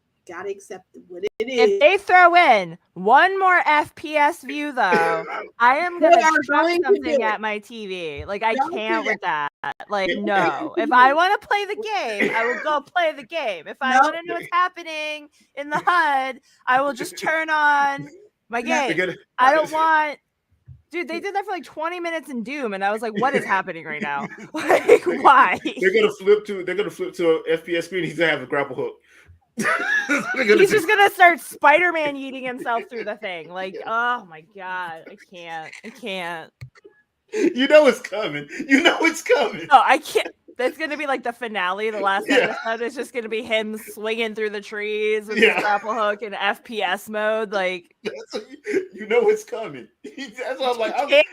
accept what it is. If they throw in one more FPS view, though, I am gonna chuck something at my TV. Like, I can't with that. Like, no. If I want to play the game, I will go play the game. If I want to know what's happening in the HUD, I will just turn on my game. I don't want. Dude, they did that for like 20 minutes in Doom, and I was like, "What is happening right now? Like, why?" They're gonna flip to an FPS screen. He's gonna have a grapple hook. He's just gonna start Spider-Man eating himself through the thing. Like, oh my god, I can't. You know it's coming. Oh, I can't. That's gonna be like the finale. The last episode is just gonna be him swinging through the trees with his grapple hook in FPS mode. Like, you know it's coming. That's why I'm like,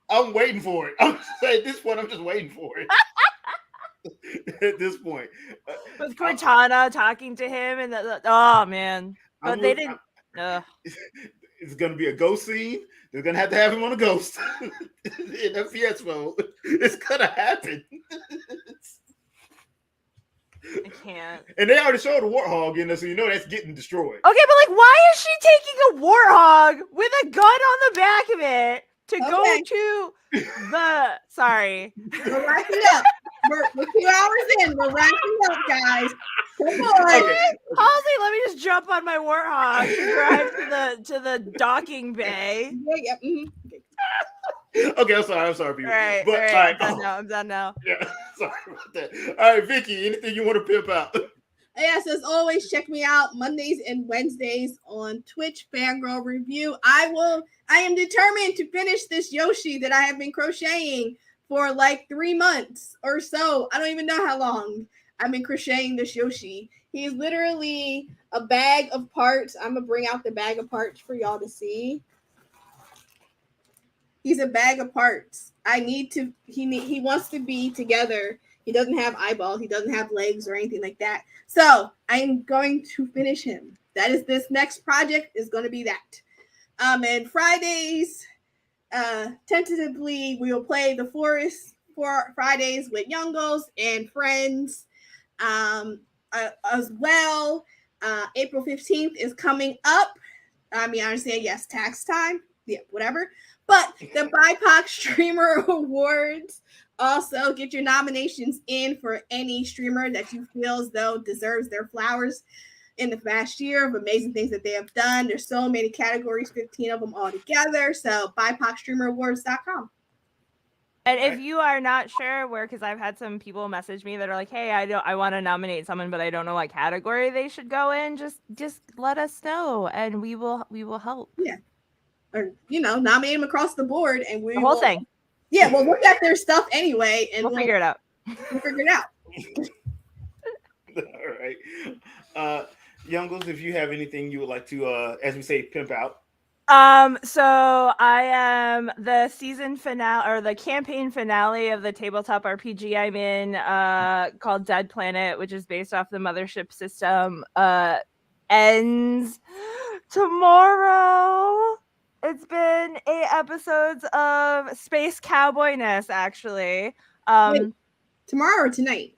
I'm waiting for it. At this point, I'm just waiting for it. At this point, with Cortana talking to him, and oh man, but they didn't. It's gonna be a ghost scene. They're gonna have to have him on a ghost in FPS mode. It's gonna happen. I can't. And they already showed a warthog in there, so you know that's getting destroyed. Okay, but like, why is she taking a warthog with a gun on the back of it to go to the? Sorry. We're wrapping up. We're 2 hours in. We're wrapping up, guys. Come on. Okay. Halsey, let me just jump on my warthog and drive to the docking bay. Yeah. Mm-hmm. Okay, I'm sorry, people. All right, I'm done now. Yeah, sorry about that. All right, Vicky, anything you want to pimp out? Yes, as always, check me out Mondays and Wednesdays on Twitch, Fangirl Review. I am determined to finish this Yoshi that I have been crocheting for like 3 months or so. I don't even know how long I've been crocheting this Yoshi. He's literally a bag of parts. I'm going to bring out the bag of parts for y'all to see. He's a bag of parts. He wants to be together. He doesn't have eyeballs. He doesn't have legs or anything like that. So I'm going to finish him. That is this next project is going to be that. And Fridays, tentatively, we will play the Forest for Fridays with Youngos and friends. As well, April 15th is coming up. I mean, I understand, yes, tax time. Yeah, whatever. But the BIPOC Streamer Awards, also get your nominations in for any streamer that you feel as though deserves their flowers in the past year of amazing things that they have done. There's so many categories, 15 of them all together. So BIPOCStreamerAwards.com. And if you are not sure where, because I've had some people message me that are like, "Hey, I want to nominate someone, but I don't know what category they should go in." Just let us know, and we will help. Yeah, or nominate them across the board, and the whole thing. Yeah, we'll look at their stuff anyway, and we'll figure it out. We'll figure it out. All right, Youngles, if you have anything you would like to, as we say, pimp out. So I am the season finale or the campaign finale of the tabletop RPG I'm in, called Dead Planet, which is based off the Mothership system. Ends tomorrow. It's been 8 episodes of space cowboyness, actually. Wait, tomorrow or tonight?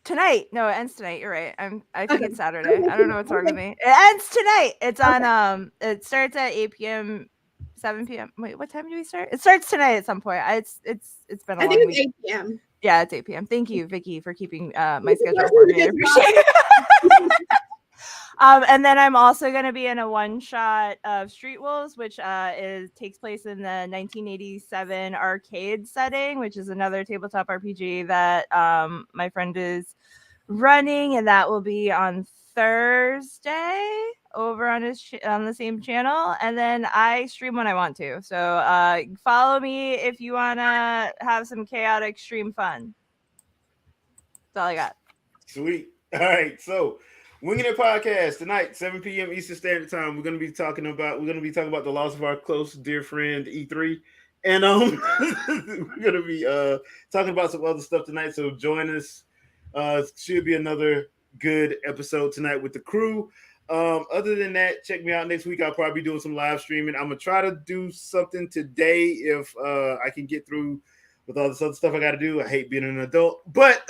Tonight. No, it ends tonight. You're right. I think it's Saturday. I don't know what's wrong with me. It ends tonight. It's on it starts at 8 p.m. 7 p.m. Wait, what time do we start? It starts tonight at some point. It's been a long week. It's 8 p.m. Yeah, it's 8 p.m. Thank you, Vicky, for keeping my schedule for me. I appreciate it. And then I'm also going to be in a one-shot of Street Wolves, which takes place in the 1987 arcade setting, which is another tabletop RPG that my friend is running, and that will be on Thursday over on on the same channel. And then I stream when I want to, so follow me if you want to have some chaotic stream fun. That's all I got. Sweet. All right, so Winging It Podcast tonight, 7 p.m. Eastern Standard Time. We're gonna be talking about the loss of our close dear friend E3, and we're gonna be talking about some other stuff tonight. So join us. Should be another good episode tonight with the crew. Other than that, check me out next week. I'll probably be doing some live streaming. I'm gonna try to do something today if I can get through with all this other stuff I got to do. I hate being an adult, but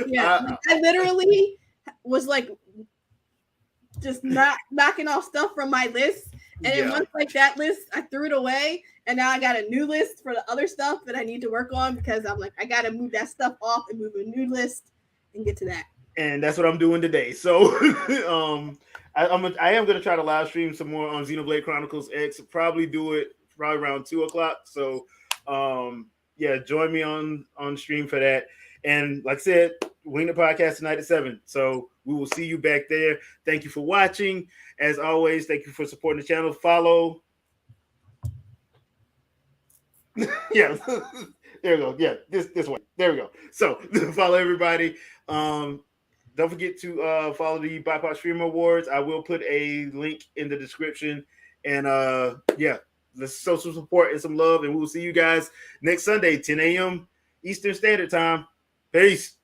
yeah, I literally was like just not knocking off stuff from my list, and then once like that list, I threw it away, and now I got a new list for the other stuff that I need to work on because I'm like, I got to move that stuff off and move a new list and get to that. And that's what I'm doing today. So I am going to try to live stream some more on Xenoblade Chronicles X. Probably do it around 2:00. So join me on stream for that. And like I said, Wing the Podcast tonight at 7. So we will see you back there. Thank you for watching. As always, thank you for supporting the channel. Follow. Yeah, there we go. Yeah, this way. There we go. So follow everybody. Don't forget to follow the BIPOC Streamer Awards. I will put a link in the description. And let's show some support and some love. And we will see you guys next Sunday, 10 a.m. Eastern Standard Time. Peace.